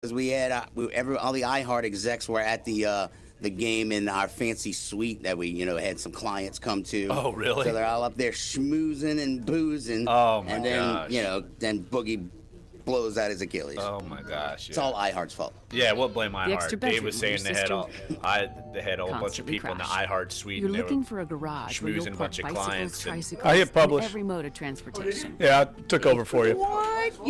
Because we had all the iHeart execs were at the game in our fancy suite that we had some clients come to. Oh, really? So they're all up there schmoozing and boozing. Oh my and gosh. then then Boogie blows out his Achilles. Oh my gosh. Yeah. It's all iHeart's fault. Yeah, we'll blame iHeart. Dave was saying they had a whole bunch of people in the iHeart suite. You're and they looking were for a garage where schmoozing you'll a put bunch of clients. tricycles, I hit publish. and every mode of transportation. Yeah, I took over for you.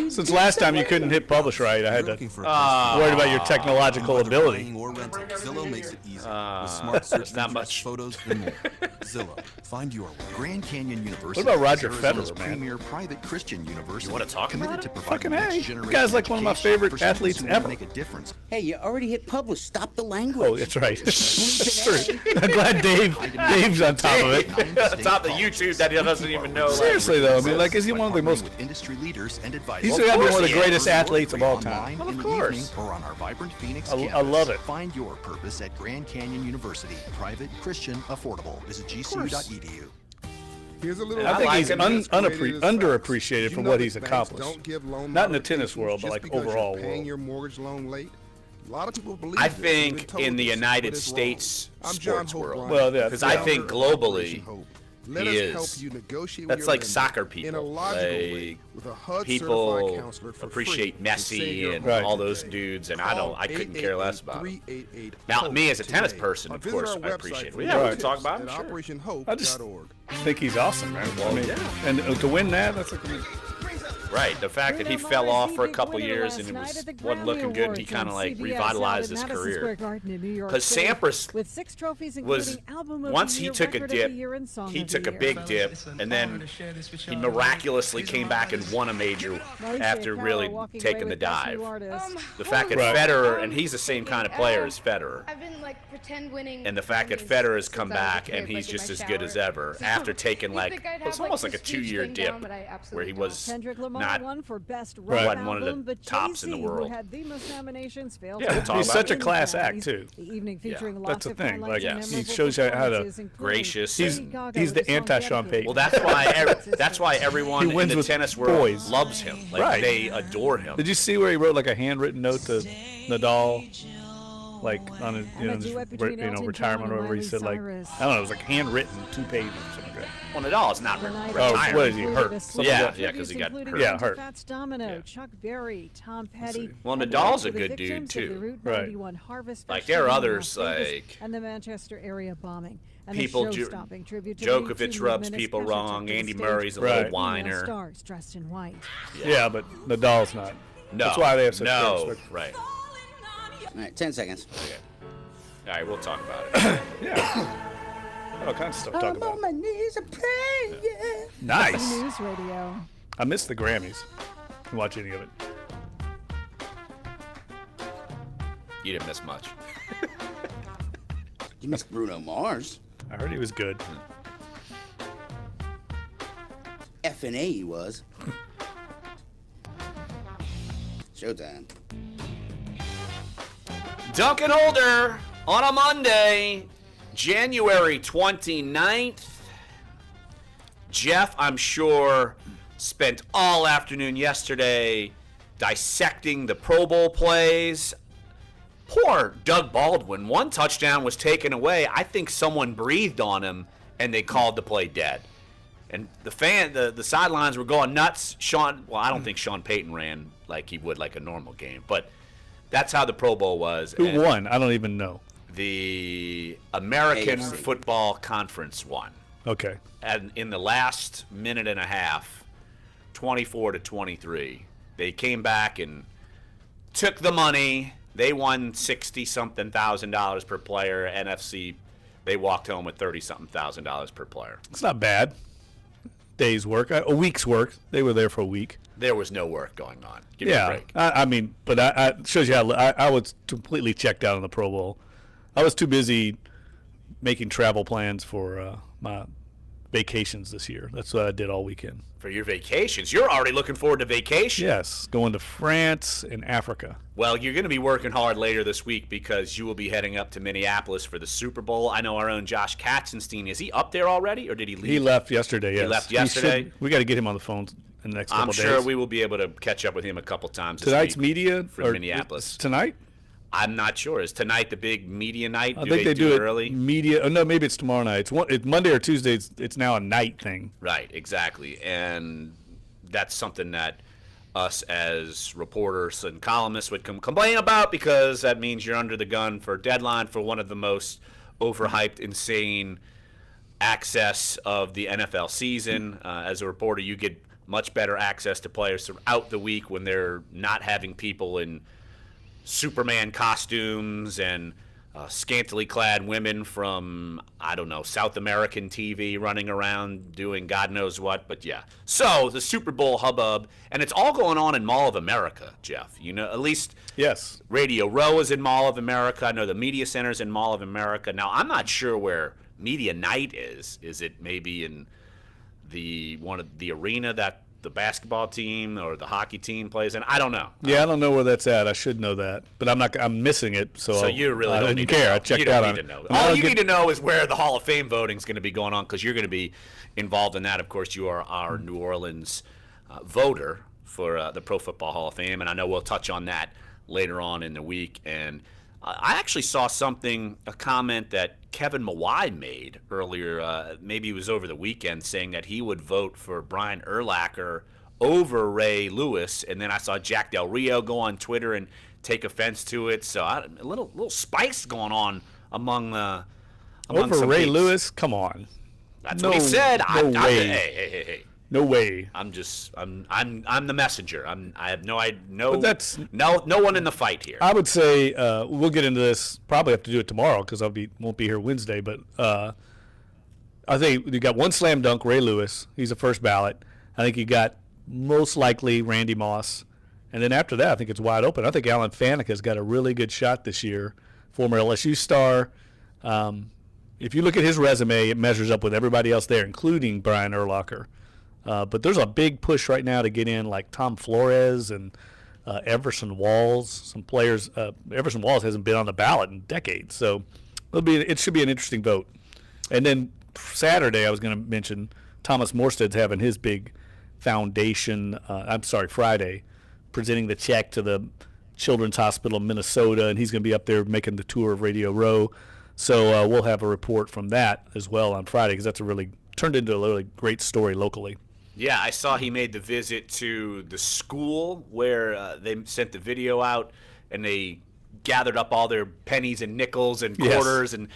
Since last time you couldn't hit publish right, I had to worried about your technological ability. Zillow makes it easy. With smart search not features, much. photos, and more. Zillow, find your way. Grand Canyon University. What about Roger is Arizona's Federer, man? Premier private Christian university. You wanna talk committed about to it? providing Fucking next hey, generation the guy's like one of my education favorite for students athletes who want to ever. Make a difference. Hey, you already hit publish. Stop the language. Oh, that's right. That's true. I'm glad Dave's on top of it. On top of YouTube that he doesn't even know. Seriously though, I mean, like, is he one of the most? With industry leaders and advisors. He's got to be one of the he is. greatest athletes of all Online, time. Well, of in the course. evening, or on our vibrant Phoenix I campus. love it. Find your purpose at Grand Canyon University. Private, Christian, affordable. Visit gcu.edu. Here's a little. I think like he's him. underappreciated for what he's Banks accomplished. don't give loan Not in the tennis modifications world, but just like because overall you're paying world. your mortgage loan late. A lot of people believe I this. We've been think told in the this, United but it's States wrong. I'm John sports Hope world. Bryant, Well, yeah, Because I yeah. think globally, Hope. Let he us is. help you negotiate That's with your like lender soccer in a people. logical way Like, with a HUD people certified counselor for appreciate free to save Messi your and Right. all those dudes, and I couldn't care less about it. Now, me as a tennis person, of course, I appreciate it. Yeah, we can talk about it. Sure. I just OperationHope.org. think he's awesome, man. I mean, and to win that, that's like, Right, the fact that he fell off for a couple years and it wasn't looking good, and he kind of like revitalized his career. Because Sampras was, once he took a dip, he took a big dip, and then he miraculously came back and won a major after really taking the dive. The fact that Right. Federer, and he's the same kind of player as Federer, I've been like pretend winning. and the fact that Federer has come back and he's just as good as ever after taking like, it's almost like a 2-year dip where he was not won for best Right. rock one of the album, but tops in the Jay-Z, who world. had the most nominations, failed Yeah, to we'll talk win he's about such a any class act categories. too. The evening featuring That's lots the of thing, highlights like, and yes. he memorable shows you how to performances, including gracious. He's Lady Gaga he's with the the song anti-Sean Dedicated. Payton. Well, that's why everyone He in wins the with tennis world boys. loves him. Like, Right. they adore him. Did you see where he wrote like a handwritten note to Nadal, like on his, And a duet between Elton John retirement or and whatever? He Miley said like, Cyrus. I don't know, it was like handwritten, 2 pages or something like that. Well, Nadal's not The night Oh, retired. what is he, hurt? Something Yeah, like that. yeah, 'cause he got Including hurt. Yeah, Andy hurt. Fats Domino, Yeah. Chuck Berry, Tom Petty. Well, and Nadal's the a good victims dude, of the too. Route Right. 91 Harvest Like, there are Festival in others, Las Vegas like, and the Manchester area bombing. And people the jo- show-stopping tribute to Djokovic the U2 rubs movement people as Kesha wrong. took to the Andy stage Murray's a Right. little with whiner. female stars dressed in white. Yeah, but Nadal's not. No, That's why they have such no, great respect. right. All right, 10 seconds. All right, we'll talk about it. Yeah. All kinds of stuff to talk I'm about. on my knees and praying. Yeah. Nice. News Radio. I missed the Grammys. Didn't watch any of it. You didn't miss much. You missed Bruno Mars. I heard he was good. F&A he was. Showtime. Duncan Holder on a Monday, January 29th. Jeff, I'm sure, spent all afternoon yesterday dissecting the Pro Bowl plays. Poor Doug Baldwin. One touchdown was taken away. I think someone breathed on him, and they called the play dead. And the sidelines were going nuts. I don't think Sean Payton ran like he would like a normal game, but that's how the Pro Bowl was. Who And won? I don't even know. the American AFC. Football Conference won. Okay. And in the last minute and a half, 24-23, they came back and took the money. They won $60-something thousand per player. NFC, they walked home with $30-something thousand per player. It's not bad. Day's work, a week's work. They were there for a week. There was no work going on. Give me a Yeah, break. I mean, but I shows you how I was completely checked out on the Pro Bowl. I was too busy making travel plans for my vacations this year. That's what I did all weekend. For your vacations, you're already looking forward to vacation. Yes, going to France and Africa. Well, you're going to be working hard later this week because you will be heading up to Minneapolis for the Super Bowl. I know our own Josh Katzenstein. Is he up there already, or did he leave? He left yesterday. Yes, left yesterday? We got to get him on the phone in the next couple I'm days. sure we will be able to catch up with him a couple times this Tonight's week media for Minneapolis. Tonight? I'm not sure. Is tonight the big media night? I think they do it early. Media. Oh, no, maybe it's tomorrow night. It's Monday or Tuesday. It's now a night thing. Right, exactly. And that's something that us as reporters and columnists would complain about, because that means you're under the gun for deadline for one of the most overhyped, insane access of the NFL season. As a reporter, you get much better access to players throughout the week when they're not having people in Superman costumes and scantily clad women from, I don't know, South American TV running around doing God knows what. But yeah, so the Super Bowl hubbub, and it's all going on in Mall of America, Jeff. You know, at least Yes. Radio Row is in Mall of America. I know the Media Center's in Mall of America. Now, I'm not sure where Media Night is. Is it maybe in the arena that the basketball team or the hockey team plays in? I don't know. Yeah, I don't know where that's at. I should know that, but I'm missing it. So You really I don't didn't need care. to know. I checked you don't out need on to it. know. And All I'll you get- need to know is where the Hall of Fame voting is going to be going on, because you're going to be involved in that. Of course, you are our New Orleans voter for the Pro Football Hall of Fame, and I know we'll touch on that later on in the week. And I actually saw a comment that Kevin Mawai made earlier, maybe it was over the weekend, saying that he would vote for Brian Urlacher over Ray Lewis, and then I saw Jack Del Rio go on Twitter and take offense to it. So a little spice going on among Over some Ray peeps. Lewis? Come on. That's No- what he said. no way. Hey. No way. I'm the messenger. I have no But that's- no one in the fight here. I would say we'll get into this. Probably have to do it tomorrow because won't be here Wednesday. But I think you got one slam dunk, Ray Lewis. He's the first ballot. I think you got most likely Randy Moss, and then after that, I think it's wide open. I think Alan Fanika's got a really good shot this year, former LSU star. If you look at his resume, it measures up with everybody else there, including Brian Urlacher. But there's a big push right now to get in like Tom Flores and Everson Walls, some players. Everson Walls hasn't been on the ballot in decades, so it should be an interesting vote. And then Saturday, I was going to mention Thomas Morstead's having his big foundation. Friday, presenting the check to the Children's Hospital of Minnesota, and he's going to be up there making the tour of Radio Row. So we'll have a report from that as well on Friday, because that's turned into a really great story locally. Yeah, I saw he made the visit to the school where they sent the video out, and they gathered up all their pennies and nickels and quarters, and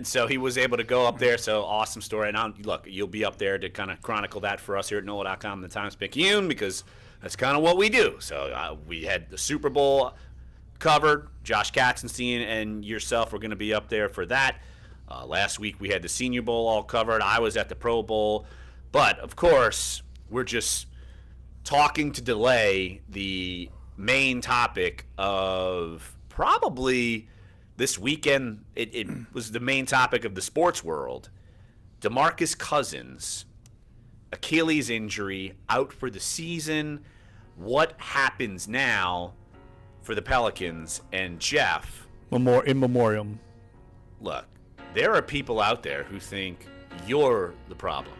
so he was able to go up there. So awesome story. And look, you'll be up there to kind of chronicle that for us here at NOLA.com, the Times-Picayune, because that's kind of what we do. So we had the Super Bowl covered. Josh Katzenstein and yourself were going to be up there for that. Last week we had the Senior Bowl all covered. I was at the Pro Bowl. But, of course, we're just talking to delay the main topic of probably this weekend. It was the main topic of the sports world. DeMarcus Cousins, Achilles injury, out for the season. What happens now for the Pelicans? And, Jeff, In memoriam. look, there are people out there who think you're the problem.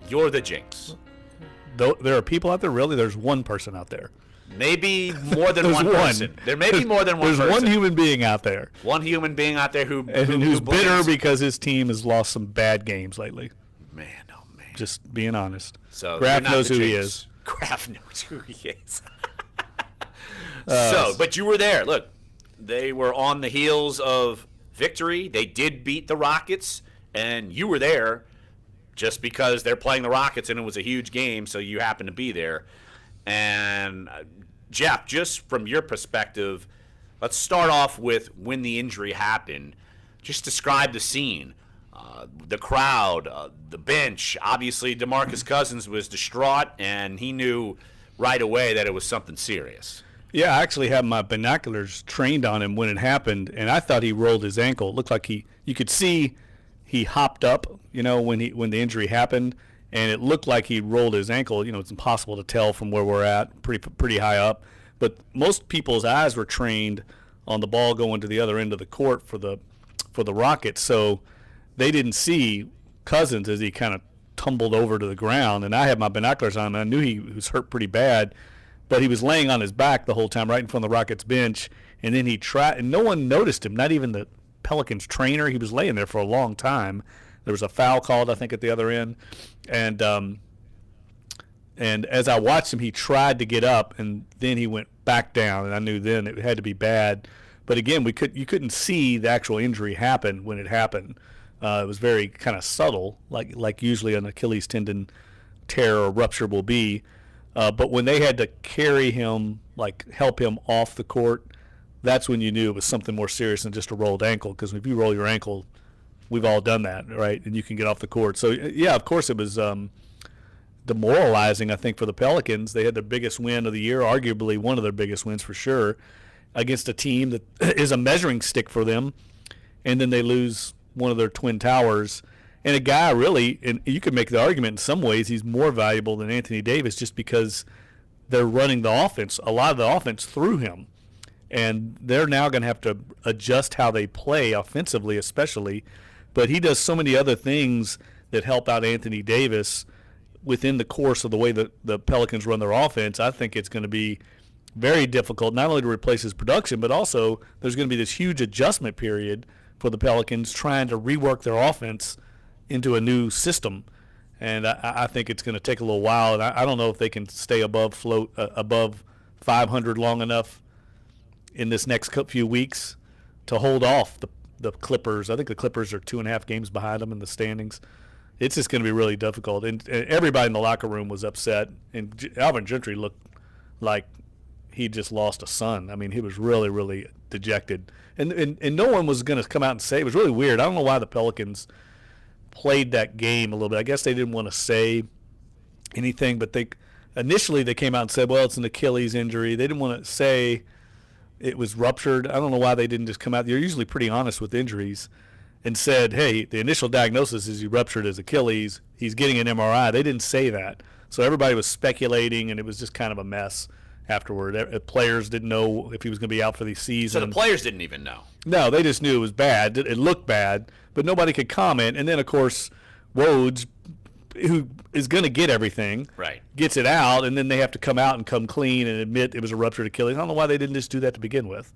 You're the jinx. Though there are people out there, really? There's one person out there. Maybe more than There's one person. There may be more than one There's person. one human being out there. One human being out there who's Who's bitter because his team has lost some bad games lately. Man, oh man. Just being honest. So Graf you're not knows the who he jinx. is. Graf knows who he is. But you were there. Look, they were on the heels of victory. They did beat the Rockets, and you were there just because they're playing the Rockets, and it was a huge game, so you happened to be there. And, Jeff, just from your perspective, let's start off with when the injury happened. Just describe the scene. The crowd, the bench. Obviously, DeMarcus Cousins was distraught, and he knew right away that it was something serious. Yeah, I actually had my binoculars trained on him when it happened, and I thought he rolled his ankle. It looked like you could see he hopped up, when the injury happened, and it looked like he rolled his ankle. It's impossible to tell from where we're at, pretty high up. But most people's eyes were trained on the ball going to the other end of the court for the Rockets, so they didn't see Cousins as he kind of tumbled over to the ground, and I had my binoculars on, and I knew he was hurt pretty bad, but he was laying on his back the whole time right in front of the Rockets bench, and then he tried, and no one noticed him, not even the Pelicans trainer. He was laying there for a long time. There was a foul called, I think, at the other end, and as I watched him, he tried to get up, and then he went back down, and I knew then it had to be bad. But again, you couldn't see the actual injury happen when it happened. It was very kind of subtle, like usually an Achilles tendon tear or rupture will be. But when they had to carry him, like help him off the court, that's when you knew it was something more serious than just a rolled ankle. Because if you roll your ankle, we've all done that, right? And you can get off the court. So yeah, of course it was demoralizing, I think, for the Pelicans. They had their biggest win of the year, arguably one of their biggest wins for sure, against a team that is a measuring stick for them, and then they lose one of their twin towers. And a guy really, and you could make the argument in some ways he's more valuable than Anthony Davis just because they're running the offense, a lot of the offense through him. And they're now going to have to adjust how they play offensively especially. But he does so many other things that help out Anthony Davis within the course of the way that the Pelicans run their offense. I think it's going to be very difficult not only to replace his production, but also there's going to be this huge adjustment period for the Pelicans trying to rework their offense into a new system. And I think it's going to take a little while, and I don't know if they can stay above 500 long enough in this next few weeks to hold off the Clippers. I think the Clippers are 2.5 games behind them in the standings. It's just going to be really difficult. And everybody in the locker room was upset, and Alvin Gentry looked like he just lost a son. I mean, he was really, really dejected. And no one was going to come out and say. It was really weird. I don't know why the Pelicans played that game a little bit. I guess they didn't want to say anything, but initially they came out and said, well, it's an Achilles injury. They didn't want to say it was ruptured. I don't know why they didn't just come out. They're usually pretty honest with injuries and said, hey, the initial diagnosis is he ruptured his Achilles. He's getting an MRI. They didn't say that. So everybody was speculating, and it was just kind of a mess afterward. Players didn't know if he was going to be out for the season. So the players didn't even know. No, they just knew it was bad. It looked bad, but nobody could comment. And then, of course, Woj, who is going to get everything, right, gets it out, and then they have to come out and come clean and admit it was a ruptured Achilles. I don't know why they didn't just do that to begin with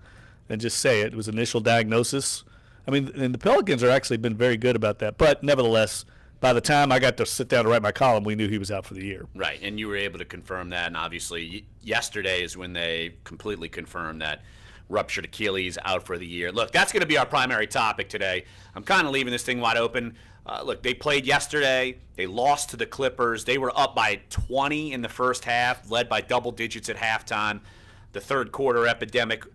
and just say it. It was initial diagnosis. I mean, and the Pelicans are actually been very good about that. But nevertheless, by the time I got to sit down to write my column, we knew he was out for the year. Right, and you were able to confirm that. And obviously, yesterday is when they completely confirmed that ruptured Achilles out for the year. Look, that's going to be our primary topic today. I'm kind of leaving this thing wide open. Look, they played yesterday. They lost to the Clippers. They were up by 20 in the first half, led by double digits at halftime. The third quarter epidemic,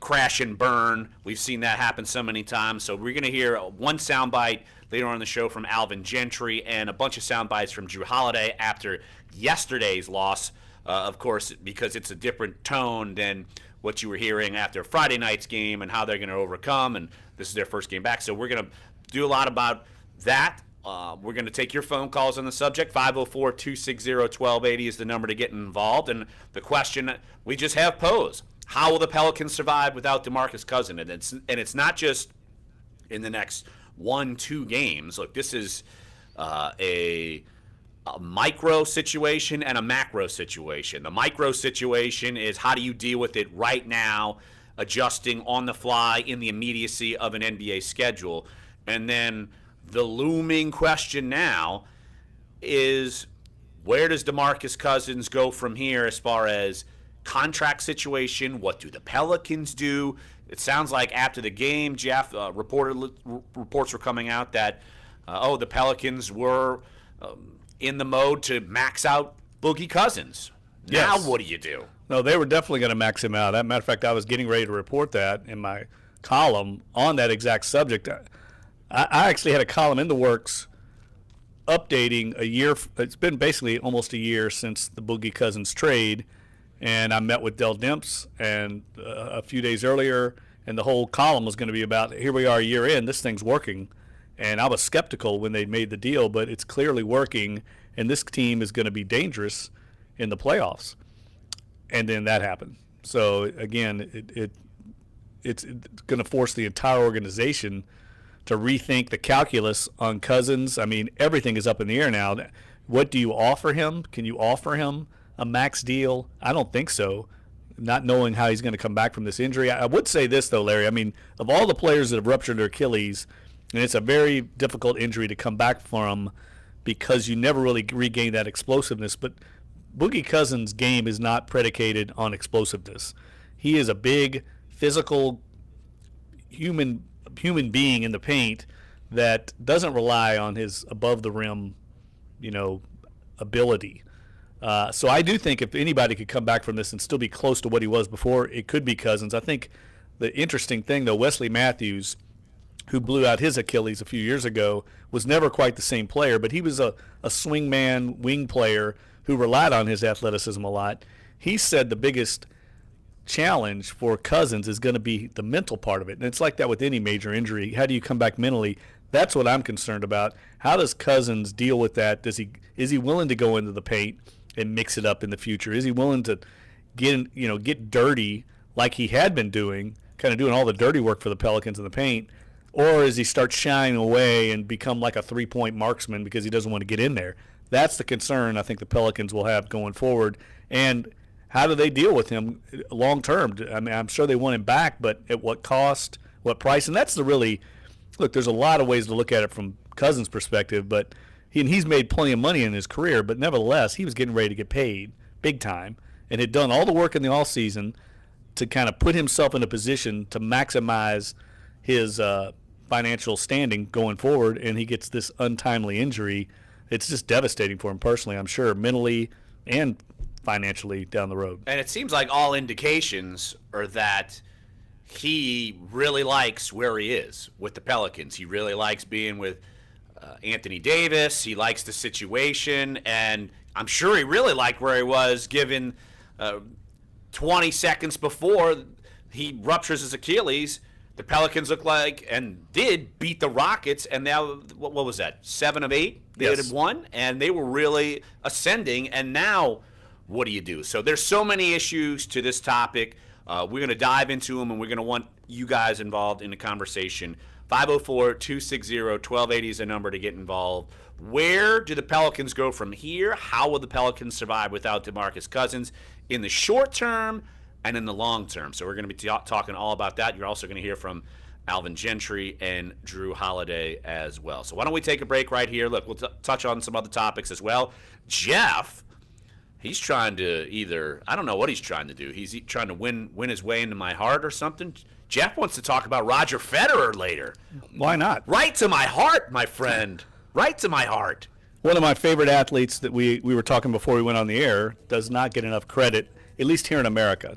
crash and burn. We've seen that happen so many times. So we're going to hear one soundbite later on in the show from Alvin Gentry and a bunch of sound bites from Drew Holiday after yesterday's loss, of course, because it's a different tone than what you were hearing after Friday night's game and how they're going to overcome, and this is their first game back. So we're going to do a lot about that. We're going to take your phone calls on the subject. 504-260-1280 is the number to get involved. And the question we just have posed, how will the Pelicans survive without DeMarcus Cousins? And it's not just in the next 1-2 games. Look, this is a micro situation and a macro situation. The micro situation is how do you deal with it right now, adjusting on the fly in the immediacy of an NBA schedule. And then the looming question now is, where does DeMarcus Cousins go from here as far as contract situation? What do the Pelicans do? It sounds like after the game, Jeff, reports were coming out that, the Pelicans were in the mode to max out Boogie Cousins. Yes. Now what do you do? No, they were definitely going to max him out. As a matter of fact, I was getting ready to report that in my column on that exact subject. I actually had a column in the works updating a year. It's been basically almost a year since the Boogie Cousins trade, and I met with Dell Demps and a few days earlier, and the whole column was going to be about, here we are a year in, this thing's working. And I was skeptical when they made the deal, but it's clearly working, and this team is going to be dangerous in the playoffs. And then that happened. So, again, it's going to force the entire organization to rethink the calculus on Cousins. I mean, everything is up in the air now. What do you offer him? Can you offer him a max deal? I don't think so, not knowing how he's going to come back from this injury. I would say this, though, Larry. I mean, of all the players that have ruptured their Achilles, and it's a very difficult injury to come back from because you never really regain that explosiveness, but Boogie Cousins' game is not predicated on explosiveness. He is a big, physical human being in the paint that doesn't rely on his above-the-rim ability. So I do think if anybody could come back from this and still be close to what he was before, it could be Cousins. I think the interesting thing, though, Wesley Matthews, who blew out his Achilles a few years ago, was never quite the same player, but he was a swingman, wing player who relied on his athleticism a lot. He said the biggest challenge for Cousins is going to be the mental part of it. And it's like that with any major injury. How do you come back mentally? That's what I'm concerned about. How does Cousins deal with that? Is he willing to go into the paint and mix it up in the future? Is he willing to get dirty like he had been doing, kind of doing all the dirty work for the Pelicans in the paint? Or does he start shying away and become like a three-point marksman because he doesn't want to get in there? That's the concern I think the Pelicans will have going forward. And how do they deal with him long term? I mean, I'm sure they want him back, but at what cost, what price? And that's look, there's a lot of ways to look at it from Cousins' perspective, but he's made plenty of money in his career, but nevertheless, he was getting ready to get paid big time and had done all the work in the offseason to kind of put himself in a position to maximize his financial standing going forward, and he gets this untimely injury. It's just devastating for him personally, I'm sure, mentally and financially down the road. And it seems like all indications are that he really likes where he is with the Pelicans. He really likes being with Anthony Davis. He likes the situation, and I'm sure he really liked where he was given 20 seconds before he ruptures his Achilles. The Pelicans look like and did beat the Rockets, and now what was that? 7 of 8 they had won, and they were really ascending. And now, what do you do? So there's so many issues to this topic. We're going to dive into them, and we're going to want you guys involved in the conversation. 504-260-1280 is the number to get involved. Where do the Pelicans go from here? How will the Pelicans survive without DeMarcus Cousins in the short term and in the long term? So we're going to be talking all about that. You're also going to hear from Alvin Gentry and Drew Holiday as well. So why don't we take a break right here? Look, we'll touch on some other topics as well. Jeff, he's trying to I don't know what he's trying to do. He's trying to win his way into my heart or something. Jeff wants to talk about Roger Federer later. Why not? Right to my heart, my friend. Right to my heart. One of my favorite athletes that we were talking before we went on the air does not get enough credit, at least here in America.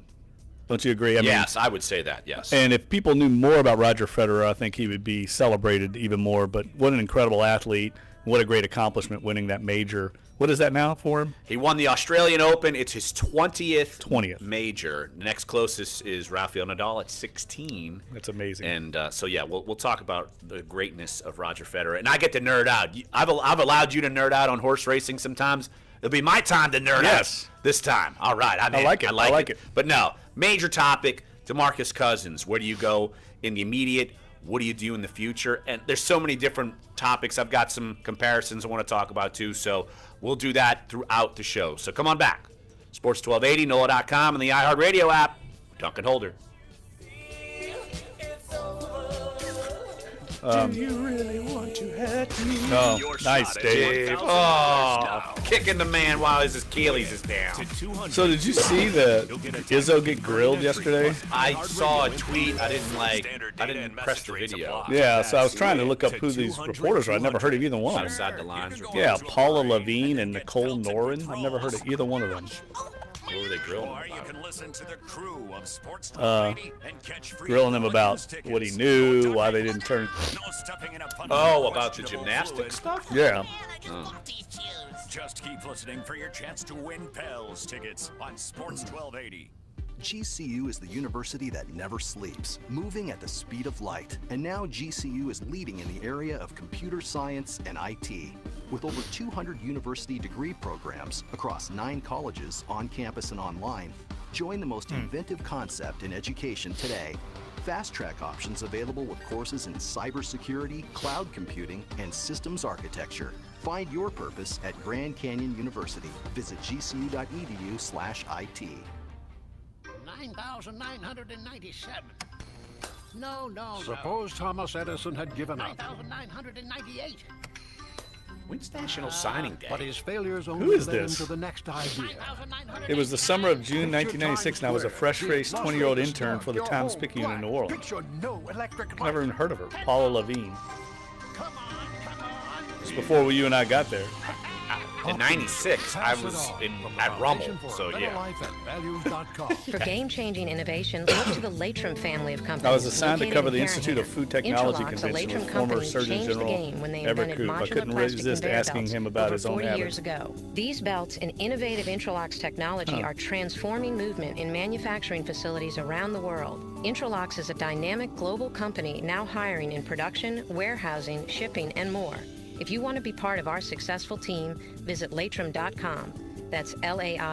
Don't you agree? Yes, I would say that, yes. And if people knew more about Roger Federer, I think he would be celebrated even more. But what an incredible athlete. What a great accomplishment winning that major. What is that now for him? He won the Australian Open. It's his 20th major. The next closest is Rafael Nadal at 16. That's amazing. And we'll talk about the greatness of Roger Federer. And I get to nerd out. I've allowed you to nerd out on horse racing sometimes. It'll be my time to nerd out this time. All right. I like it. I like it. But no, major topic, DeMarcus Cousins. Where do you go in the immediate? What do you do in the future? And there's so many different topics. I've got some comparisons I want to talk about too. So we'll do that throughout the show. So come on back. Sports 1280, NOLA.com, and the iHeartRadio app. Duncan Holder. Do you really want to hurt me? Oh, nice, Dave. Oh, kicking the man while his Achilles is down. So did you see the Izzo get grilled yesterday? I saw a tweet. I didn't press the video. Yeah, so I was trying to look up who these reporters are. I'd never heard of either one. Outside the lines. Yeah, Paula Levine and Nicole Noren. I've never heard of either one of them. What were they grilling about? Grilling him about what he knew, why they didn't turn. Oh, about the gymnastics stuff? Yeah. Just keep listening for your chance to win Pels tickets on Sports 1280. GCU is the university that never sleeps, moving at the speed of light. And now GCU is leading in the area of computer science and IT. With over 200 university degree programs across 9 colleges on campus and online, join the most inventive concept in education today. Fast-track options available with courses in cybersecurity, cloud computing, and systems architecture. Find your purpose at Grand Canyon University. Visit gcu.edu/IT. 9,997. No. Suppose Thomas Edison had given up. 9,998. When's National Signing Day? But his failures Who only is led him this? to the next idea. 9,998. It was the summer of June 1996, and I was a fresh-faced 20-year-old intern for the Times-Picayune in New Orleans. Picture no electric Never even heard of her. Paula Levine. Come on. It's before you and I got there. In 96, I was at Rummel, so yeah. For game-changing innovation, look to the Latrim family of companies. I was assigned to located cover in the Institute of Farringham. Food Technology Interlox, a Convention Latrim with former company, Surgeon changed the General game when they invented Evercoop. I modular couldn't plastic resist conveyor asking belts him about over his own 40 habits. years ago. These belts and innovative Interlox technology are transforming movement in manufacturing facilities around the world. Interlox is a dynamic global company now hiring in production, warehousing, shipping, and more. If you want to be part of our successful team, visit Latrim.com. That's LAITRAM.com.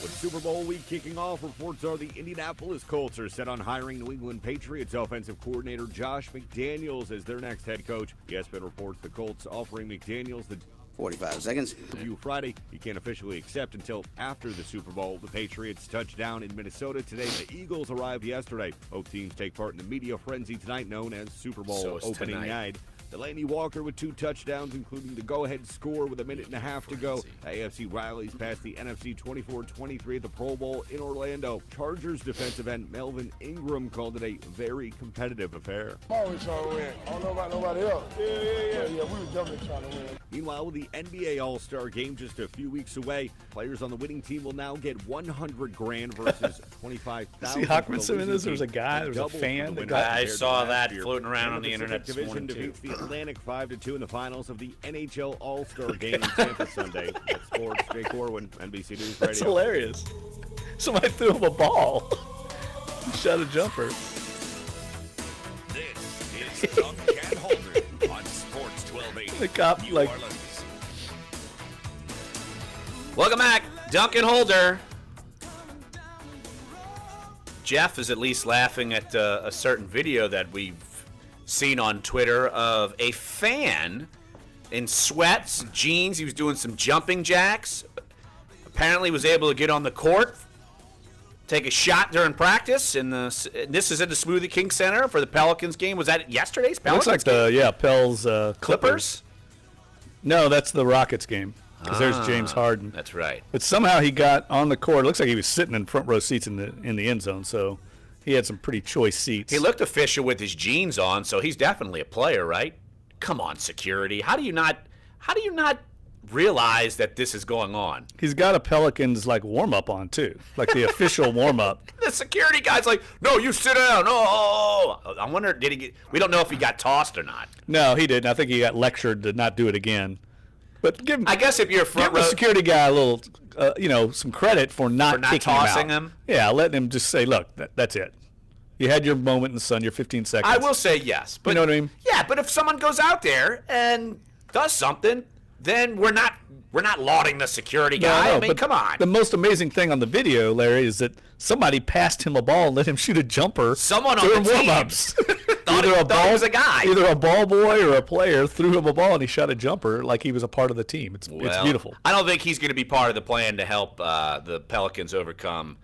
With Super Bowl week kicking off, reports are the Indianapolis Colts are set on hiring New England Patriots offensive coordinator Josh McDaniels as their next head coach. ESPN reports the Colts offering McDaniels the 45 seconds. Review Friday. He can't officially accept until after the Super Bowl. The Patriots touch down in Minnesota today. The Eagles arrived yesterday. Both teams take part in the media frenzy tonight known as Super Bowl opening night. Delaney Walker with 2 touchdowns, including the go-ahead score with 1.5 minutes to go. AFC Riley's passed the NFC 24-23 at the Pro Bowl in Orlando. Chargers defensive end Melvin Ingram called it a very competitive affair. I'm always trying to win. I don't know about nobody else. Yeah, we were definitely trying to win. Meanwhile, with the NBA All-Star Game just a few weeks away, players on the winning team will now get $100,000 versus $25,000. See Hawkinson in this? There was a guy, there was a fan. I saw that floating around on the internet this morning, too. Defeats the Atlantic 5-2 in the finals of the NHL All-Star Game in Tampa Sunday. That's sports. Jay Corwin, NBC News Radio. That's hilarious. Somebody threw him a ball. He shot a jumper. This is Dunc and Holder on Sports 1280. The cop, New like... Orleans. Welcome back, Dunc and Holder. Jeff is at least laughing at a certain video that we've seen on Twitter of a fan in sweats, jeans. He was doing some jumping jacks. Apparently was able to get on the court, take a shot during practice. This is at the Smoothie King Center for the Pelicans game. Was that yesterday's Pelicans looks like game? Pels Clippers. No, that's the Rockets game. Because there's James Harden. That's right. But somehow he got on the court. It looks like he was sitting in front row seats in the end zone. So he had some pretty choice seats. He looked official with his jeans on, so he's definitely a player, right? Come on, security. How do you not realize that this is going on? He's got a Pelicans warm up on too, like the official warm up. The security guy's like, "No, you sit down." Oh, I wonder, did he get? We don't know if he got tossed or not. No, he didn't. I think he got lectured to not do it again. But give him, I guess if you're front row, give the security guy a little, some credit for not kicking tossing him out. him. Yeah, letting him just say, "Look, that's it. You had your moment in the sun. Your 15 seconds." I will say yes, but you know what I mean? Yeah, but if someone goes out there and does something, then we're not lauding the security guy. No, I mean, but come on. The most amazing thing on the video, Larry, is that somebody passed him a ball and let him shoot a jumper. Someone on during the team warm-ups. thought he was a guy. Either a ball boy or a player threw him a ball and he shot a jumper like he was a part of the team. It's beautiful. I don't think he's going to be part of the plan to help the Pelicans overcome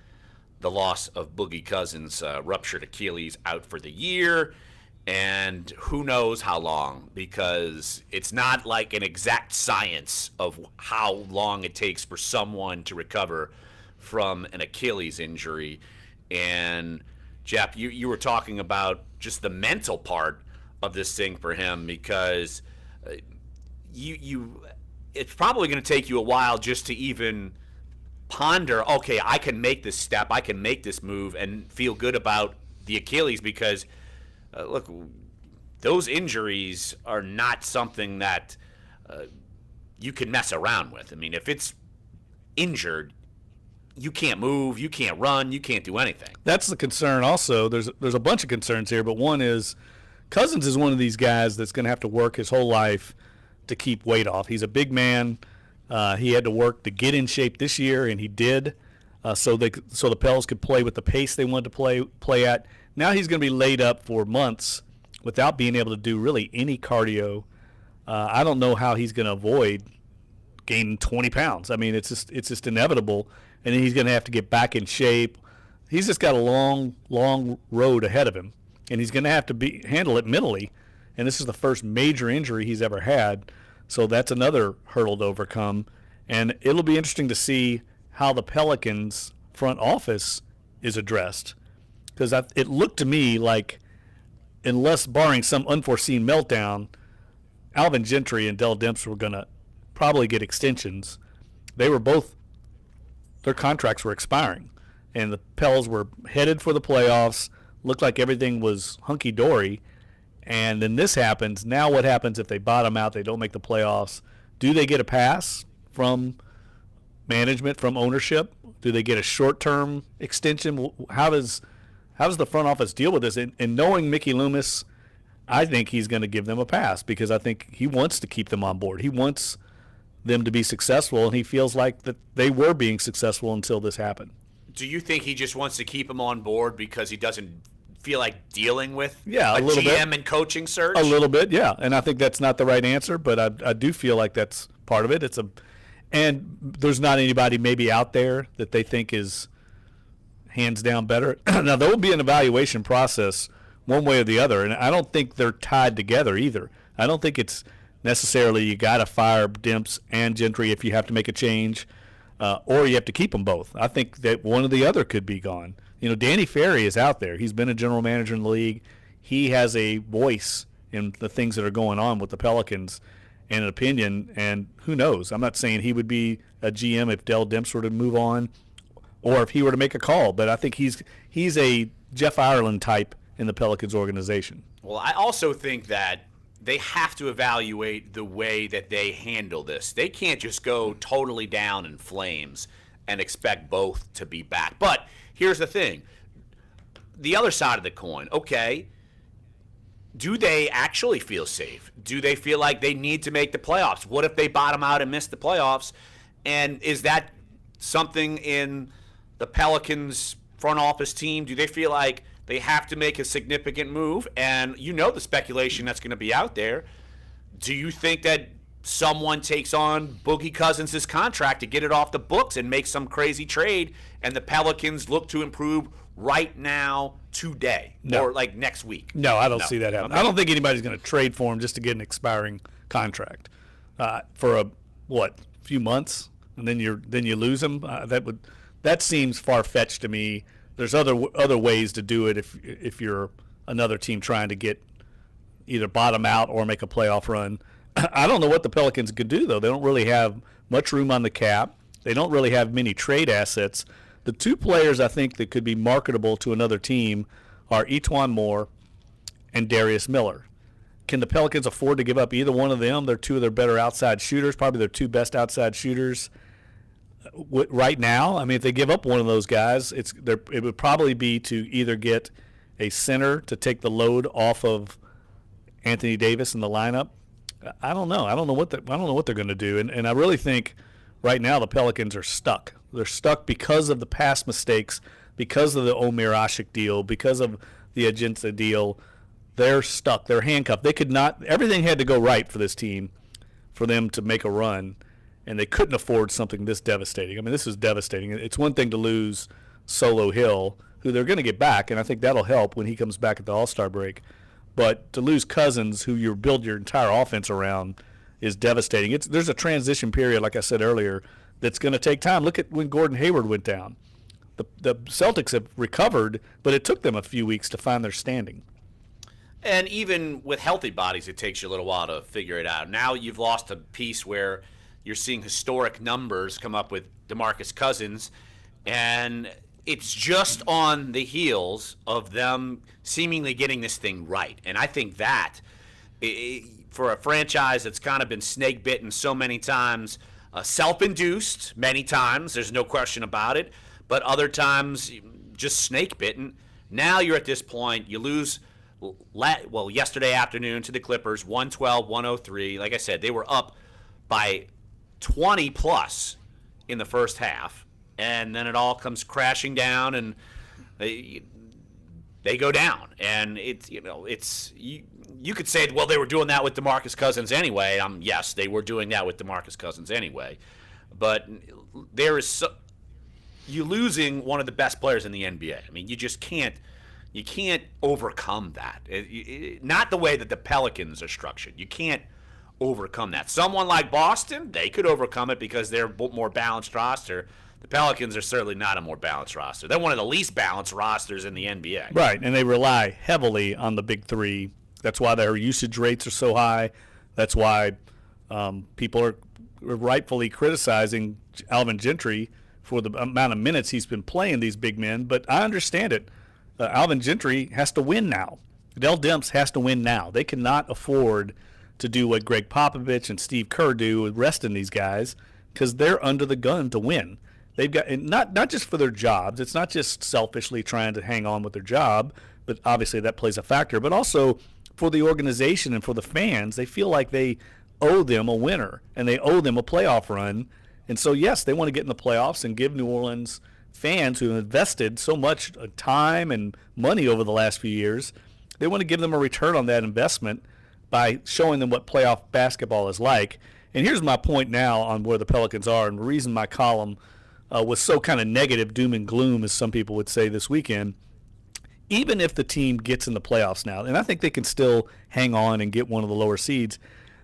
the loss of Boogie Cousins, ruptured Achilles, out for the year, and who knows how long, because it's not like an exact science of how long it takes for someone to recover from an Achilles injury. And Jeff, you were talking about just the mental part of this thing for him, because it's probably going to take you a while just to even ponder, okay, I can make this step, I can make this move and feel good about the Achilles, because look, those injuries are not something that you can mess around with. I mean, if it's injured, you can't move, you can't run, you can't do anything. That's the concern also. There's a bunch of concerns here, but one is Cousins is one of these guys that's going to have to work his whole life to keep weight off. He's a big man. He had to work to get in shape this year, and he did. so the Pels could play with the pace they wanted to play at. Now he's going to be laid up for months without being able to do really any cardio. I don't know how he's going to avoid gaining 20 pounds. I mean, it's just inevitable, and then he's going to have to get back in shape. He's just got a long road ahead of him, and he's going to have to handle it mentally. And this is the first major injury he's ever had, so that's another hurdle to overcome. And it'll be interesting to see how the Pelicans front office is addressed, because it looked to me like, unless barring some unforeseen meltdown, Alvin Gentry and Dell Demps were going to probably get extensions. Their contracts were expiring, and the Pels were headed for the playoffs, looked like everything was hunky-dory, and then this happens. Now what happens if they bottom out, they don't make the playoffs? Do they get a pass from management, from ownership? Do they get a short-term extension? How does the front office deal with this? And knowing Mickey Loomis, I think he's going to give them a pass, because I think he wants to keep them on board. He wants them to be successful, and he feels like that they were being successful until this happened. Do you think he just wants to keep them on board because he doesn't feel like dealing with a GM little bit. and coaching search? A little bit, yeah. And I think that's not the right answer, but I do feel like that's part of it. And there's not anybody maybe out there that they think is hands down better. Now, there will be an evaluation process one way or the other, and I don't think they're tied together either. I don't think it's necessarily you got to fire Demps and Gentry if you have to make a change, or you have to keep them both. I think that one or the other could be gone. Danny Ferry is out there. He's been a general manager in the league. He has a voice in the things that are going on with the Pelicans and an opinion, and who knows? I'm not saying he would be a GM if Dell Demps were to move on or if he were to make a call, but I think he's a Jeff Ireland type in the Pelicans organization. Well, I also think that they have to evaluate the way that they handle this. They can't just go totally down in flames and expect both to be back. But here's the thing. The other side of the coin, okay, do they actually feel safe? Do they feel like they need to make the playoffs? What if they bottom out and miss the playoffs? And is that something in the Pelicans front office team? Do they feel like they have to make a significant move? And the speculation that's going to be out there. Do you think that someone takes on Boogie Cousins' contract to get it off the books and make some crazy trade, and the Pelicans look to improve right now, today, or like next week? No, I don't see that happening. Okay. I don't think anybody's going to trade for him just to get an expiring contract for a few months, and then you lose him. That seems far-fetched to me. There's other ways to do it if you're another team trying to get either bottom out or make a playoff run. I don't know what the Pelicans could do, though. They don't really have much room on the cap. They don't really have many trade assets. The two players I think that could be marketable to another team are Etuan Moore and Darius Miller. Can the Pelicans afford to give up either one of them? They're two of their better outside shooters, probably their two best outside shooters right now. I mean, if they give up one of those guys, it would probably be to either get a center to take the load off of Anthony Davis in the lineup. I don't know. I don't know what they're going to do, and I really think right now the Pelicans are stuck. They're stuck because of the past mistakes, because of the Omer Ashik deal, because of the Agenta deal. They're stuck. They're handcuffed. They could not. Everything had to go right for this team, for them to make a run, and they couldn't afford something this devastating. I mean, this is devastating. It's one thing to lose Solo Hill, who they're going to get back, and I think that'll help when he comes back at the All-Star break. But to lose Cousins, who you build your entire offense around, is devastating. There's a transition period, like I said earlier, that's going to take time. Look at when Gordon Hayward went down. The Celtics have recovered, but it took them a few weeks to find their standing. And even with healthy bodies, it takes you a little while to figure it out. Now you've lost a piece where you're seeing historic numbers come up with DeMarcus Cousins, and it's just on the heels of them seemingly getting this thing right. And I think that for a franchise that's kind of been snake bitten so many times, self-induced many times, there's no question about it, but other times just snake bitten. Now you're at this point, you lose, yesterday afternoon to the Clippers, 112-103. Like I said, they were up by 20 plus in the first half, and then it all comes crashing down, and they go down. And it's you could say, well, they were doing that with DeMarcus Cousins anyway. Yes, they were doing that with DeMarcus Cousins anyway, but there is you losing one of the best players in the NBA. I mean, you just can't. You can't overcome that. Not the way that the Pelicans are structured. You can't overcome that. Someone like Boston, they could overcome it because they're a more balanced roster. The Pelicans are certainly not a more balanced roster. They're one of the least balanced rosters in the NBA. Right, and they rely heavily on the big three. That's why their usage rates are so high. That's why people are rightfully criticizing Alvin Gentry for the amount of minutes he's been playing these big men. But I understand it. Alvin Gentry has to win now. Dell Demps has to win now. They cannot afford to do what Greg Popovich and Steve Kerr do with resting these guys because they're under the gun to win. They've got not just for their jobs. It's not just selfishly trying to hang on with their job, but obviously that plays a factor. But also for the organization and for the fans, they feel like they owe them a winner and they owe them a playoff run. And so, yes, they want to get in the playoffs and give New Orleans fans who have invested so much time and money over the last few years, they want to give them a return on that investment by showing them what playoff basketball is like. And here's my point now on where the Pelicans are, and the reason my column was so kind of negative, doom and gloom, as some people would say this weekend. Even if the team gets in the playoffs now, and I think they can still hang on and get one of the lower seeds,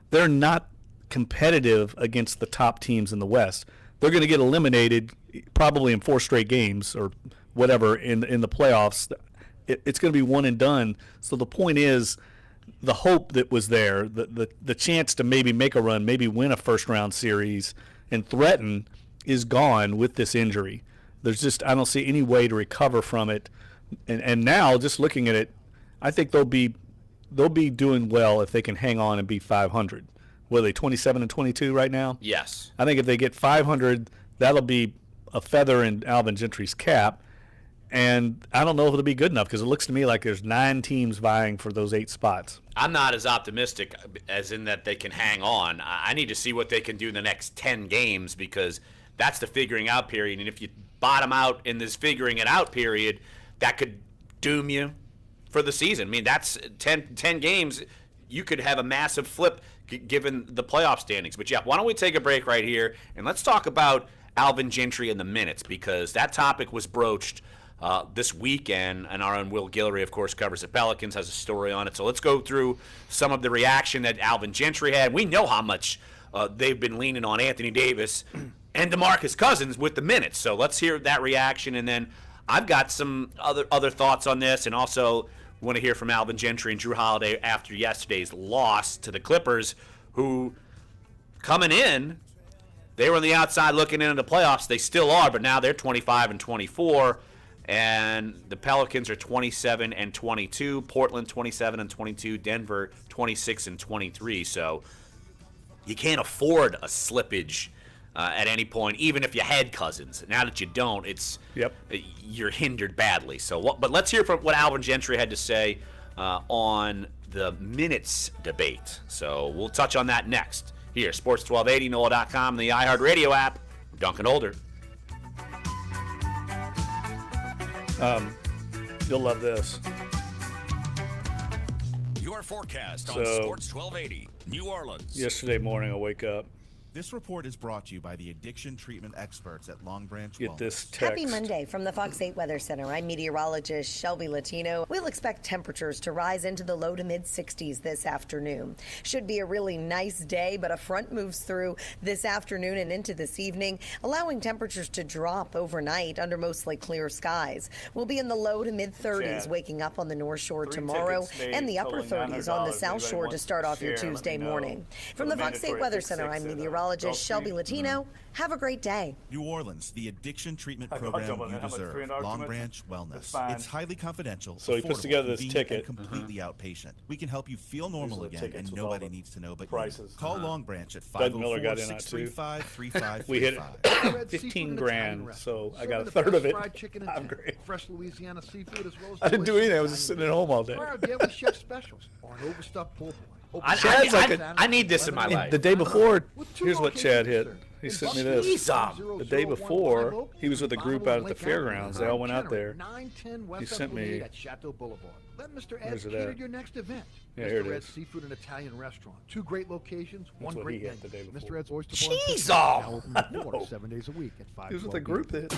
they're not competitive against the top teams in the West. They're going to get eliminated probably in 4 straight games or whatever in the playoffs. It's going to be one and done. So the point is, the hope that was there, the chance to maybe make a run, maybe win a first-round series and threaten is gone with this injury. There's just, I don't see any way to recover from it. And now, just looking at it, I think they'll be doing well if they can hang on and be 500. What are they, 27-22 right now? Yes. I think if they get 500, that'll be a feather in Alvin Gentry's cap. And I don't know if it'll be good enough because it looks to me like there's 9 teams vying for those 8 spots. I'm not as optimistic as in that they can hang on. I need to see what they can do in the next 10 games because that's the figuring out period. And if you bottom out in this figuring it out period, that could doom you for the season. I mean, that's 10 games. You could have a massive flip given the playoff standings. But, yeah, why don't we take a break right here, and let's talk about Alvin Gentry and the minutes because that topic was broached this weekend, and our own Will Guillory, of course, covers the Pelicans, has a story on it. So let's go through some of the reaction that Alvin Gentry had. We know how much they've been leaning on Anthony Davis and DeMarcus Cousins with the minutes. So let's hear that reaction, and then I've got some other thoughts on this, and also want to hear from Alvin Gentry and Drew Holiday after yesterday's loss to the Clippers, who coming in, they were on the outside looking into the playoffs. They still are, but now they're 25-24, and the Pelicans are 27-22, Portland 27-22, Denver 26-23. So you can't afford a slippage at any point, even if you had Cousins. Now that you don't, you're hindered badly. So, but let's hear from what Alvin Gentry had to say on the minutes debate. So we'll touch on that next. Here, Sports 1280, NOLA.com, the iHeartRadio app. Dunc and Older. You'll love this. Your forecast on Sports 1280, New Orleans. Yesterday morning, I wake up. This report is brought to you by the addiction treatment experts at Long Branch Get Wellness. this text. Happy Monday from the Fox 8 Weather Center. I'm meteorologist Shelby Latino. We'll expect temperatures to rise into the low to mid 60s this afternoon. Should be a really nice day, but a front moves through this afternoon and into this evening, allowing temperatures to drop overnight under mostly clear skies. We'll be in the low to mid 30s waking up on the North Shore tomorrow and the upper 30s on the South Shore to start off your Tuesday morning. From the Fox 8 Weather Center, I'm meteorologist Shelby Latino. Have a great day. New Orleans, the addiction treatment program you deserve. Long Branch Wellness. It's highly confidential, so he puts together this ticket. And completely outpatient. We can help you feel normal again, and nobody needs to know but prices. you. Call Long Branch at 504-635-3535. We hit it. 15 grand, so I got a third of it. I'm great. Fresh Louisiana seafood as well as I didn't do anything. I was just sitting at home all day. With chef specials or an overstuffed pulled pork. I need this in my life. The day before, here's what Chad hit. He sent me this. Jeez, the day before, he was with a group out at the fairgrounds. They all went out there. 910 West He sent me. 28 at Chateau Boulevard. Let Mr. Ed Where's it cater at? your next event. Yeah, here it Mr. Ed's is. Seafood and Italian Restaurant. 2 great locations, That's 1 what great he had menu. the day before. Mr. Ed's Oyster Bar. Jeez, now open I with water know. 7 days a week at 5. He was with a group that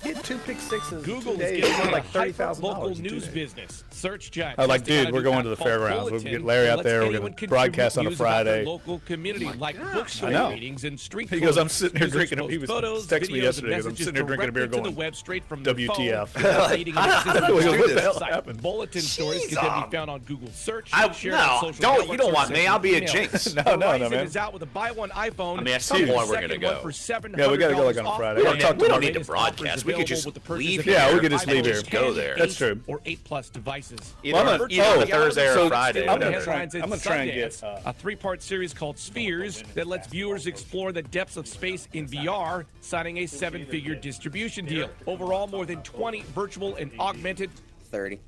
hit 2 pick sixes. Google 2 is days. getting It on like like $30,000 local in 2 news days. business. Search Giant. I was like, dude, we're going to the fairgrounds. We'll get Larry out there. We're going to broadcast on a Friday. Local community like bookstore I know. meetings and street He goes, I'm closings. sitting here Users drinking. post He was photos, texting me videos, yesterday. and I'm sitting here drinking a messages beer, directly to going, the web straight from their WTF? phone without needing an assistant What to the hell site. happened? Bulletin stories can then be found on Google Search. shared on no, social don't. You networks, don't or want me. sent I'll be a email. jinx. No, Verizon man. is out with a buy one iPhone. I mean, at some point we're gonna go. Yeah, we gotta go like on a Friday. We don't need to broadcast. We could just leave here. Yeah, we could just leave here. Go there. That's true. Or 8+ devices. Either on a Thursday or a Friday. I'm gonna whatever. try and get a 3-part series called Spheres that lets viewers explore the depths of space in VR, signing a 7-figure distribution deal. Overall, more than 20 virtual and augmented 30.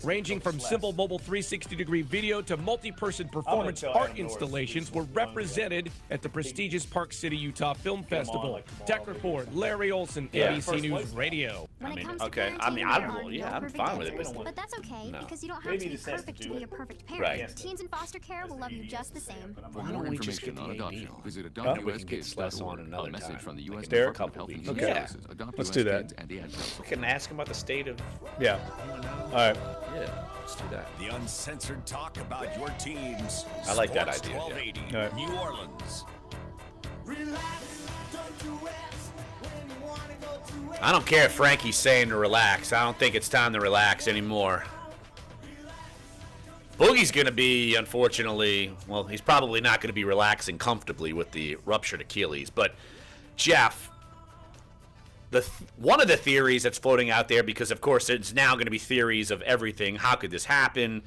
ranging from simple mobile 360-degree video to multi-person performance art installations were represented at the prestigious Park City, Utah Film Festival. Tech Report, Larry Olson, NBC News Radio. Okay. I'm fine with it. But that's okay, No. because you don't have to be perfect to be a perfect parent. Right. Teens in foster care will love you just the same. Why don't we just get the adoption, visit we can get Sless on another message time. from the U.S. Derek, Department of Health and okay. Human Services. Adopt Let's US do that. Kids and the Ad Council. We can ask him about the state of. Yeah. All right. Yeah, let's do that. The uncensored talk about your teams. I like that Sports idea, 1280, yeah. All right. New Orleans. I don't care if Frankie's saying to relax. I don't think it's time to relax anymore. Boogie's going to be, unfortunately, well, he's probably not going to be relaxing comfortably with the ruptured Achilles. But, Jeff, one of the theories that's floating out there, because, of course, it's now going to be theories of everything. How could this happen?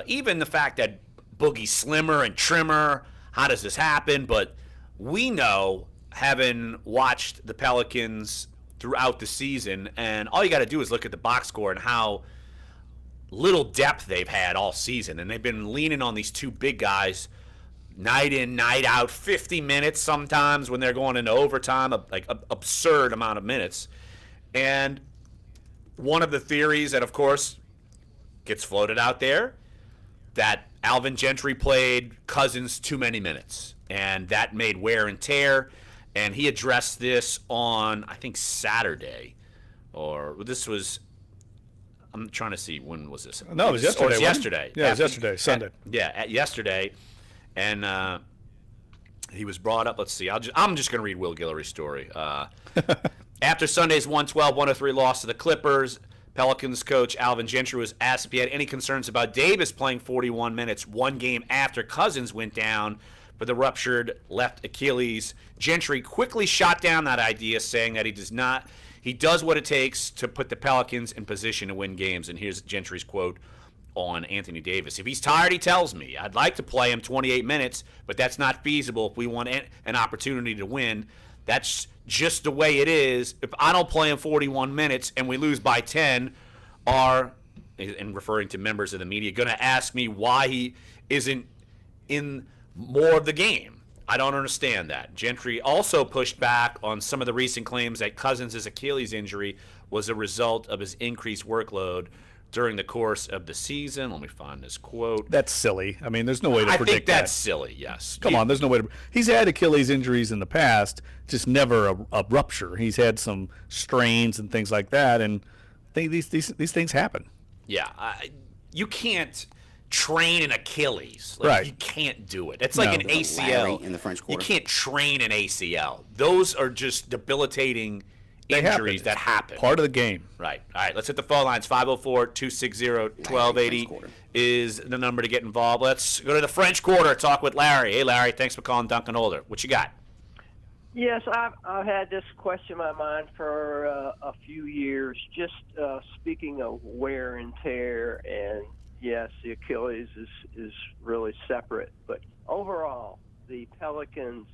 Even the fact that Boogie's slimmer and trimmer, how does this happen? But we know, having watched the Pelicans throughout the season, and all you got to do is look at the box score and how little depth they've had all season, and they've been leaning on these 2 big guys night in, night out, 50 minutes sometimes when they're going into overtime, like an absurd amount of minutes. And one of the theories that, of course, gets floated out there, that Alvin Gentry played Cousins too many minutes, and that made wear and tear. And he addressed this on, I think, Saturday, or this was. I'm trying to see, when was this? No, it was yesterday. Or it was yesterday. Yeah, it was yesterday, Sunday. Yesterday, and he was brought up. Let's see. I'm just going to read Will Guillory's story. After Sunday's 112-103 loss to the Clippers, Pelicans coach Alvin Gentry was asked if he had any concerns about Davis playing 41 minutes one game after Cousins went down for the ruptured left Achilles. Gentry quickly shot down that idea, saying that he does what it takes to put the Pelicans in position to win games. And here's Gentry's quote on Anthony Davis. If he's tired, he tells me. I'd like to play him 28 minutes, but that's not feasible if we want an opportunity to win. That's just the way it is. If I don't play him 41 minutes and we lose by 10, and referring to members of the media, going to ask me why he isn't in more of the game. I don't understand that. Gentry also pushed back on some of the recent claims that Cousins' Achilles injury was a result of his increased workload during the course of the season. Let me find this quote. That's silly. I mean, there's no way to predict that. I think that's silly, yes. Come on, there's no way to. He's had Achilles injuries in the past, just never a rupture. He's had some strains and things like that, and these things happen. Yeah, you can't train an Achilles. Right. You can't do it. It's like an ACL. In the French Quarter. You can't train an ACL. Those are just debilitating injuries that happen. Part of the game. Right. All right, let's hit the phone lines. 504-260-1280 is the number to get involved. Let's go to the French Quarter, talk with Larry. Hey, Larry, thanks for calling Dunc and Older. What you got? Yes, I've had this question in my mind for a few years, just speaking of wear and tear, and yes, the Achilles is really separate. But overall, the Pelicans'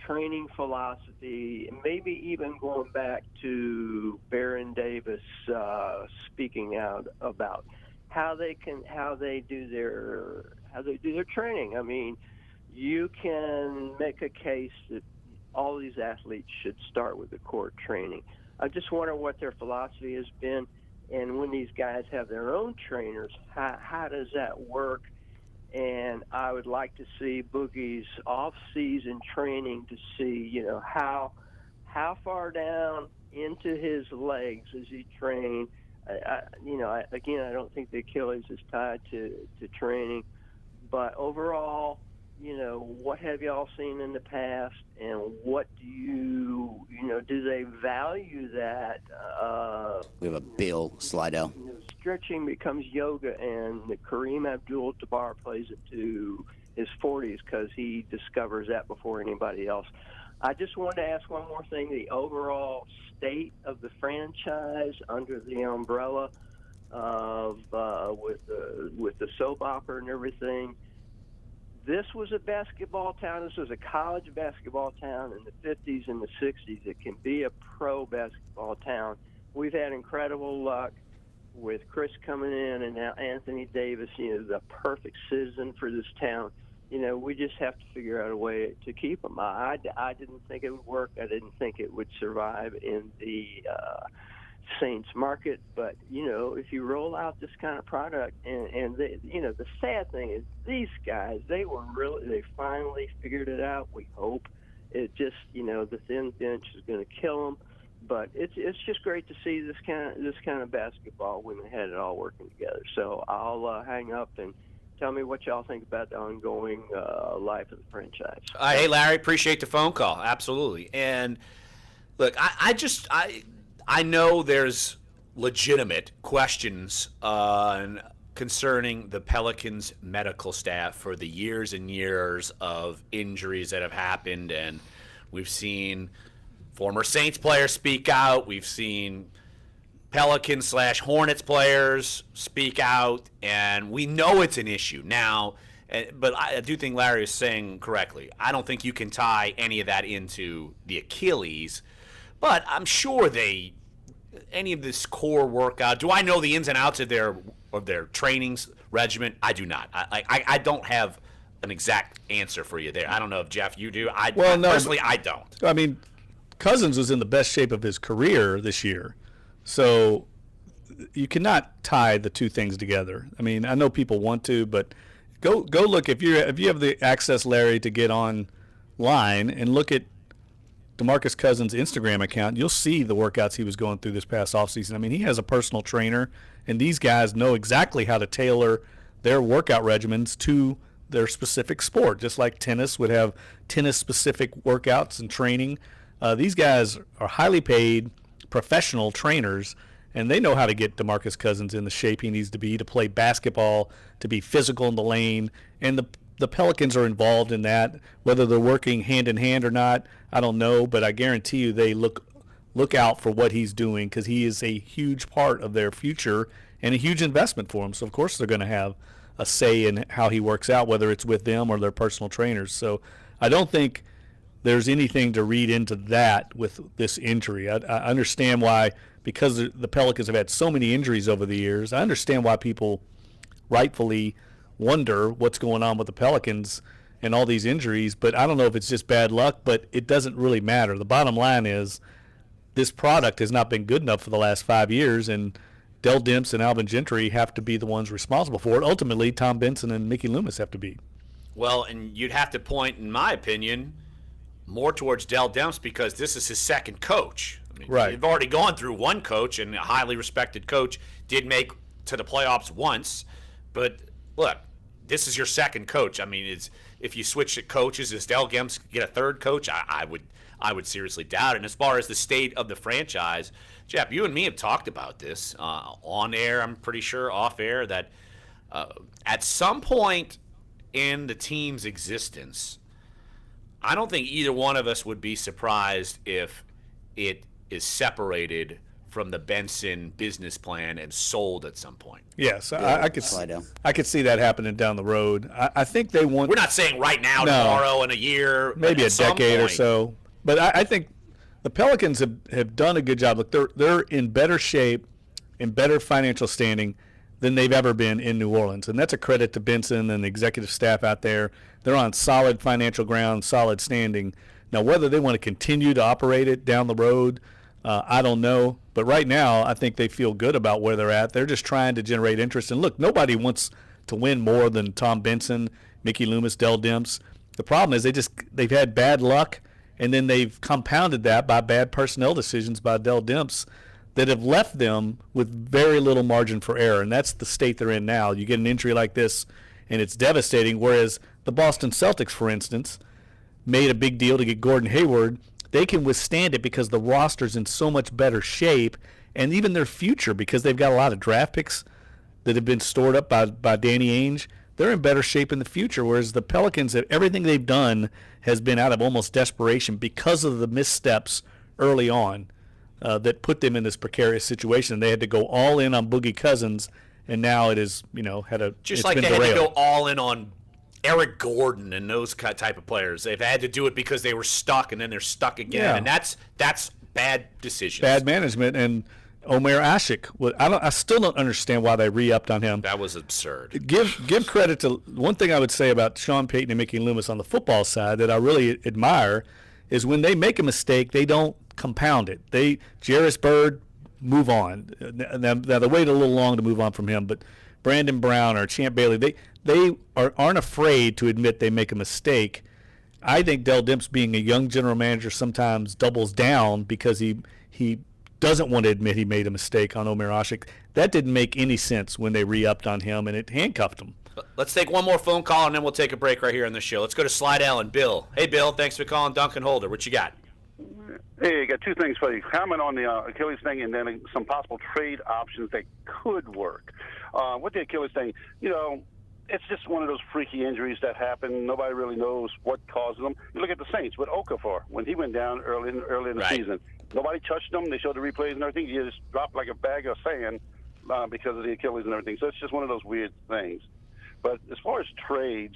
training philosophy, maybe even going back to Baron Davis speaking out about how they do their training. I mean, you can make a case that all these athletes should start with the core training. I just wonder what their philosophy has been, and when these guys have their own trainers, how does that work? And I would like to see Boogie's off-season training to see, you know, how far down into his legs is he trained. Again, I don't think the Achilles is tied to training, but overall, you know, what have y'all seen in the past, and what do they value that? We have a Bill Slidell. You know, stretching becomes yoga, and Kareem Abdul-Jabbar plays it to his 40s because he discovers that before anybody else. I just wanted to ask one more thing: the overall state of the franchise under the umbrella of with the soap opera and everything. This was a basketball town. This was a college basketball town in the 50s and the 60s. It can be a pro basketball town. We've had incredible luck with Chris coming in and now Anthony Davis, you know, the perfect citizen for this town. You know, we just have to figure out a way to keep them. I didn't think it would work. I didn't think it would survive in the Saints market, but you know, if you roll out this kind of product, and they, you know, the sad thing is these guys, they finally figured it out. We hope. It just, you know, the thin bench is going to kill them, but it's just great to see this kind of basketball when they had it all working together. So I'll hang up and tell me what y'all think about the ongoing life of the franchise. Hey, Larry, appreciate the phone call. Absolutely. And look, I know there's legitimate questions concerning the Pelicans medical staff for the years and years of injuries that have happened, and we've seen former Saints players speak out. We've seen Pelicans/Hornets players speak out, and we know it's an issue now. But I do think Larry is saying correctly. I don't think you can tie any of that into the Achilles. But I'm sure any of this core workout. Do I know the ins and outs of their trainings regimen? I do not. I don't have an exact answer for you there. I don't know if Jeff, you do. Personally, I don't. I mean, Cousins was in the best shape of his career this year, so you cannot tie the two things together. I mean, I know people want to, but go look if you have the access, Larry, to get online and look at DeMarcus Cousins' Instagram account, you'll see the workouts he was going through this past offseason. I mean, he has a personal trainer, and these guys know exactly how to tailor their workout regimens to their specific sport, just like tennis would have tennis-specific workouts and training. These guys are highly paid professional trainers, and they know how to get DeMarcus Cousins in the shape he needs to be to play basketball, to be physical in the lane, and the Pelicans are involved in that. Whether they're working hand in hand or not, I don't know, but I guarantee you they look out for what he's doing because he is a huge part of their future and a huge investment for them. So, of course, they're going to have a say in how he works out, whether it's with them or their personal trainers. So I don't think there's anything to read into that with this injury. I understand why, because the Pelicans have had so many injuries over the years, I understand why people rightfully wonder what's going on with the Pelicans and all these injuries, but I don't know if it's just bad luck, but it doesn't really matter. The bottom line is this product has not been good enough for the last 5 years, and Dell Demps and Alvin Gentry have to be the ones responsible for it. Ultimately, Tom Benson and Mickey Loomis have to be. Well, and you'd have to point, in my opinion, more towards Dell Demps because this is his second coach. I mean, right. You've already gone through one coach, and a highly respected coach did make to the playoffs once, but look, this is your second coach. I mean, if you switch coaches, is Dell Demps get a third coach? I would seriously doubt it. And as far as the state of the franchise, Jeff, you and me have talked about this on air, I'm pretty sure, off air, that at some point in the team's existence, I don't think either one of us would be surprised if it is separated from the Benson business plan and sold at some point. Yes, I could see that happening down the road. I think they want. We're not saying right now, tomorrow, in a year, maybe a decade or so. But I think the Pelicans have done a good job. Look, they're in better shape, in better financial standing than they've ever been in New Orleans, and that's a credit to Benson and the executive staff out there. They're on solid financial ground, solid standing. Now, whether they want to continue to operate it down the road, I don't know. But right now, I think they feel good about where they're at. They're just trying to generate interest. And look, nobody wants to win more than Tom Benson, Mickey Loomis, Dell Demps. The problem is they've had bad luck, and then they've compounded that by bad personnel decisions by Dell Demps that have left them with very little margin for error. And that's the state they're in now. You get an injury like this, and it's devastating, whereas the Boston Celtics, for instance, made a big deal to get Gordon Hayward. They can withstand it because the roster's in so much better shape, and even their future, because they've got a lot of draft picks that have been stored up by Danny Ainge. They're in better shape in the future, whereas the Pelicans, everything they've done has been out of almost desperation because of the missteps early on that put them in this precarious situation. They had to go all in on Boogie Cousins, and now it is, just like they had to go all in on Eric Gordon and those type of players. They've had to do it because they were stuck, and then they're stuck again, and that's bad decisions. Bad management. And Omer Ashik, I still don't understand why they re-upped on him. That was absurd. Give credit to one thing I would say about Sean Payton and Mickey Loomis on the football side that I really admire is when they make a mistake, they don't compound it. Jarris Bird, move on. Now they wait a little long to move on from him, but Brandon Brown or Champ Bailey, they aren't afraid to admit they make a mistake. I think Dell Demps, being a young general manager, sometimes doubles down because he doesn't want to admit he made a mistake on Omer Ashik. That didn't make any sense when they re-upped on him, and it handcuffed him. Let's take one more phone call, and then we'll take a break right here on the show. Let's go to Slidell and Bill. Hey, Bill, thanks for calling Dunc and Holder. What you got? Hey, I got two things for you. Comment on the Achilles thing, and then some possible trade options that could work. With the Achilles thing, it's just one of those freaky injuries that happen. Nobody really knows what causes them. You look at the Saints with Okafor when he went down early in the season. Nobody touched him. They showed the replays and everything. He just dropped like a bag of sand because of the Achilles and everything. So it's just one of those weird things. But as far as trades,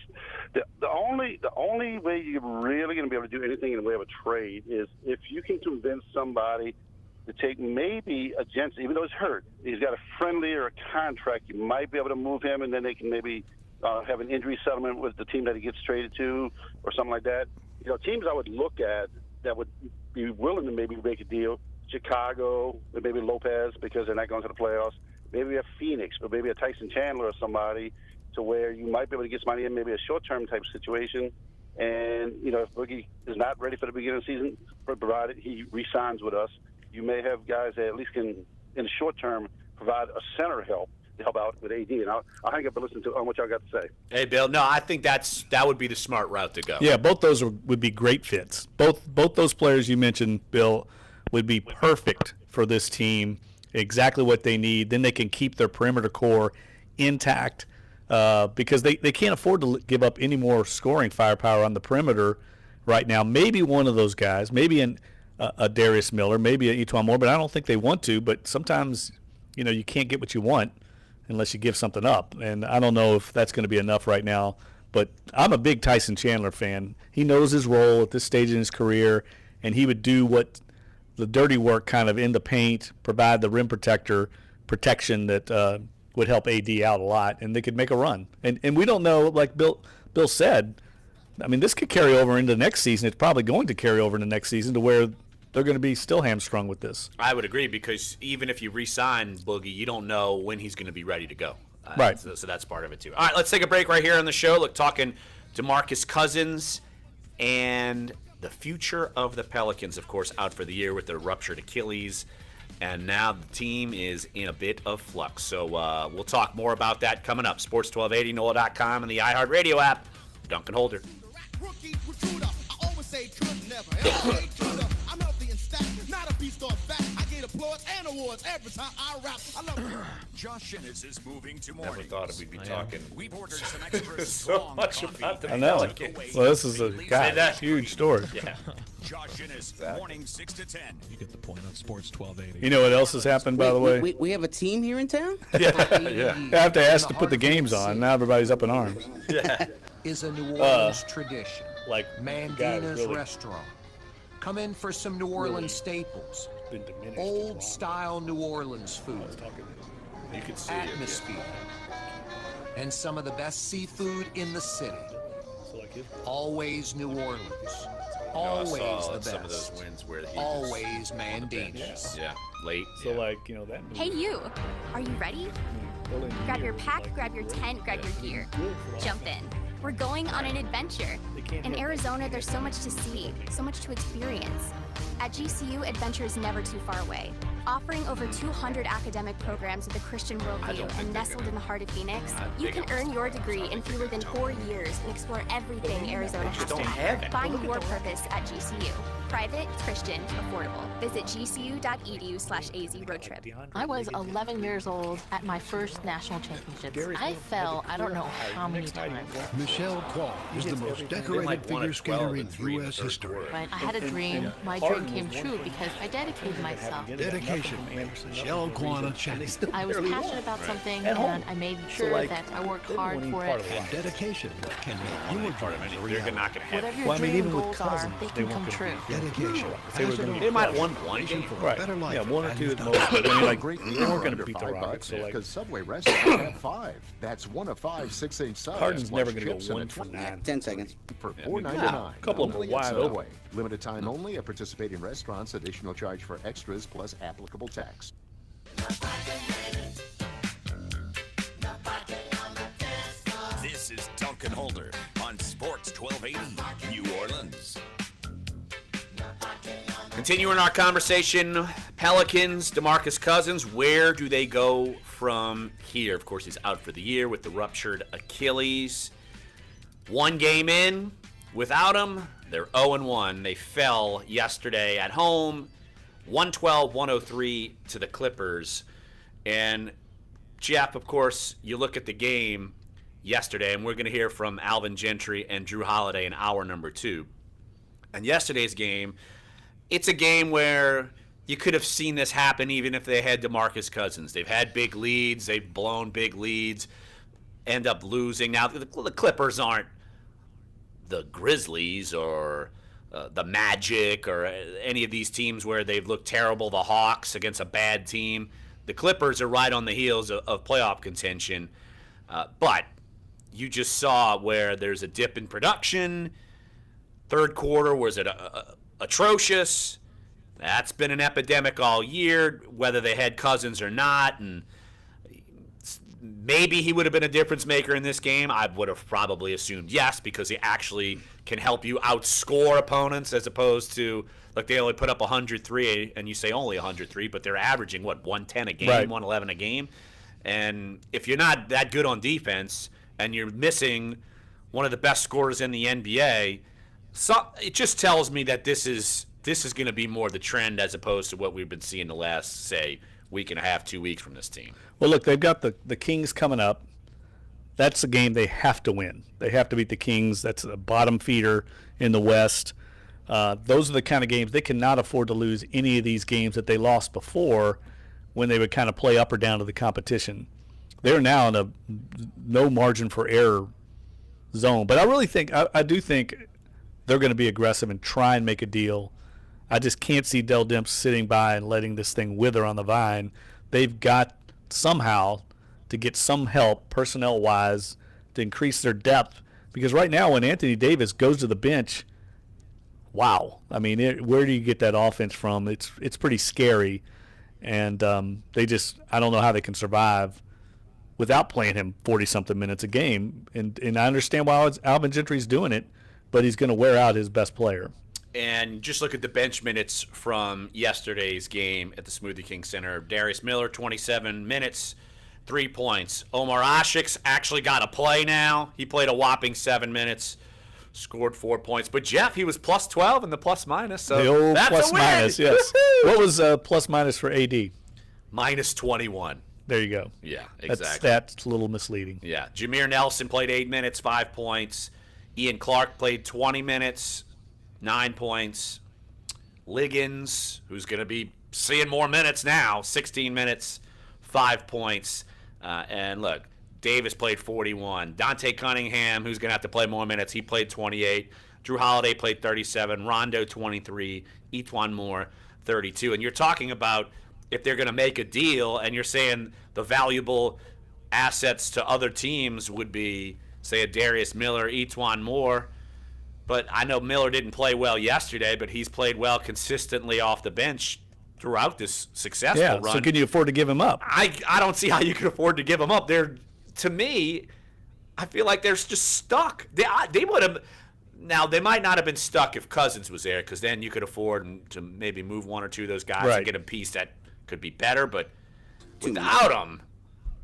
the only way you're really going to be able to do anything in the way of a trade is if you can convince somebody to take maybe a Jensen, even though he's hurt, he's got a friendly or a contract, you might be able to move him, and then they can maybe have an injury settlement with the team that he gets traded to or something like that. Teams I would look at that would be willing to maybe make a deal, Chicago, maybe Lopez because they're not going to the playoffs, maybe a Phoenix, but maybe a Tyson Chandler or somebody, to where you might be able to get some money in maybe a short-term type situation. And, if Boogie is not ready for the beginning of the season, provided he re-signs with us, you may have guys that at least can, in the short term, provide a center help to help out with AD. And I'll hang up and listen to what y'all got to say. Hey, Bill, no, I think that would be the smart route to go. Yeah, both those would be great fits. Both those players you mentioned, Bill, would be perfect for this team, exactly what they need. Then they can keep their perimeter core intact. Because they can't afford to give up any more scoring firepower on the perimeter right now. Maybe one of those guys, maybe a Darius Miller, maybe a Etuan Moore, but I don't think they want to. But sometimes, you can't get what you want unless you give something up. And I don't know if that's going to be enough right now. But I'm a big Tyson Chandler fan. He knows his role at this stage in his career, and he would do what the dirty work kind of in the paint, provide the rim protection that would help AD out a lot, and they could make a run. And we don't know, like Bill said, I mean, this could carry over into the next season. It's probably going to carry over into the next season to where they're going to be still hamstrung with this. I would agree, because even if you re-sign Boogie, you don't know when he's going to be ready to go. Right. So that's part of it, too. All right, let's take a break right here on the show. Look, talking DeMarcus Cousins and the future of the Pelicans, of course, out for the year with their ruptured Achilles. And now the team is in a bit of flux. So we'll talk more about that coming up. Sports 1280, NOLA.com, and the iHeartRadio app. Dunc and Holder. Josh Innes is moving to Never mornings. thought we'd be talking We've ordered some extra so strong much coffee. about the I know. Pelicans. Well, this is a huge story. Yeah. Josh Innes, morning 6 to 10. You get the point on Sports 1280. You know what else has happened, by the way? We have a team here in town? Yeah. I have to ask to put the games on. Now everybody's up in arms. Yeah. Is a New Orleans tradition. Like Mandina's Restaurant. Come in for some New Orleans staples. Old style New Orleans food. You can see atmosphere. And some of the best seafood in the city. Always New Orleans. Always saw the best. some of those wins where he Always Mandamus. yeah, late. So like, you know, that. Hey, you. Are you ready? Grab your pack, grab your tent, grab your gear. Jump in. We're going on an adventure. In Arizona, there's so much to see, so much to experience. At GCU, adventure is never too far away. Offering over 200 academic programs with a Christian worldview and nestled in the heart of Phoenix, you can earn your degree in fewer than 4 years and explore everything Arizona has to offer. Find your purpose at GCU. Private, Christian, affordable. Visit gcu.edu/AZ road trip. I was 11 years old at my first national championships. I fell, I don't know how many times. Michelle Quall is the most decorated figure skater in U.S. history. But I had a dream. My dream came true because I dedicated myself. Dedication. Michelle Quall Cheney. I was passionate about something, and I made sure that I worked hard for it. And dedication can make your dreams a reality. They're not going to have Whatever it. your dream and goals are, they can come true. Dedication. They might have won one game. Right. Yeah, one or two at most. But I mean, like, they weren't going to beat the Rockets. So, like, Because Subway restaurants have 5. That's 1 of 5 6-inch subs. Harden's never plus going to chips go and 1 for 9. 10 seconds. For Yeah, $4.99. a couple of them are Only at wide Subway. open. Limited time only at participating restaurants. Additional charge for extras plus applicable tax. This is Duncan Holder on Sports 1280 New Orleans. Continuing our conversation, Pelicans, DeMarcus Cousins, where do they go from here? Of course, he's out for the year with the ruptured Achilles. 1 game in, without him, they're 0-1. They fell yesterday at home, 112-103 to the Clippers. And, Jeff, of course, you look at the game yesterday, and we're going to hear from Alvin Gentry and Drew Holiday in hour number 2. And yesterday's game, it's a game where you could have seen this happen even if they had DeMarcus Cousins. They've had big leads. They've blown big leads, end up losing. Now, the Clippers aren't the Grizzlies or the Magic or any of these teams where they've looked terrible, the Hawks against a bad team. The Clippers are right on the heels of playoff contention. But you just saw where there's a dip in production. Third quarter was atrocious. That's been an epidemic all year, whether they had Cousins or not. And maybe he would have been a difference maker in this game. I would have probably assumed yes, because he actually can help you outscore opponents as opposed to, like, they only put up 103, and you say only 103, but they're averaging, 110 a game, Right. 111 a game. And if you're not that good on defense and you're missing one of the best scorers in the NBA, so it just tells me that this is going to be more the trend as opposed to what we've been seeing the last, say, week and a half, 2 weeks from this team. Well, look, they've got the Kings coming up. That's a game they have to win. They have to beat the Kings. That's a bottom feeder in the West. Those are the kind of games they cannot afford to lose any of these games that they lost before when they would kind of play up or down to the competition. They're now in a no margin for error zone. But I really think, I do think they're going to be aggressive and try and make a deal. I just can't see Dell Demps sitting by and letting this thing wither on the vine. They've got somehow to get some help personnel-wise to increase their depth. Because right now when Anthony Davis goes to the bench, wow. I mean, where do you get that offense from? It's pretty scary. And I don't know how they can survive without playing him 40-something minutes a game. And I understand why Alvin Gentry's doing it, but he's going to wear out his best player. And just look at the bench minutes from yesterday's game at the Smoothie King Center. Darius Miller, 27 minutes, 3 points. Omar Ashik's actually got a play now. He played a whopping 7 minutes, scored 4 points. But, Jeff, he was plus 12 in the plus-minus. So the old that's plus a win. minus, yes. What was plus-minus for AD? Minus 21. There you go. Yeah, exactly. That's a little misleading. Yeah. Jameer Nelson played 8 minutes, 5 points. Ian Clark played 20 minutes, 9 points. Liggins, who's going to be seeing more minutes now, 16 minutes, 5 points. And look, Davis played 41. Dante Cunningham, who's going to have to play more minutes, he played 28. Drew Holiday played 37. Rondo, 23. Etwan Moore, 32. And you're talking about if they're going to make a deal, and you're saying the valuable assets to other teams would be, say, a Darius Miller, Etwan Moore. But I know Miller didn't play well yesterday, but he's played well consistently off the bench throughout this successful run. So can you afford to give him up? I don't see how you can afford to give him up. To me, I feel like they're just stuck. They would have. Now, they might not have been stuck if Cousins was there, because then you could afford to maybe move one or two of those guys and get a piece that could be better. But without them,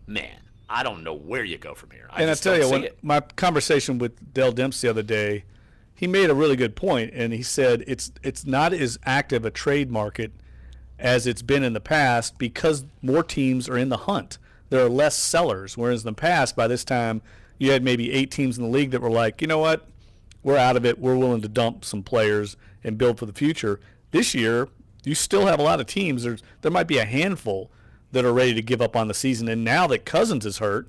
man, I don't know where you go from here. And I tell you, my conversation with Dell Dempsey the other day, he made a really good point, and he said it's not as active a trade market as it's been in the past because more teams are in the hunt. There are less sellers, whereas in the past, by this time, you had maybe 8 teams in the league that were like, you know what? We're out of it. We're willing to dump some players and build for the future. This year, you still have a lot of teams. There might be a handful that are ready to give up on the season. And now that Cousins is hurt,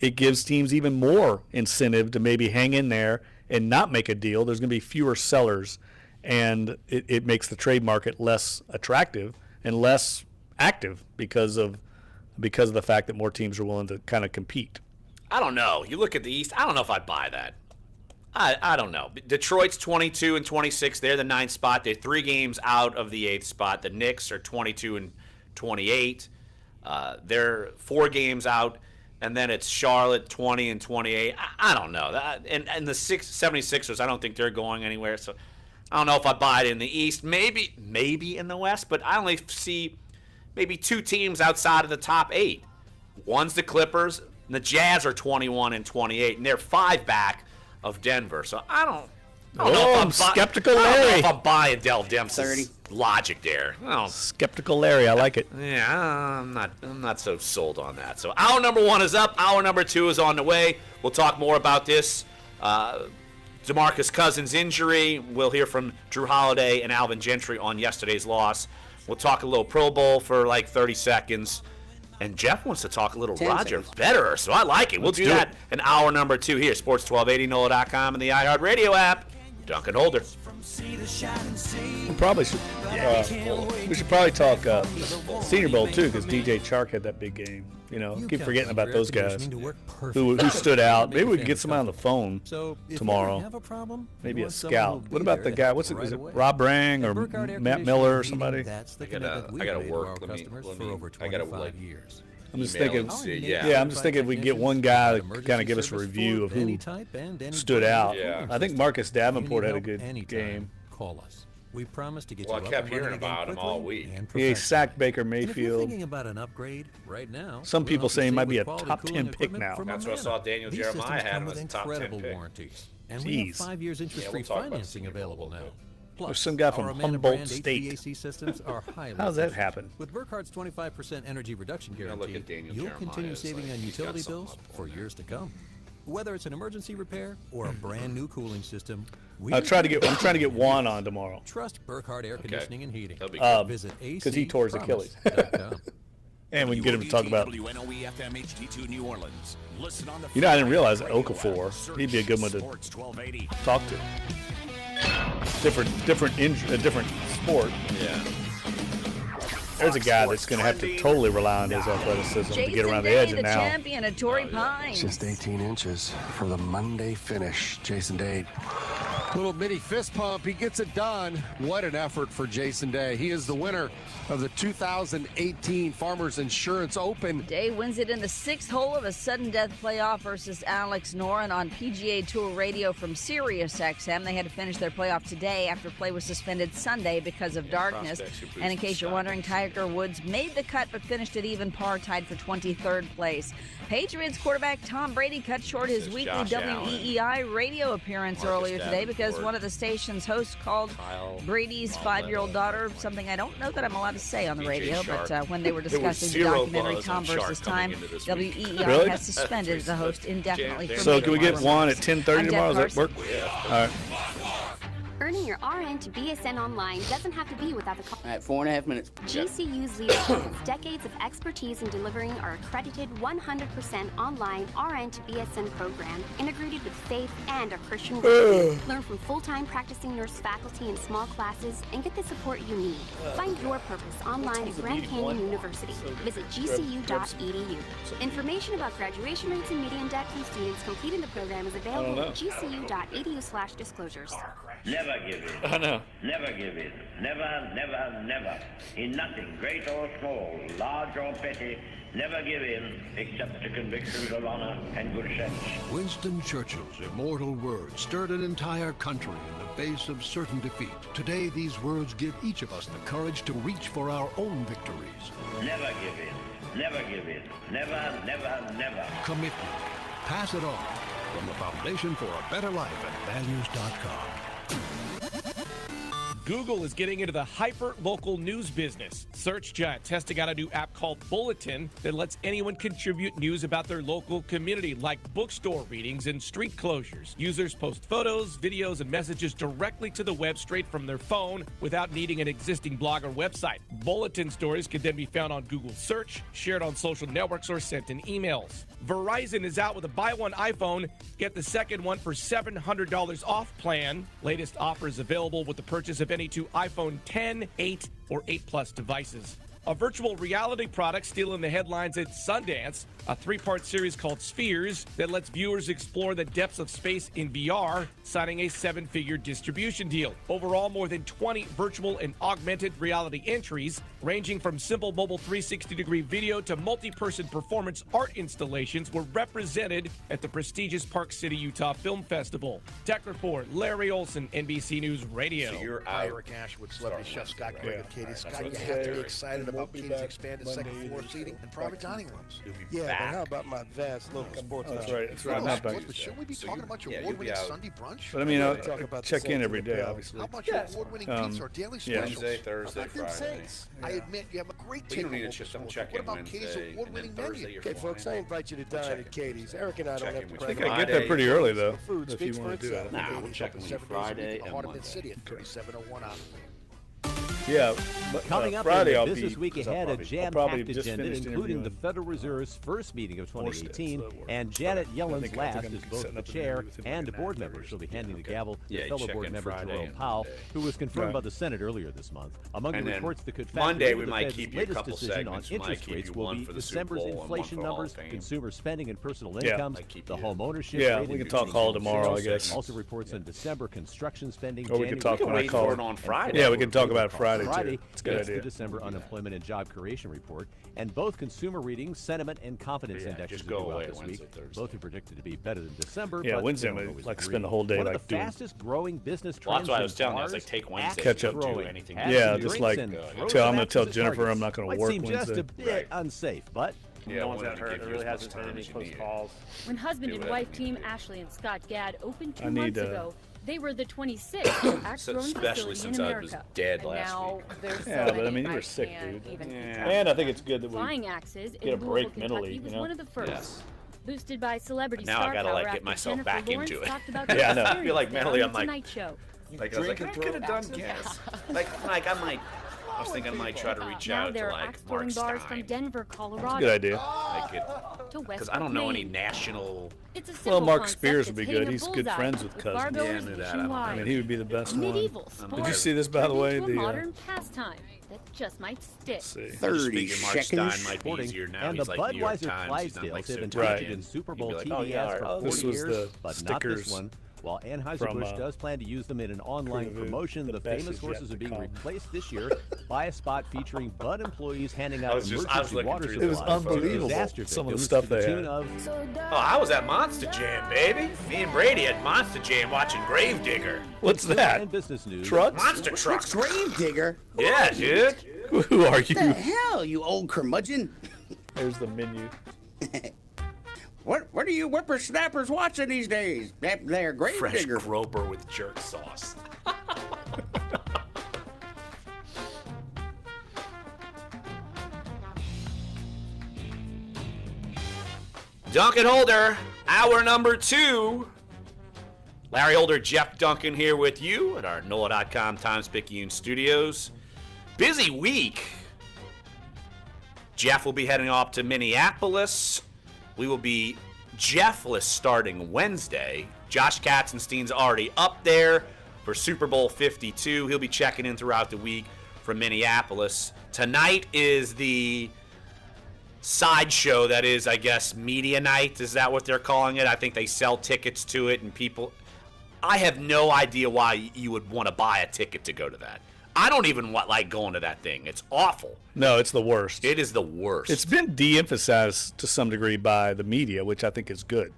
it gives teams even more incentive to maybe hang in there and not make a deal. There's going to be fewer sellers, and it makes the trade market less attractive and less active because of the fact that more teams are willing to kind of compete. I don't know. You look at the East, I don't know if I buy that. I don't know. Detroit's 22 and 26. They're the 9th spot. They're 3 games out of the 8th spot. The Knicks are 22 and 28. They're 4 games out. And then it's Charlotte 20 and 28. I don't know. And the 76ers, I don't think they're going anywhere. So I don't know if I buy it in the East. Maybe in the West. But I only see maybe 2 teams outside of the top 8. One's the Clippers. And the Jazz are 21 and 28. And they're 5 back of Denver. So I don't know if I'm skeptical Larry. Larry. I don't know if I'm buying Dell Dempsey's logic there. Skeptical Larry, I like it. Yeah, I'm not so sold on that. So hour number 1 is up. Hour number 2 is on the way. We'll talk more about this. DeMarcus Cousins' injury. We'll hear from Drew Holiday and Alvin Gentry on yesterday's loss. We'll talk a little Pro Bowl for like 30 seconds. And Jeff wants to talk a little Roger Federer, so I like it. We'll do that in hour number 2 here. Sports 1280, NOLA.com, and the iHeartRadio app. Dunc and Holder. We probably should. We should probably talk Senior Bowl too, because DJ Chark had that big game. Keep forgetting about those guys who stood out. Maybe we can get somebody on the phone tomorrow. Maybe a scout. What about the guy? Is it Rob Brang or Matt Miller or somebody? I gotta work. I gotta I'm just thinking. I'm just thinking if we can get one guy to kind of give us a review of who stood out. Yeah. I think Marcus Davenport had a good game. Call us. We promise to get you up I kept and hearing running about him all week. He sacked Baker And if you're Mayfield. thinking about an upgrade right now, Some people say he might be a quality top cooling 10 pick equipment now. from That's what I saw Daniel These Jeremiah systems had come him with as a top 10 incredible pick. warranties. And we have Jeez. 5 years interest-free we'll talk about financing available now. There's some guy from our Amana Humboldt brand State. HVAC systems are highly How's that efficient. happen? With Burkhardt's 25% energy reduction look guarantee, at Daniel you'll Jeremiah, continue it's saving like on he's got utility something bills up for years to come. Whether it's an emergency repair or a brand new cooling system, I'm trying to get Juan on tomorrow. Trust Burkhard Air Conditioning and Heating. That'd be good. Visit Because he tore his Achilles. acpromise.com. And we can get him to talk about. WNOE-FM HD2 New Orleans. Listen on the I didn't realize that radio app. Okafor, he'd be a good one to Sports 1280. talk to. Different sport. Yeah. There's a guy that's going to have to totally rely on his athleticism to get around the edge. And now, champion at Torrey Pines. Just 18 inches for the Monday finish. Jason Day. Little mini fist pump. He gets it done. What an effort for Jason Day. He is the winner of the 2018 Farmers Insurance Open. Day wins it in the 6th hole of a sudden death playoff versus Alex Noren on PGA Tour Radio from SiriusXM. They had to finish their playoff today after play was suspended Sunday because of darkness. And in case you're wondering, Tiger Woods made the cut but finished at even par, tied for 23rd place. Patriots quarterback Tom Brady cut short his weekly Josh WEEI radio appearance earlier today because one of the station's hosts called Brady's 5-year-old daughter something I don't know that I'm allowed to say on the radio, but when they were discussing the documentary Tom versus Time, WEEI has suspended the host indefinitely. so can we get Juan at 10:30 tomorrow? Does that work? Yeah. All right. Earning your RN to BSN online doesn't have to be without the All right, 4.5 minutes. GCU's leadership has decades of expertise in delivering our accredited 100% online RN to BSN program, integrated with faith and a Christian worldview. Learn from full-time practicing nurse faculty in small classes and get the support you need. Find your purpose online at Grand Canyon University. Visit gcu.edu. Information about graduation rates and median debt from students completing the program is available at gcu.edu/disclosures. Never give in. I know. Never give in. Never, never, never. In nothing, great or small, large or petty, never give in, except to convictions of honor and good sense. Winston Churchill's immortal words stirred an entire country in the face of certain defeat. Today, these words give each of us the courage to reach for our own victories. Never give in. Never give in. Never, never, never. Commitment. Pass it on. From the Foundation for a Better Life at values.com. Google is getting into the hyper-local news business. Search giant testing out a new app called Bulletin that lets anyone contribute news about their local community, like bookstore readings and street closures. Users post photos, videos, and messages directly to the web straight from their phone without needing an existing blog or website. Bulletin stories can then be found on Google Search, shared on social networks, or sent in emails. Verizon is out with a buy one iPhone, get the second one for $700 off plan. Latest offers available with the purchase of any two iPhone 10, 8, or 8 Plus devices. A virtual reality product still in the headlines at Sundance, a 3-part series called Spheres that lets viewers explore the depths of space in VR, signing a 7-figure distribution deal. Overall, more than 20 virtual and augmented reality entries, ranging from simple mobile 360-degree video to multi-person performance art installations, were represented at the prestigious Park City, Utah Film Festival. Tech Report, Larry Olson, NBC News Radio. So you're out. Eric Ashwood, celebrity chef Scott Gregg and Katie. Scott, you have to be excited about Katie's expanded second floor seating and private dining rooms. Yeah, but how about my vast local sports? That's right. That's right. I'm not back. But should we be talking about your award-winning Sunday brunch? But I mean, I check in every day, obviously. How about your award-winning pizza or daily specials? Wednesday, Thursday, Friday. I admit you have a great You don't table. need to check in Wednesday, and then Thursday you're Okay, folks, I invite you to dine at Katie's. Eric and I don't have to I think I get there pretty early, though, if you want to do that. Nah, we're checking with you Friday and Monday. City at 3701 Outlet. Yeah, but Coming up Friday in the I'll Business be, Week ahead, a jam-packed agenda, including the interviewing Federal Reserve's first meeting of 2018, and Janet Yellen's last as both the chair and a board member. She'll be handing the gavel to fellow board member Jerome Powell, who was confirmed by the Senate earlier this month. Among the reports that could factor Monday into we the might Fed's keep you a latest couple decision on segments. We might interest keep rates you will one be for the Super December's Bowl and one inflation for Hall of numbers, Fame. consumer spending and personal Yeah. incomes, the home ownership Yeah, rate, we can and talk Hall consumer tomorrow, I sales. guess. Also reports on December construction spending. Or we can talk when I January call and on Friday. Yeah, we can talk about it Friday, Friday, too. It's a good it's idea. the December unemployment and job creation report, and both consumer readings, sentiment, and confidence indexes just go are due out away this week. Wednesday, Thursday. Both are predicted to be better than December. Yeah, but Wednesday they don't I always like to agree. spend the whole day One of like the doing. fastest growing business trends. Well, that's what I was in telling you. I was bars, like, take Wednesday. Catch up. Don't do anything. Yeah, Active just like drinks and I'm frozen going to tell apples at Jennifer Target. I'm not going to Might work seem just a Wednesday. bit unsafe, but Yeah, no one's wanted got to hurt. give There you really as hasn't much been time any as you close need. calls. When husband Do and whatever wife you team need. Ashley and Scott Gadd opened I 2 need, months ago, they were the 26th axe-throwing Especially facility since in I America. was dead and last now week. there's so Yeah, but many I mean, you I were sick, can't dude. even keep Yeah. track. And I think it's good that we Flying axes get in a Louisville, break Kentucky mentally, was you know? one of the first. Yes. Boosted by celebrity Now I star gotta, power like, get actor myself Jennifer back Lawrence into it. talked about Yeah, I know. their I feel like experience mentally there I'm on like- The Tonight Show. Like I was like, I could have done gas. Like I might. I was thinking I might try to reach Now out there to are like axe-throwing Mark bars from Stein. Denver, Colorado. Good idea. Like it, To because West I don't know any Maine. national. It's a Well, simple Mark concept Spears that's would be hitting good. a He's good bullseye friends with Cousins. bar-goers Yeah, I knew that. I don't- I mean, he would be the best one. Medieval Did sport you see this, by the turned way? into a The modern pastime that just might stick. see. 30 Speaking Mark Stein seconds. might be easier now. And He's the like New York Budweiser Times. He's not Clydesdales like have been so featured big. in Super You'd be Bowl like, TV oh, yeah, ads for all right. 4 This was years, the but not this stickers one. While from, Anheuser-Busch does plan to use them in an online Preview. promotion, the The best famous is yet horses to are being come. replaced this year by a spot featuring Bud employees handing out I was emergency looking water through supplies. It was unbelievable, Disaster some of the victims stuff to the they tune had. of Oh, I was at Monster Jam, baby. Me and Brady at Monster Jam watching Gravedigger. What's that? and business news. Trucks? Monster trucks. Gravedigger? Yeah, dude. Who are What the you? hell, you old curmudgeon? There's the menu. What are you whippersnappers watching these days? They're Fresh Gravedigger. Groper with jerk sauce. Dunc and Holder, hour number 2. Larry Holder, Jeff Duncan here with you at our NOLA.com Times-Picayune studios. Busy week. Jeff will be heading off to Minneapolis. We will be Jeffless starting Wednesday. Josh Katzenstein's already up there for Super Bowl 52. He'll be checking in throughout the week from Minneapolis. Tonight is the sideshow that is, I guess, media night. Is that what they're calling it? I think they sell tickets to it, and people... I have no idea why you would want to buy a ticket to go to that. I don't even like going to that thing. It's awful. No, it's the worst. It is the worst. It's been de-emphasized to some degree by the media, which I think is good.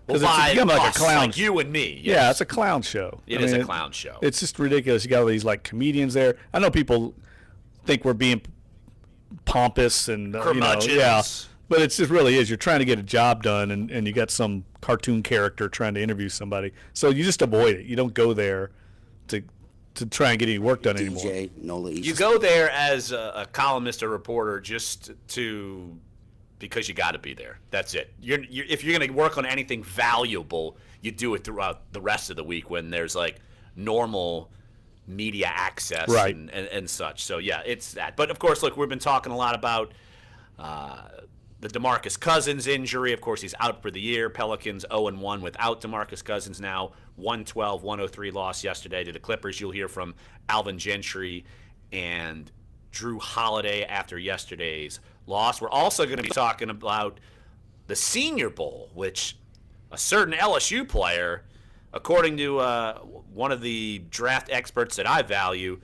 Well, It's by become like us, a clown. like you and me. Yes. Yeah, it's a clown show. It is a clown show. It's just ridiculous. You got all these like comedians there. I know people think we're being pompous and curmudgeons. But it just really is. You're trying to get a job done, and you got some cartoon character trying to interview somebody. So you just avoid it. You don't go there to try and get any work done anymore. NOLA. You go there as a columnist or reporter just because you got to be there. That's it. If you're going to work on anything valuable, you do it throughout the rest of the week when there's like normal media access right. and such. So yeah, it's that. But of course, look, we've been talking a lot about the DeMarcus Cousins injury. Of course, he's out for the year. Pelicans 0-1 without DeMarcus Cousins now. 112-103 loss yesterday to the Clippers. You'll hear from Alvin Gentry and Drew Holiday after yesterday's loss. We're also going to be talking about the Senior Bowl, which a certain LSU player, according to one of the draft experts that I value,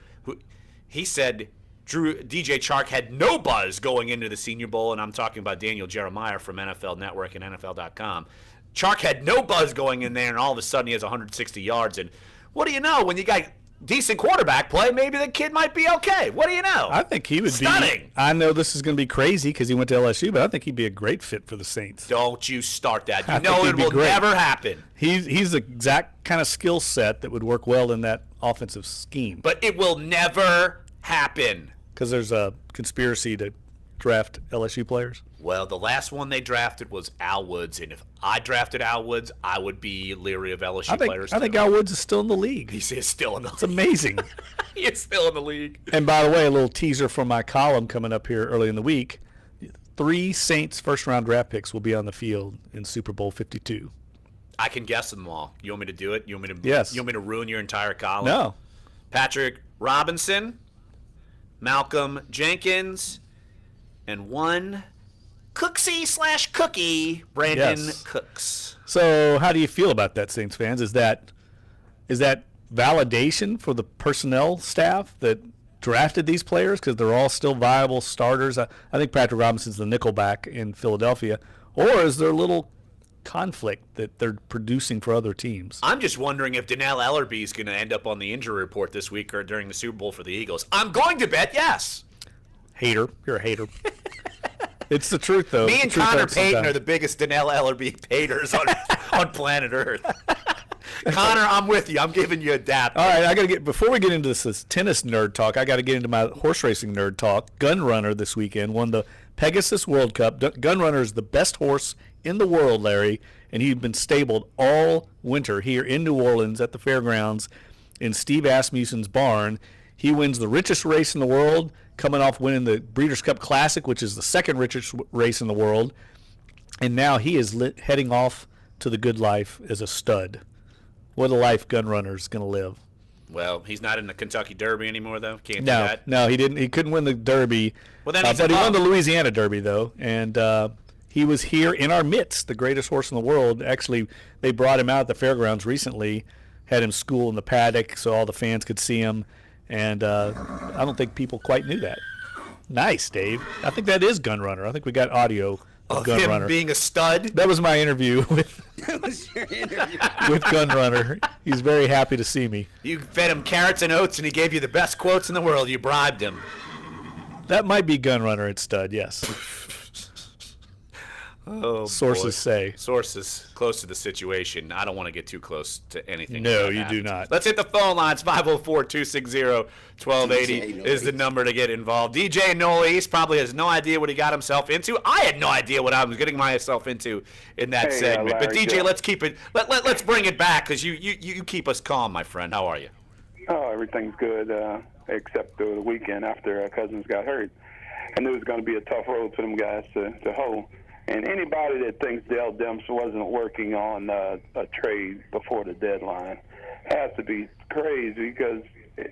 he said DJ Chark had no buzz going into the Senior Bowl, and I'm talking about Daniel Jeremiah from NFL Network and NFL.com. Chark had no buzz going in there, and all of a sudden he has 160 yards. And what do you know? When you got decent quarterback play, maybe the kid might be okay. What do you know? I think he would Stunning. I know this is going to be crazy because he went to LSU, but I think he'd be a great fit for the Saints. Don't you start that. You I know think it he'd will be great. never happen. He's the exact kind of skill set that would work well in that offensive scheme. But it will never happen. Because there's a conspiracy to draft LSU players? Well, the last one they drafted was Al Woods, and if I drafted Al Woods, I would be leery of LSU players. I think Al Woods is still in the league. He is still in the league. It's amazing. He is still in the league. And by the way, a little teaser from my column coming up here early in the week. 3 Saints first-round draft picks will be on the field in Super Bowl 52. I can guess them all. You want me to do it? You want me to? Yes. You want me to ruin your entire column? No. Patrick Robinson, Malcolm Jenkins, and one Cooksy/Cookie, Brandon Yes. Cooks. So how do you feel about that, Saints fans? Is that validation for the personnel staff that drafted these players because they're all still viable starters? I think Patrick Robinson's the nickelback in Philadelphia. Or is there a little conflict that they're producing for other teams? I'm just wondering if Donnell Ellerbe is going to end up on the injury report this week or during the Super Bowl for the Eagles. I'm going to bet yes. Hater. You're a hater. It's the truth, though. Me and Connor Payton are the biggest Donnell Ellerbe haters on planet Earth. Connor, I'm with you. I'm giving you a dap. All right, before we get into this tennis nerd talk, I got to get into my horse racing nerd talk. Gunrunner this weekend won the Pegasus World Cup. Gunrunner is the best horse in the world, Larry, and he'd been stabled all winter here in New Orleans at the fairgrounds in Steve Asmussen's barn. He wins the richest race in the world, coming off winning the Breeders' Cup Classic, which is the second richest race in the world. And now he is heading off to the good life as a stud. What a life Gunrunner's going to live. Well, he's not in the Kentucky Derby anymore, though. Can't do No, that. no, he didn't. He couldn't win the Derby. Well, then but he won the Louisiana Derby, though, and he was here in our midst, the greatest horse in the world. Actually, they brought him out at the fairgrounds recently, had him schooled in the paddock so all the fans could see him, and I don't think people quite knew that. Nice, Dave. I think that is Gunrunner. I think we got audio of Gunrunner. Him being a stud? That was my interview with That was your interview. with Gunrunner. He's very happy to see me. You fed him carrots and oats, and he gave you the best quotes in the world. You bribed him. That might be Gunrunner at stud, yes. Sources say. Sources close to the situation. I don't want to get too close to anything. No, that you happens. do not. Let's hit the phone lines. 504-260-1280 is the number to get involved. DJ NOLA East probably has no idea what he got himself into. I had no idea what I was getting myself into in that segment. But Larry, DJ, let's keep it. Let's bring it back because you keep us calm, my friend. How are you? Oh, everything's good except the weekend after Cousins got hurt. I knew it was going to be a tough road for them guys to hold. And anybody that thinks Dell Demps wasn't working on a trade before the deadline has to be crazy because,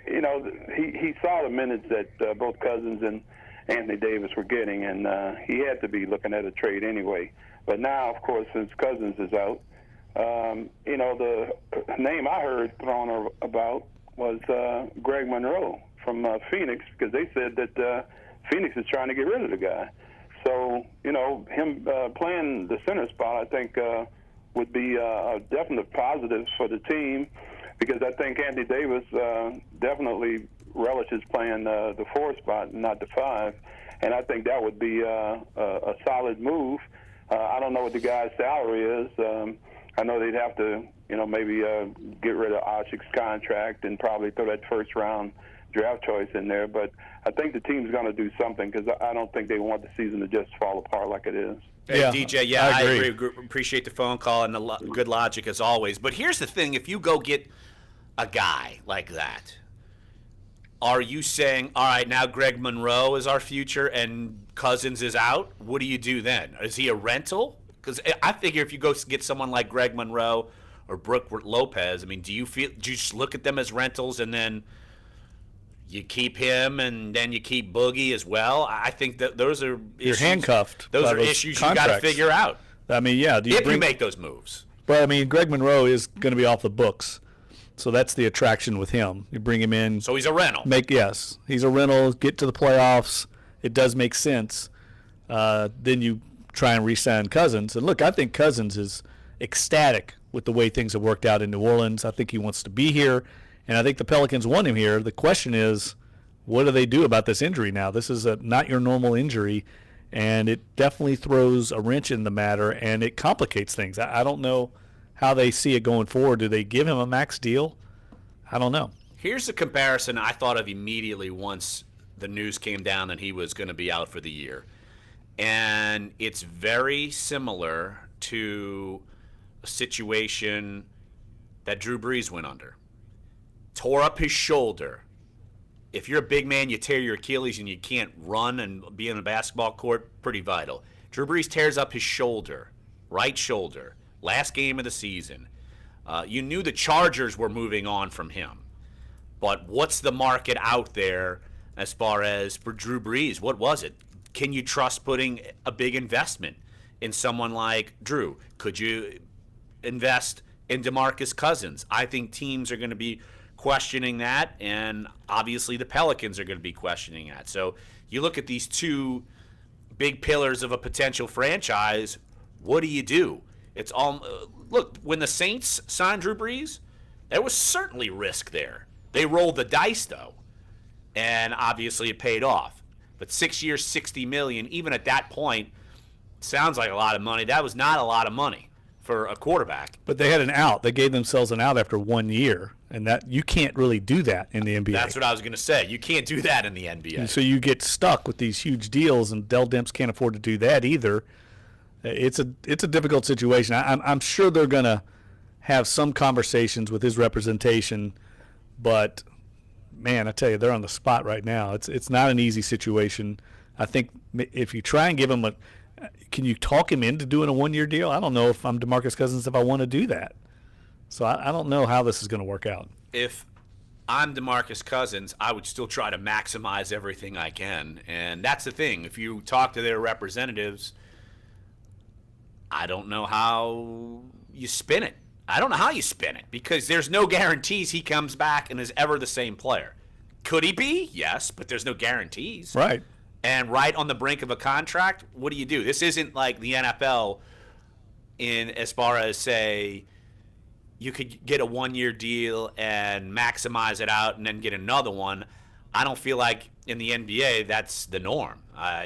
you know, he saw the minutes that both Cousins and Anthony Davis were getting, and he had to be looking at a trade anyway. But now, of course, since Cousins is out, you know, the name I heard thrown about was Greg Monroe from Phoenix because they said that Phoenix is trying to get rid of the guy. So, you know, him playing the center spot, I think, would be a definite positive for the team because I think Anthony Davis definitely relishes playing the 4 spot and not the 5. And I think that would be a solid move. I don't know what the guy's salary is. I know they'd have to, you know, maybe get rid of Oshik's contract and probably throw that first-round draft choice in there, but I think the team's going to do something because I don't think they want the season to just fall apart like it is. Hey, DJ, I agree. Appreciate the phone call and the good logic as always. But here's the thing. If you go get a guy like that, are you saying, all right, now Greg Monroe is our future and Cousins is out? What do you do then? Is he a rental? Because I figure if you go get someone like Greg Monroe or Brook Lopez, I mean, do you just look at them as rentals and then you keep him and then you keep Boogie as well? I think that those are You're handcuffed. Those are issues you got to figure out. I mean, yeah. If you make those moves. But, I mean, Greg Monroe is going to be off the books. So that's the attraction with him. You bring him in. So he's a rental. Yes. He's a rental. Get to the playoffs. It does make sense. Then you try and re-sign Cousins. And, look, I think Cousins is ecstatic with the way things have worked out in New Orleans. I think he wants to be here. And I think the Pelicans want him here. The question is, what do they do about this injury now? This is not your normal injury, and it definitely throws a wrench in the matter, and it complicates things. I don't know how they see it going forward. Do they give him a max deal? I don't know. Here's the comparison I thought of immediately once the news came down that he was going to be out for the year. And it's very similar to a situation that Drew Brees went under. Tore up his shoulder. If you're a big man, you tear your Achilles and you can't run and be in a basketball court, pretty vital. Drew Brees tears up his shoulder, right shoulder, last game of the season. You knew the Chargers were moving on from him. But what's the market out there as far as for Drew Brees? What was it? Can you trust putting a big investment in someone like Drew? Could you invest in DeMarcus Cousins? I think teams are going to be questioning that, and obviously the Pelicans are going to be questioning that. So you look at these two big pillars of a potential franchise, what do you do? It's all look, when the Saints signed Drew Brees, there was certainly risk there. They rolled the dice, though, and obviously it paid off. But 6 years, $60 million, even at that point, sounds like a lot of money. That was not a lot of money for a quarterback. But they had an out. They gave themselves an out after 1 year, and that you can't really do that in the NBA. That's what I was going to say. You can't do that in the NBA. And so you get stuck with these huge deals, and Dell Demps can't afford to do that either. It's a difficult situation. I'm sure they're going to have some conversations with his representation, but man, I tell you, they're on the spot right now. It's not an easy situation. I think if you try and give him can you talk him into doing a 1 year deal? I don't know if I'm DeMarcus Cousins if I want to do that. So I don't know how this is going to work out. If I'm DeMarcus Cousins, I would still try to maximize everything I can. And that's the thing. If you talk to their representatives, I don't know how you spin it. I don't know how you spin it because there's no guarantees he comes back and is ever the same player. Could he be? Yes, but there's no guarantees. Right. And right on the brink of a contract, what do you do? This isn't like the NFL in as far as, say, you could get a 1 year deal and maximize it out and then get another one. I don't feel like in the NBA that's the norm.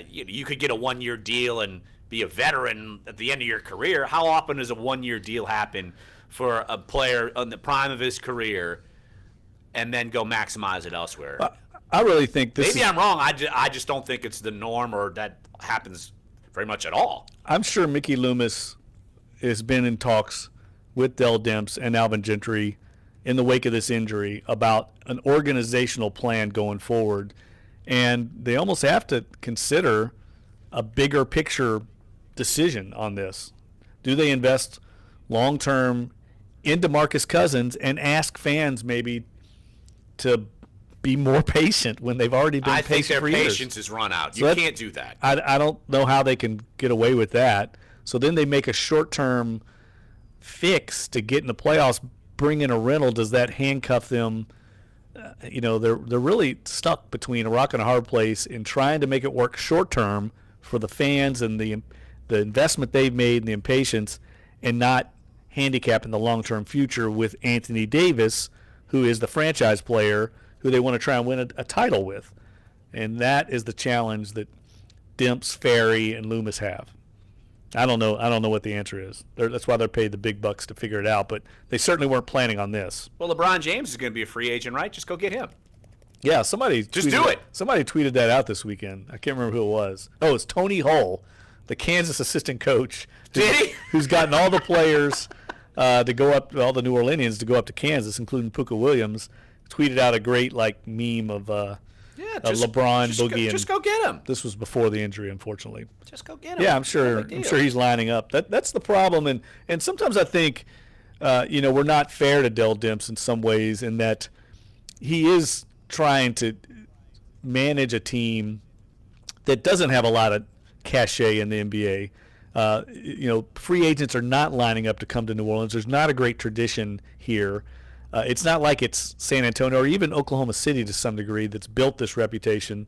You could get a 1 year deal and be a veteran at the end of your career. How often does a one-year deal happen for a player on the prime of his career and then go maximize it elsewhere? I really think this Maybe I'm wrong. I just don't think it's the norm or that happens very much at all. I'm sure Mickey Loomis has been in talks with Dell Demps and Alvin Gentry in the wake of this injury about an organizational plan going forward. And they almost have to consider a bigger picture decision on this. Do they invest long-term into Marcus Cousins and ask fans maybe to be more patient when they've already been patient for years? I think their patience is run out. So You can't do that. I don't know how they can get away with that. So then they make a short-term fix to get in the playoffs, bring in a rental. Does that handcuff them? They're really stuck between a rock and a hard place in trying to make it work short-term for the fans and the investment they've made and the impatience, and not handicapping the long-term future with Anthony Davis, who is the franchise player who they want to try and win a title with. And that is the challenge that Demps, Ferry, and Loomis have. I don't know what the answer is. That's why they're paid the big bucks to figure it out, but they certainly weren't planning on this. Well, LeBron James is going to be a free agent, right? Just go get him. Yeah, somebody tweeted that out this weekend. I can't remember who it was. Oh, it's Tony Hull, the Kansas assistant coach. Who's gotten all the players to go up, all the New Orleanians to go up to Kansas, including Puka Williams, tweeted out a great meme of LeBron, Boogie, just go get him. This was before the injury, unfortunately. Just go get him. Yeah, I'm sure he's lining up. That's the problem, and sometimes I think we're not fair to Dell Demps in some ways, in that he is trying to manage a team that doesn't have a lot of cachet in the NBA. Free agents are not lining up to come to New Orleans. There's not a great tradition here. It's not like it's San Antonio or even Oklahoma City to some degree that's built this reputation.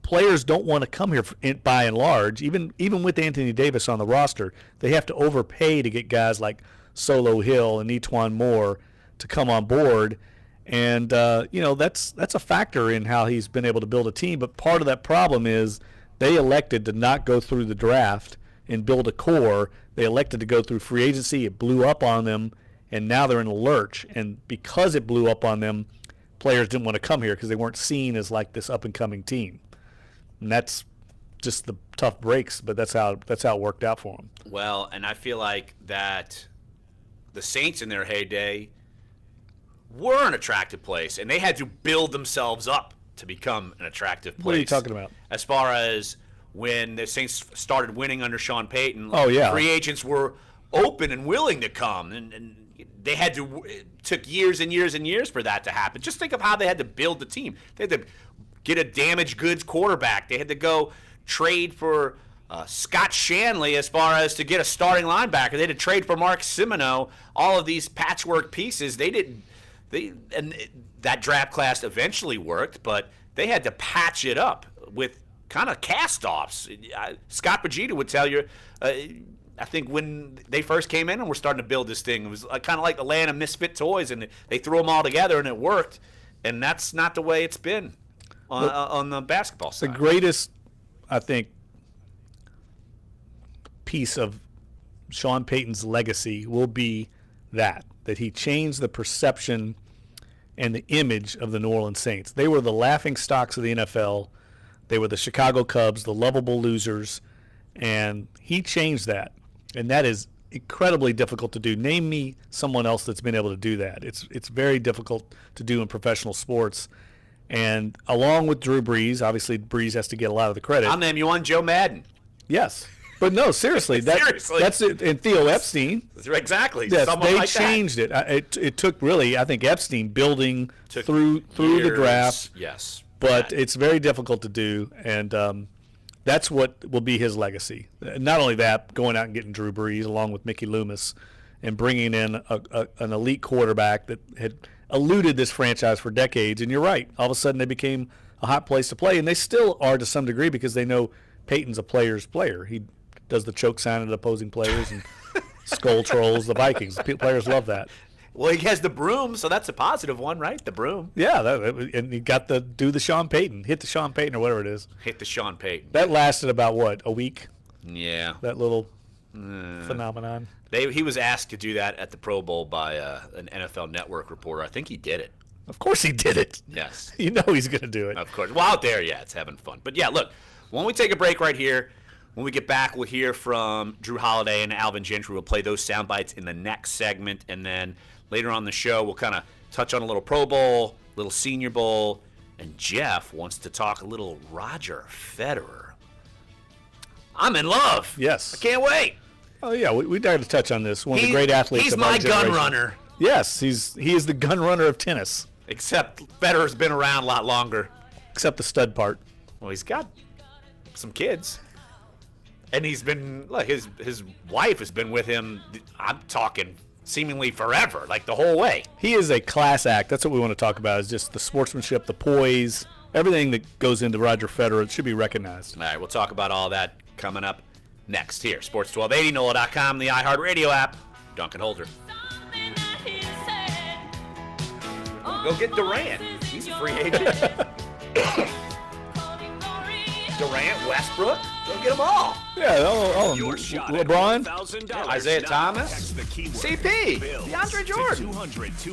Players don't want to come here by and large. Even with Anthony Davis on the roster, they have to overpay to get guys like Solo Hill and Etuan Moore to come on board. And that's a factor in how he's been able to build a team. But part of that problem is they elected to not go through the draft and build a core. They elected to go through free agency. It blew up on them, and now they're in a lurch. And because it blew up on them, players didn't want to come here because they weren't seen as like this up-and-coming team. And that's just the tough breaks, but that's how it worked out for them. Well, and I feel like that the Saints in their heyday were an attractive place, and they had to build themselves up to become an attractive place. What are you talking about? As far as when the Saints started winning under Sean Payton, free agents were open and willing to come, and they had to. It took years and years and years for that to happen. Just think of how they had to build the team. They had to get a damaged goods quarterback. They had to go trade for Scott Shanley as far as to get a starting linebacker. They had to trade for Mark Simoneau. All of these patchwork pieces. And that draft class eventually worked, but they had to patch it up with kind of cast-offs. Scott Pagita would tell you, I think when they first came in and were starting to build this thing, it was kind of like the land of misfit toys, and they threw them all together and it worked. And that's not the way it's been on the basketball side. The greatest, I think, piece of Sean Payton's legacy will be that he changed the perception and the image of the New Orleans Saints. They were the laughing stocks of the NFL. They were the Chicago Cubs, the lovable losers, and he changed that. And that is incredibly difficult to do. Name me someone else that's been able to do that. It's very difficult to do in professional sports. And along with Drew Brees, obviously Brees has to get a lot of the credit. I'll name you one, Joe Madden. Yes. But no, seriously, that's it. And Theo Epstein. Exactly. Yes, Someone they like changed it. It took really, I think, Epstein building through the draft. Yes. But it's very difficult to do, and that's what will be his legacy. Not only that, going out and getting Drew Brees along with Mickey Loomis and bringing in an elite quarterback that had eluded this franchise for decades. And you're right. All of a sudden they became a hot place to play, and they still are to some degree because they know Peyton's a player's player. He does the choke sign at opposing players and skull trolls the Vikings. Players love that. Well, he has the broom, so that's a positive one, right? The broom. Yeah, and he got hit the Sean Payton or whatever it is. Hit the Sean Payton. That lasted about, what, a week? Yeah. That little phenomenon. He was asked to do that at the Pro Bowl by an NFL Network reporter. I think he did it. Of course he did it. Yes. You know he's going to do it. Of course. Well, out there, yeah, it's having fun. But, yeah, look, when we take a break right here, when we get back, we'll hear from Drew Holiday and Alvin Gentry. We'll play those sound bites in the next segment. And then later on the show, we'll kind of touch on a little Pro Bowl, little Senior Bowl. And Jeff wants to talk a little Roger Federer. I'm in love. Yes. I can't wait. Oh, yeah, we got to touch on this. One of the great athletes He's of our my gun generation. runner. Yes, he is the gun runner of tennis. Except Federer's been around a lot longer. Except the stud part. Well, he's got some kids. And he's been, look, his wife has been with him, I'm talking seemingly forever, like the whole way. He is a class act. That's what we want to talk about, is just the sportsmanship, the poise, everything that goes into Roger Federer. It should be recognized. All right, we'll talk about all that coming up next here. Sports 1280, NOLA.com, the iHeartRadio app, Dunc and Holder. Go get Durant. He's a free agent. Durant, Westbrook, go get them all. Yeah, all of them. LeBron, Isaiah Thomas, CP, DeAndre Jordan,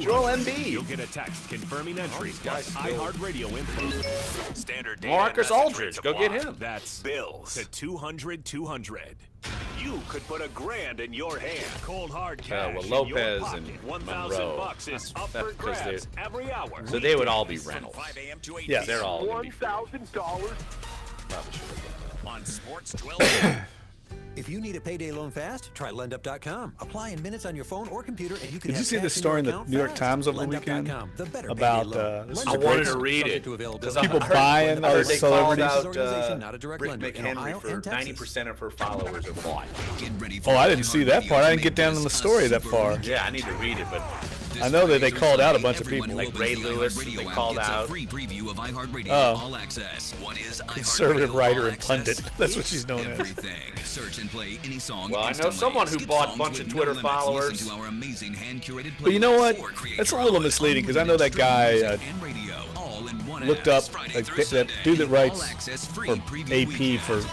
Joel Embiid. You'll get a text confirming entry plus iHeartRadio info. Standard data Marcus and message Aldridge, rates go get apply. him. That's Bills to 200-200. You could put $1,000 in your hand. Cold hard cash. Well, in Lopez your pocket. and $1,000 is up for because grabs every hour. So they would all be rentals. Yeah, they're all going to be free. $1,000 on Sports 12. If you need a payday loan fast, try LendUp.com. Apply in minutes on your phone or computer, and you can. Did you see the story in the New York Times over the weekend about I wanted to read it because people buying those celebrities? Rick McHenry for 90% of her followers are bought. Oh, I didn't see that part. I didn't get down in the story that far. Yeah, I need to read it, but I know that they called out a bunch of people. Like Ray Lewis, they called out. Conservative writer and pundit. That's what she's known as. Well, I know someone who bought a bunch of Twitter followers. But you know what? That's a little misleading because I know that guy looked up that dude that writes for AP for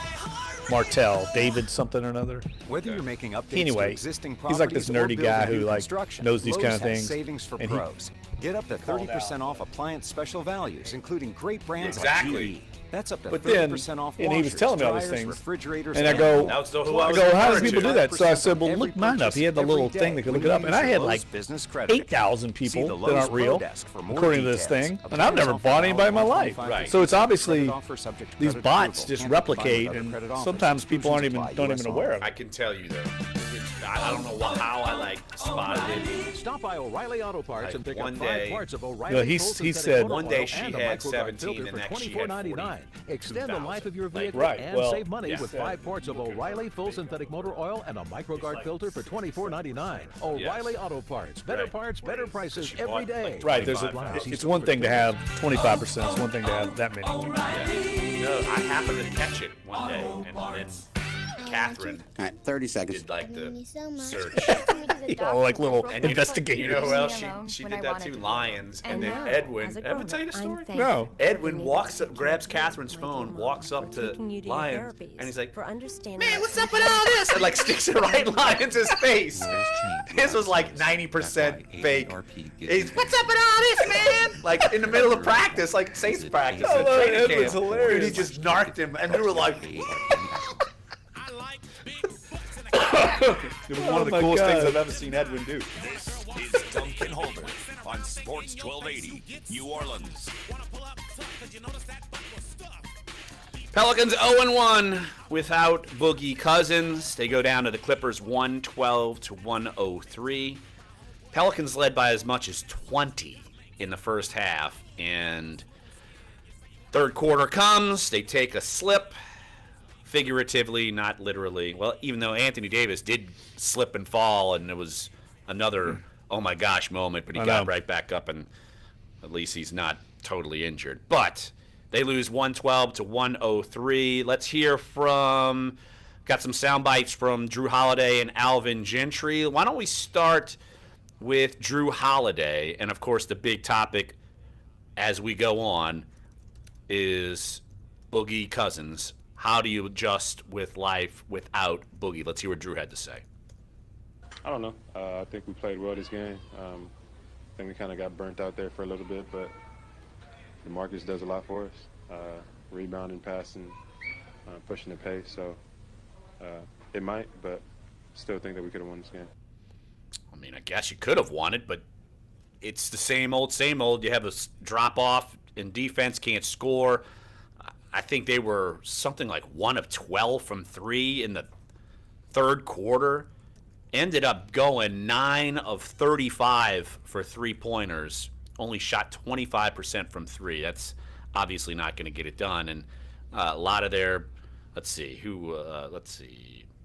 Martell, David something or another. Whether you're making updates Anyway, to existing he's like this properties or nerdy guy building who new like construction, knows these kind of Lowe's has things. savings for and he pros. Get up to 30% off appliance special values, including great brands Exactly. like GE. That's up to But then, 30% off and he was washers, telling me all these dryers, things, refrigerators, and I go, That was the- how does people do that? So I 25% said, well, on look every mine up. He had the purchase little every thing day that could when look it you up, and use I your had Lowe's like business credit. 8,000 See people the that Lowe's aren't real, Pro Desk for more according to this details. thing, and Appliance I've never offer bought now anybody in my on life. 25%. So it's obviously Credit offer subject to these credit bots approval. just Can't be combined replicate, with other and credit offers. sometimes people aren't even Exclusions don't apply. even aware of I it. can tell you though. I don't know how I like spotted it. Stop by O'Reilly Auto Parts Like and pick one up day- 5 parts of O'Reilly. You know, he full synthetic said- motor One day oil she and a had microguard 17 filter and for next she had $24.99. Extend the 2,000. life of your Like, vehicle right, and well, save money yeah. with 5 parts of O'Reilly full synthetic motor oil and a microguard filter for $24.99. O'Reilly Auto Parts. Better Right. parts, better prices She every bought, day. like, Right, there's it's one thing to have 25%. It's one thing to have that many. No, I happened to catch it one day, and then Catherine All right, 30 seconds. did like the search. Like little And you investigators. know who else she did that too? Lions. And then Edwin. Ever tell you the story? No. Edwin walks up, grabs Catherine's phone, walks up to Lions, and he's like, for understanding. "Man, what's up with all this?" And like sticks it right in Lions' face. His was like 90% fake. He's, "What's up with all this, man?" Like in the middle of practice, like Saints practice. Oh, at training Edwin's camp. hilarious. Dude, he just narked him, and we were like. It was one of the my coolest things God. I've ever seen Edwin do. This is Dunc and Holder on Sports 1280, New Orleans. Pelicans 0-1 without Boogie Cousins. They go down to the Clippers 112-103. Pelicans led by as much as 20 in the first half. And third quarter comes. They take a slip. Figuratively, not literally. Well, even though Anthony Davis did slip and fall, and it was another oh my gosh moment, but he got right back up, and at least he's not totally injured. But they lose 112-103. Let's hear from, got some sound bites from Drew Holiday and Alvin Gentry. Why don't we start with Drew Holiday? And, of course, the big topic as we go on is Boogie Cousins. how do you adjust with life without Boogie? Let's hear what Drew had to say. I don't know. I think we played well this game. I think we kind of got burnt out there for a little bit, but DeMarcus does a lot for us. Rebounding, passing, pushing the pace. So it might, but still think that we could have won this game. I mean, I guess you could have won it, but it's the same old, same old. You have a drop off in defense, can't score. I think they were something like 1 of 12 from 3 in the third quarter. Ended up going 9 of 35 for 3-pointers. Only shot 25% from 3. That's obviously not going to get it done. And a lot of their,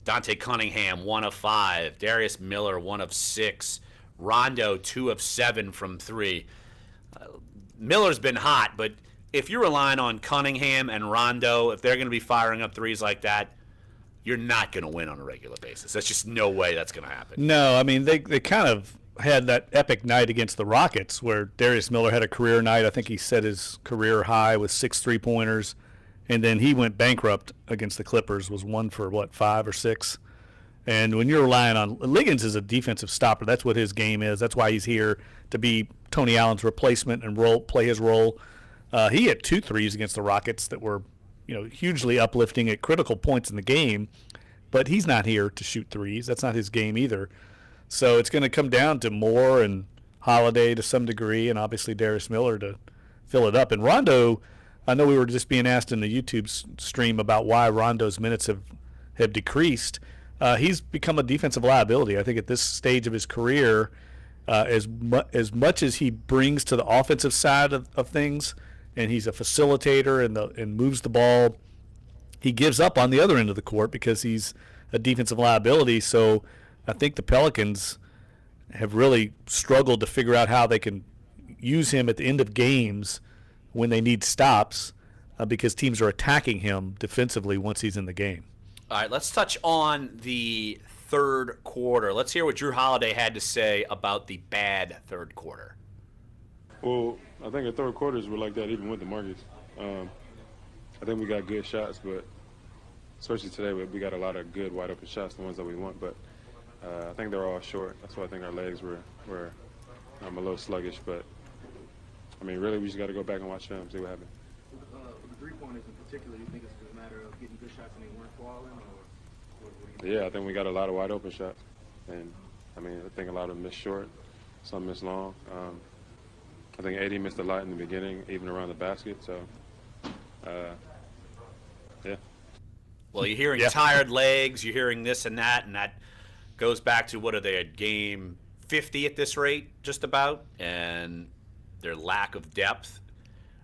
Dante Cunningham, 1 of 5. Darius Miller, 1 of 6. Rondo, 2 of 7 from 3. Miller's been hot, but if you're relying on Cunningham and Rondo, if they're going to be firing up threes like that, you're not going to win on a regular basis. That's just no way that's going to happen. No, I mean, they kind of had that epic night against the Rockets where Darius Miller had a career night. I think he set his career high with 6 3-pointers, and then he went bankrupt against the Clippers, was 1 for, 5 or 6. And when you're relying on – Liggins is a defensive stopper. That's what his game is. That's why he's here, to be Tony Allen's replacement and play his role. He had 2 threes against the Rockets that were – hugely uplifting at critical points in the game, but he's not here to shoot threes. That's not his game either. So it's going to come down to Moore and Holiday to some degree, and obviously Darius Miller to fill it up. And Rondo, I know we were just being asked in the YouTube stream about why Rondo's minutes have decreased. He's become a defensive liability. I think at this stage of his career, as much as he brings to the offensive side of things, and he's a facilitator and moves the ball, he gives up on the other end of the court because he's a defensive liability. So I think the Pelicans have really struggled to figure out how they can use him at the end of games when they need stops because teams are attacking him defensively once he's in the game. All right, let's touch on the third quarter. Let's hear what Drew Holiday had to say about the bad third quarter. Well, I think the third quarters were like that even with DeMarcus. I think we got good shots, but especially today we got a lot of good wide open shots, the ones that we want, but I think they're all short. That's why I think our legs were a little sluggish, but I mean, really we just got to go back and watch them, see what happened. The 3-pointers in particular, you think it's a matter of getting good shots and they weren't falling, or what do you think? Yeah, I think we got a lot of wide open shots, and I mean, I think a lot of them missed short, some missed long. I think AD missed a lot in the beginning, even around the basket. So, yeah. Well, you're hearing tired legs, you're hearing this and that goes back to what are they at game 50 at this rate, just about, and their lack of depth.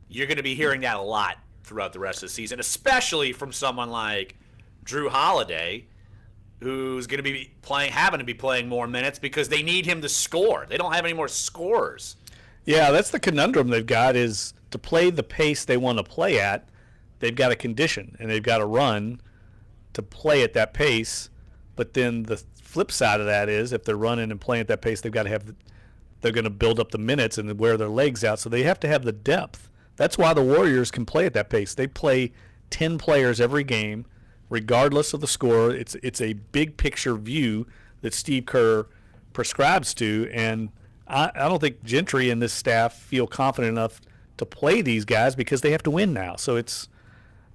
You're going to be hearing that a lot throughout the rest of the season, especially from someone like Drew Holiday, who's going to be having to be playing more minutes because they need him to score. They don't have any more scorers. Yeah, that's the conundrum they've got, is to play the pace they want to play at, they've got a condition and they've got to run to play at that pace. But then the flip side of that is if they're running and playing at that pace, they've got to they're going to build up the minutes and wear their legs out. So they have to have the depth. That's why the Warriors can play at that pace. They play 10 players every game, regardless of the score. It's a big picture view that Steve Kerr prescribes to, and I don't think Gentry and this staff feel confident enough to play these guys because they have to win now. So it's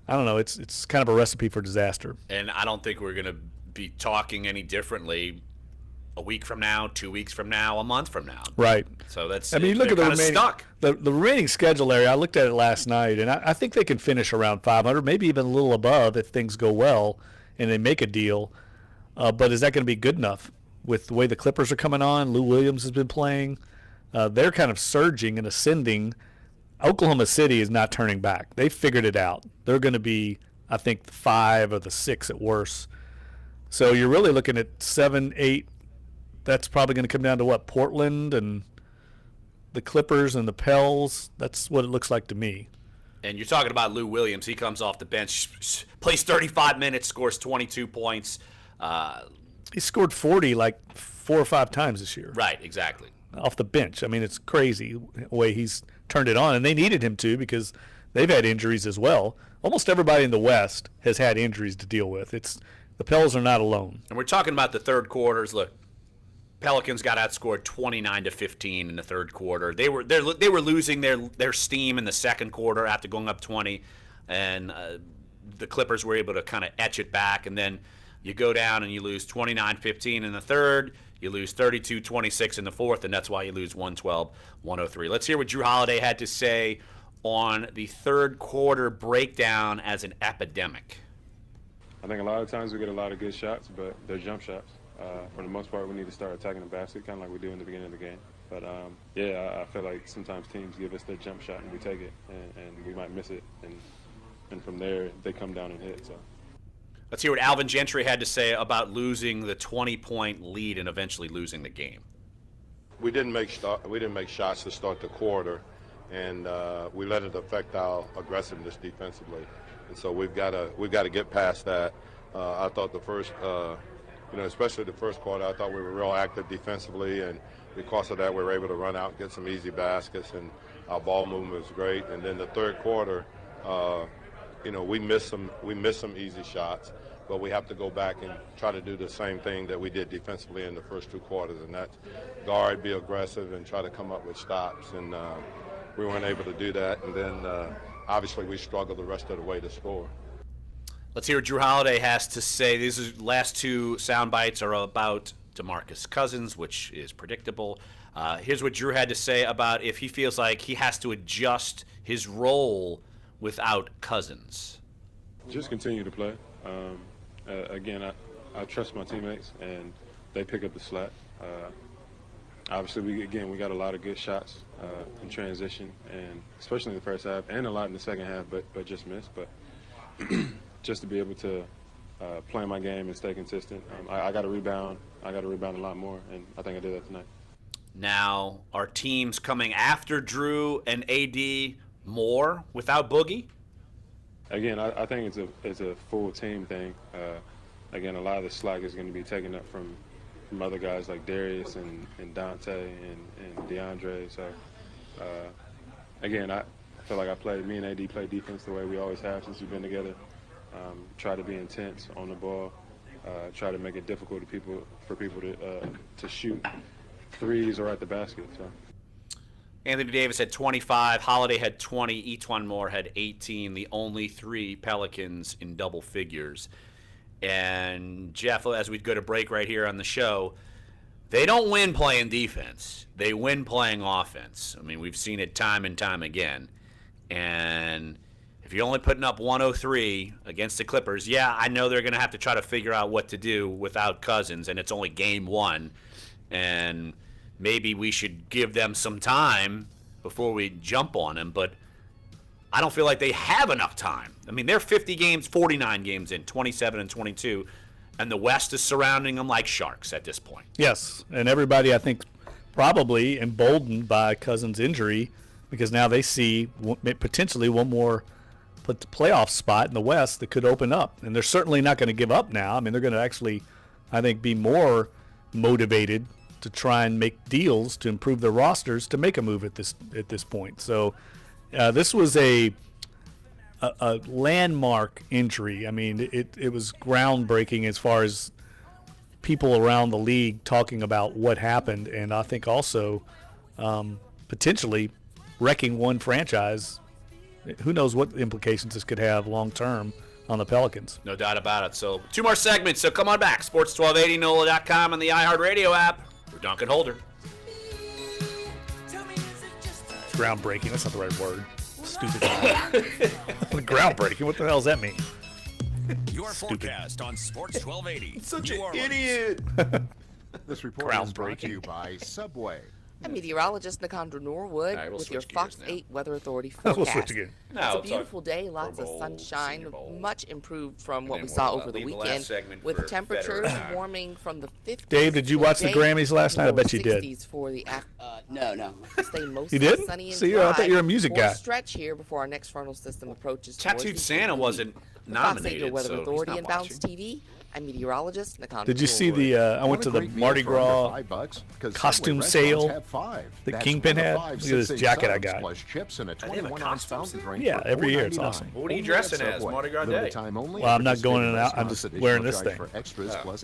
kind of a recipe for disaster. And I don't think we're going to be talking any differently a week from now, 2 weeks from now, a month from now. Right. So that's, I mean, look at the remaining, stuck. The remaining schedule area. I looked at it last night, and I think they can finish around 500, maybe even a little above if things go well and they make a deal. But is that going to be good enough? With the way the Clippers are coming on, Lou Williams has been playing. They're kind of surging and ascending. Oklahoma City is not turning back. They figured it out. They're going to be, I think, the 5 or the 6 at worst. So you're really looking at 7, 8. That's probably going to come down to what? Portland and the Clippers and the Pels. That's what it looks like to me. And you're talking about Lou Williams. He comes off the bench, plays 35 minutes, scores 22 points. He scored 40 like 4 or 5 times this year. Right, exactly. Off the bench. I mean, it's crazy the way he's turned it on. And they needed him to because they've had injuries as well. almost everybody in the West has had injuries to deal with. The Pels are not alone. And we're talking about the third quarters. Look, Pelicans got outscored 29-15 in the third quarter. They were losing their steam in the second quarter after going up 20, and the Clippers were able to kind of etch it back. And then you go down and you lose 29-15 in the third. You lose 32-26 in the fourth, and that's why you lose 112-103. Let's hear what Drew Holiday had to say on the third quarter breakdown as an epidemic. I think a lot of times we get a lot of good shots, but they're jump shots. For the most part, we need to start attacking the basket, kind of like we do in the beginning of the game. But, I feel like sometimes teams give us their jump shot and we take it, and we might miss it. And from there, they come down and hit. So. Let's hear what Alvin Gentry had to say about losing the 20-point lead and eventually losing the game. We didn't make shots to start the quarter, and we let it affect our aggressiveness defensively. And so we've got to get past that. I thought the first, especially the first quarter, I thought we were real active defensively, and because of that, we were able to run out and get some easy baskets, and our ball movement was great. And then the third quarter, we missed some easy shots, but we have to go back and try to do the same thing that we did defensively in the first two quarters, and that's guard, be aggressive, and try to come up with stops. And we weren't able to do that, and then obviously we struggled the rest of the way to score. Let's hear what Drew Holiday has to say. These last two sound bites are about DeMarcus Cousins, which is predictable. Here's what Drew had to say about if he feels like he has to adjust his role without Cousins. Just continue to play. Again, I trust my teammates, and they pick up the slack. Obviously, we got a lot of good shots in transition, and especially in the first half, and a lot in the second half, but just missed. But just to be able to play my game and stay consistent, I got to rebound. I got to rebound a lot more, and I think I did that tonight. Now, are teams coming after Drew and AD more without Boogie? Again, I think it's a full team thing. Again, a lot of the slack is going to be taken up from other guys like Darius and Dante and DeAndre. So, again, I feel like me and AD play defense the way we always have since we've been together. Try to be intense on the ball. Try to make it difficult for people to shoot threes or at the basket. So. Anthony Davis had 25, Holiday had 20, Etuan Moore had 18, the only three Pelicans in double figures. And Jeff, as we go to break right here on the show, they don't win playing defense. They win playing offense. I mean, we've seen it time and time again. And if you're only putting up 103 against the Clippers, yeah, I know they're going to have to try to figure out what to do without Cousins, and it's only game one. And maybe we should give them some time before we jump on them, but I don't feel like they have enough time. I mean, they're 49 games in, 27 and 22, and the West is surrounding them like sharks at this point. Yes, and everybody, I think, probably emboldened by Cousins' injury because now they see potentially one more playoff spot in the West that could open up, and they're certainly not going to give up now. I mean, they're going to actually, I think, be more motivated to try and make deals to improve their rosters to make a move at this point. So this was a landmark injury. I mean, it was groundbreaking as far as people around the league talking about what happened, and I think also potentially wrecking one franchise. Who knows what implications this could have long term on the Pelicans. No doubt about it. So 2 more segments, so come on back. Sports 1280, NOLA.com, and the iHeartRadio app. We're Dunc and Holder. Groundbreaking. That's not the right word. Stupid. Groundbreaking. What the hell does that mean? Your forecast on Sports 1280. Such an idiot. This report is brought to you by Subway. I'm meteorologist Nicandra Norwood right, we'll with your switch Fox gears now. 8 Weather Authority We'll forecast. switch again. It's a beautiful day, lots of sunshine, much improved from what we saw over the weekend, with temperatures warming from the 50s. Dave, did you watch the Grammys last night? I bet you did. 60s for the No. Stay mostly You didn't? sunny and See, dry I thought you were a music for guy. Stretch here before our next frontal system approaches. Tattooed towards the Santa east. wasn't The Fox 8 nominated, Weather so Authority he's and not Bounce watching. TV I'm meteorologist Nakan. Did you see the? I went to the Mardi Gras costume sale that Kingpin had. Look at this jacket I got. Yeah, every year it's awesome. What are you dressing as? Mardi Gras Day? Well, I'm not going in and out. I'm just wearing this thing.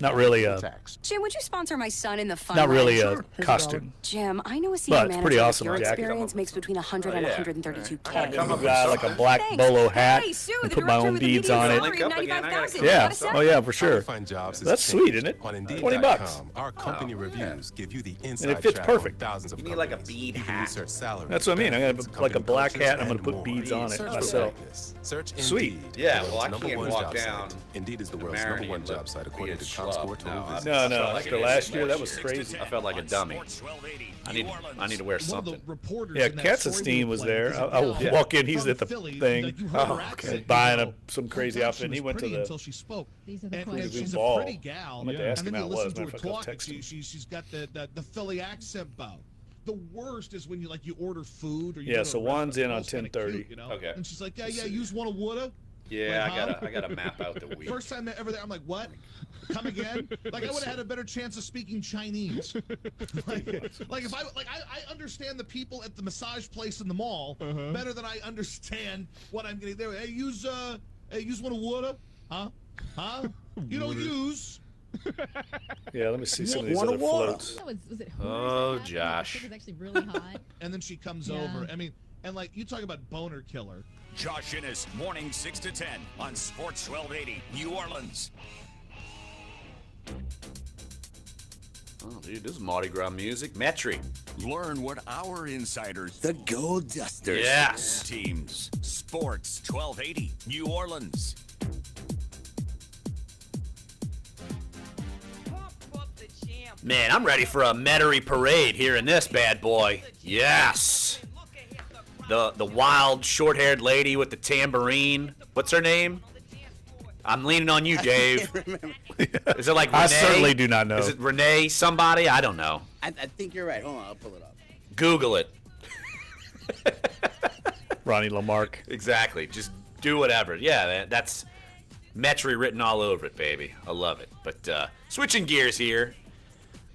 Not really a. Jim, would you sponsor my son in the fun? Not really ride? a costume. Jim, I know a senior But it's pretty manager awesome with your jacket. experience makes between 100 and 132K. I've got like a black bolo hat Hey, Sue, and the put my director own with the beads median on it. salary of 95,000. Yeah. Gotta Oh yeah, for sure. Find jobs is That's sweet, isn't it? on Indeed.com. $20. Our company reviews give you the inside And it fits track perfect. on thousands of You need like a companies. bead You can hat. research salary, That's what I mean. I'm gonna benefits, put like a company black cultures, hat. I'm gonna and put more. beads on it Search for myself. greatness. Search Sweet. Indeed. Yeah, the well, I world's can't #1 walk job down site. Indeed is the world's Marion #1 job and site according to be a ComScore schlub. total No, visits. No, after last year, that was crazy. I felt like a dummy. I need to wear something. Yeah, Katzenstein was there. I will walk in. He's at the thing, buying some crazy outfit. And he went to until the. she spoke. And she's a ball. pretty gal. I meant to ask him and how then it you was. listen Man, to if her I talk. could text him. She's got the Philly accent about. The worst is when you order food or you Yeah, go to so a Juan's in restaurant, on it's kinda 10:30. cute, you know? Okay. And she's like, yeah, use one of woulda. Yeah, Like, I gotta map out the week. First time ever there, I'm like, what? Come again? Like I would have had a better chance of speaking Chinese. like if I understand the people at the massage place in the mall better than I understand what I'm getting there. Hey, use one of woulda, huh? You don't use. Yeah, let me see some of these One other of water. floats. Was it Oh, Josh. It was actually really hot. And then she comes Yeah. over. I mean, and like you talk about boner killer. Josh Innes, morning 6 to 10 on Sports 1280, New Orleans. Oh, dude, this is Mardi Gras music. Metri. Learn what our insiders, The Gold Dusters. Yes. teams, Sports 1280, New Orleans. Man, I'm ready for a Metairie parade here in this bad boy. Yes. The wild short-haired lady with the tambourine. What's her name? I'm leaning on you, Dave. Is it like Renee? I certainly do not know. Is it Renee somebody? I don't know. I think you're right. Hold on, I'll pull it up. Google it. Ronnie Lamarck. Exactly. Just do whatever. Yeah, that's Metairie written all over it, baby. I love it. But switching gears here.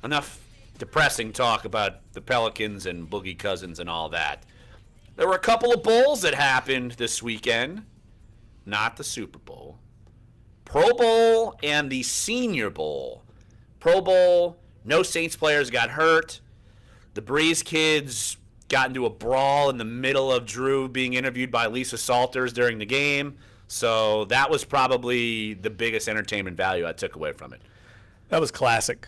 Enough depressing talk about the Pelicans and Boogie Cousins and all that. There were a couple of bowls that happened this weekend. Not the Super Bowl. Pro Bowl and the Senior Bowl. Pro Bowl, no Saints players got hurt. The Breeze kids got into a brawl in the middle of Drew being interviewed by Lisa Salters during the game. So that was probably the biggest entertainment value I took away from it. That was classic.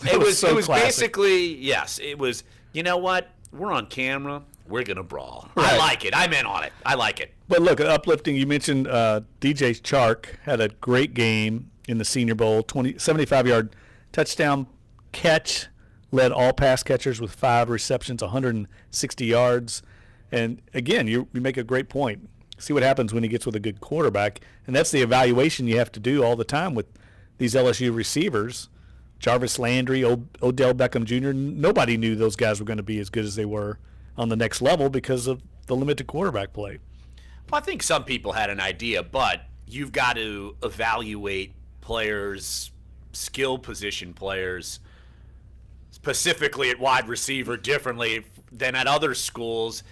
It was classic. basically, yes, it was, you know what? We're on camera. We're going to brawl. Right. I like it. I'm in on it. I like it. But look, uplifting. You mentioned DJ Chark had a great game in the Senior Bowl. 75-yard touchdown catch, led all pass catchers with 5 receptions, 160 yards. And again, you make a great point. See what happens when he gets with a good quarterback, and that's the evaluation you have to do all the time with these LSU receivers. Jarvis Landry, Odell Beckham Jr. Nobody knew those guys were going to be as good as they were on the next level because of the limited quarterback play. Well, I think some people had an idea, but you've got to evaluate players, skill position players, specifically at wide receiver differently than at other schools,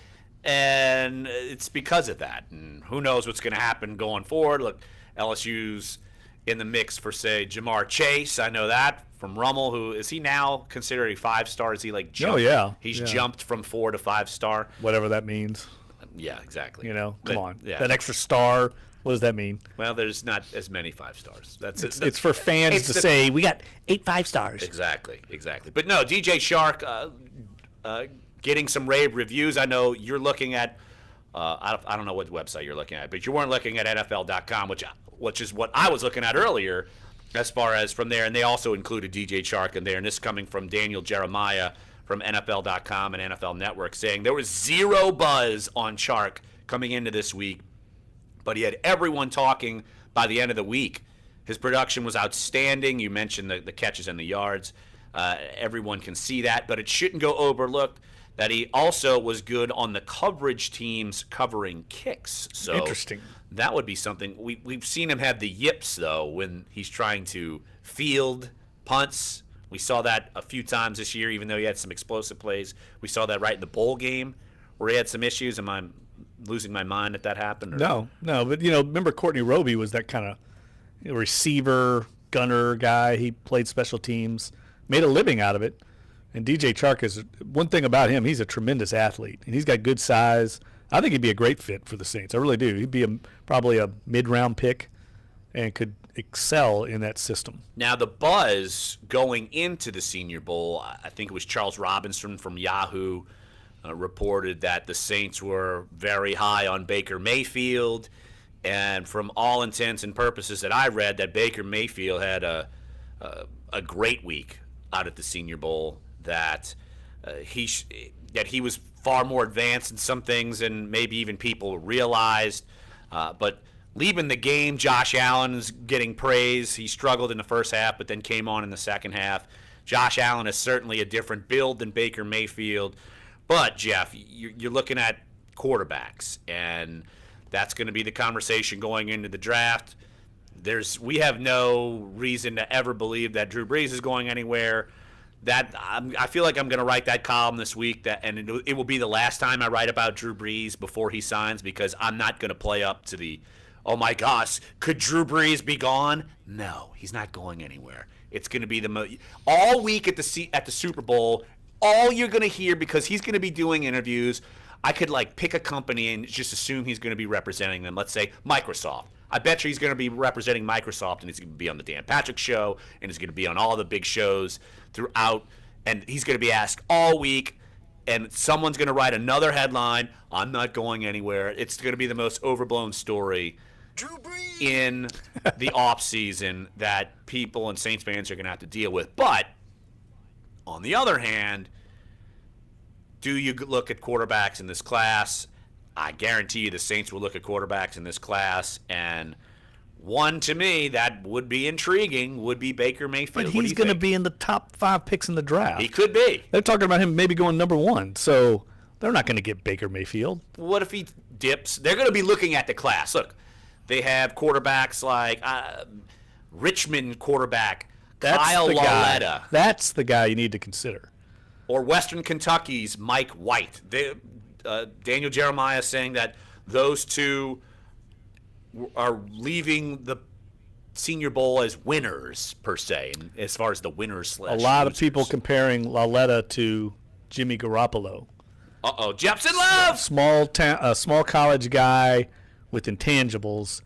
and it's because of that. And who knows what's going to happen going forward. Look, LSU's in the mix for, say, Jamar Chase. I know that from Rummel. Who is he now considered a 5-star? Is he like jumped? Oh, yeah. He's Yeah. jumped from 4 to 5-star. Whatever that means. Yeah, exactly. You know, come on. Yeah. That extra star, what does that mean? Well, there's not as many 5-stars. It's for fans to say, we got 8 5-stars. Exactly. But no, DJ Shark getting some rave reviews. I know you're looking at, I don't know what website you're looking at, but you weren't looking at NFL.com, which is what I was looking at earlier as far as from there. And they also included DJ Shark in there. And this coming from Daniel Jeremiah from NFL.com and NFL Network, saying there was zero buzz on Shark coming into this week, but he had everyone talking by the end of the week. His production was outstanding. You mentioned the catches and the yards. Everyone can see that, but it shouldn't go overlooked. that he also was good on the coverage teams covering kicks. So Interesting. That would be something. We've seen him have the yips, though, when he's trying to field punts. We saw that a few times this year, even though he had some explosive plays. We saw that right in the bowl game where he had some issues. Am I losing my mind that happened? Or? No. But, remember Courtney Roby was that kind of receiver, gunner guy. He played special teams, made a living out of it. And DJ Chark is one thing about him. He's a tremendous athlete, and he's got good size. I think he'd be a great fit for the Saints. I really do. He'd be probably a mid-round pick and could excel in that system. Now, the buzz going into the Senior Bowl, I think it was Charles Robinson from Yahoo reported that the Saints were very high on Baker Mayfield. And from all intents and purposes that I read, that Baker Mayfield had a great week out at the Senior Bowl, that he was far more advanced in some things than maybe even people realized. But leaving the game, Josh Allen's getting praise. He struggled in the first half, but then came on in the second half. Josh Allen is certainly a different build than Baker Mayfield. But, Jeff, you're looking at quarterbacks, and that's going to be the conversation going into the draft. We have no reason to ever believe that Drew Brees is going anywhere. I feel like I'm going to write that column this week, and it will be the last time I write about Drew Brees before he signs, because I'm not going to play up to the, oh my gosh, could Drew Brees be gone? No, he's not going anywhere. It's going to be all week at the Super Bowl. All you're going to hear, because he's going to be doing interviews. I could pick a company and just assume he's going to be representing them. Let's say Microsoft. I bet you he's going to be representing Microsoft, and he's going to be on the Dan Patrick Show, and he's going to be on all the big shows throughout, and he's going to be asked all week, and someone's going to write another headline, I'm not going anywhere. It's going to be the most overblown story in the offseason that people and Saints fans are going to have to deal with. But on the other hand, do you look at quarterbacks in this class? I guarantee you the Saints will look at quarterbacks in this class, and one to me that would be intriguing would be Baker Mayfield. But he's going to be in the top 5 picks in the draft. He could be. They're talking about him maybe going number 1, so they're not going to get Baker Mayfield. What if he dips? They're going to be looking at the class. Look, they have quarterbacks like Richmond quarterback Kyle Lauletta. That's the guy you need to consider. Or Western Kentucky's Mike White. Daniel Jeremiah saying that those two are leaving the Senior Bowl as winners, per se, as far as the winners / A lot of people comparing Lauletta to Jimmy Garoppolo. Uh-oh, Jepson Love! Small college guy with intangibles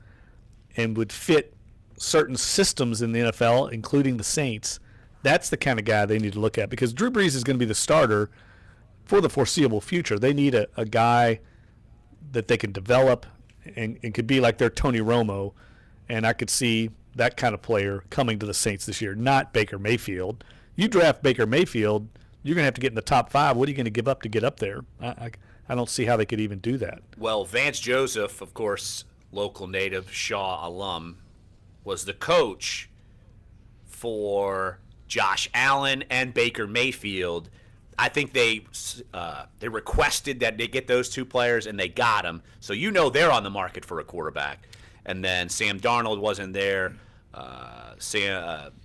and would fit certain systems in the NFL, including the Saints. That's the kind of guy they need to look at, because Drew Brees is going to be the starter for the foreseeable future. They need a guy that they can develop and could be like their Tony Romo, and I could see that kind of player coming to the Saints this year, not Baker Mayfield. You draft Baker Mayfield, you're going to have to get in the top 5. What are you going to give up to get up there? I don't see how they could even do that. Well, Vance Joseph, of course, local native Shaw alum, was the coach for Josh Allen and Baker Mayfield. I think they requested that they get those two players, and they got them. So they're on the market for a quarterback. And then Sam Darnold wasn't there.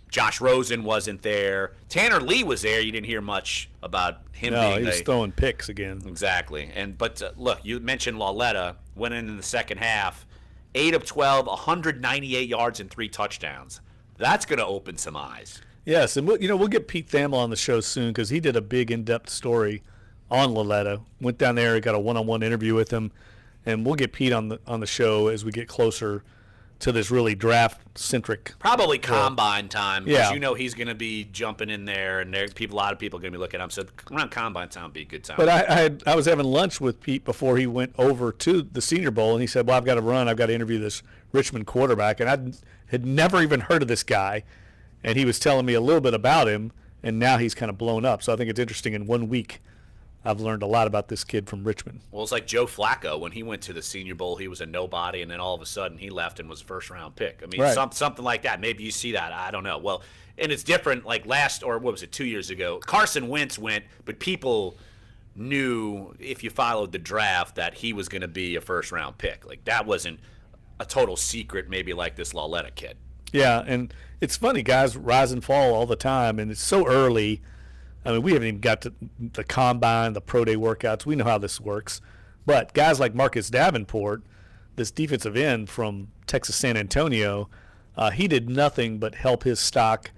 Josh Rosen wasn't there. Tanner Lee was there. You didn't hear much about him. No, he was throwing picks again. Exactly. But look, you mentioned Lauletta. Went in the second half, 8 of 12, 198 yards and 3 touchdowns. That's going to open some eyes. Yes, and we'll get Pete Thamel on the show soon, because he did a big in-depth story on Lauletta. Went down there, got a one-on-one interview with him, and we'll get Pete on the show as we get closer to this really draft-centric. Probably combine time, because yeah. He's going to be jumping in there, and a lot of people are going to be looking at him. So around combine time would be a good time. But I was having lunch with Pete before he went over to the Senior Bowl, and he said, well, I've got to run. I've got to interview this Richmond quarterback, and I had never even heard of this guy. And he was telling me a little bit about him, and now he's kind of blown up. So I think it's interesting. In 1 week, I've learned a lot about this kid from Richmond. Well, it's like Joe Flacco. When he went to the Senior Bowl, he was a nobody, and then all of a sudden he left and was a first-round pick. I mean, right. Something like that. Maybe you see that. I don't know. Well, and it's different. Like 2 years ago, Carson Wentz went, but people knew, if you followed the draft, that he was going to be a first-round pick. Like, that wasn't a total secret, maybe like this Lauletta kid. Yeah, and it's funny, guys rise and fall all the time, and it's so early. I mean, we haven't even got to the combine, the pro day workouts. We know how this works. But guys like Marcus Davenport, this defensive end from Texas San Antonio, he did nothing but help his stock.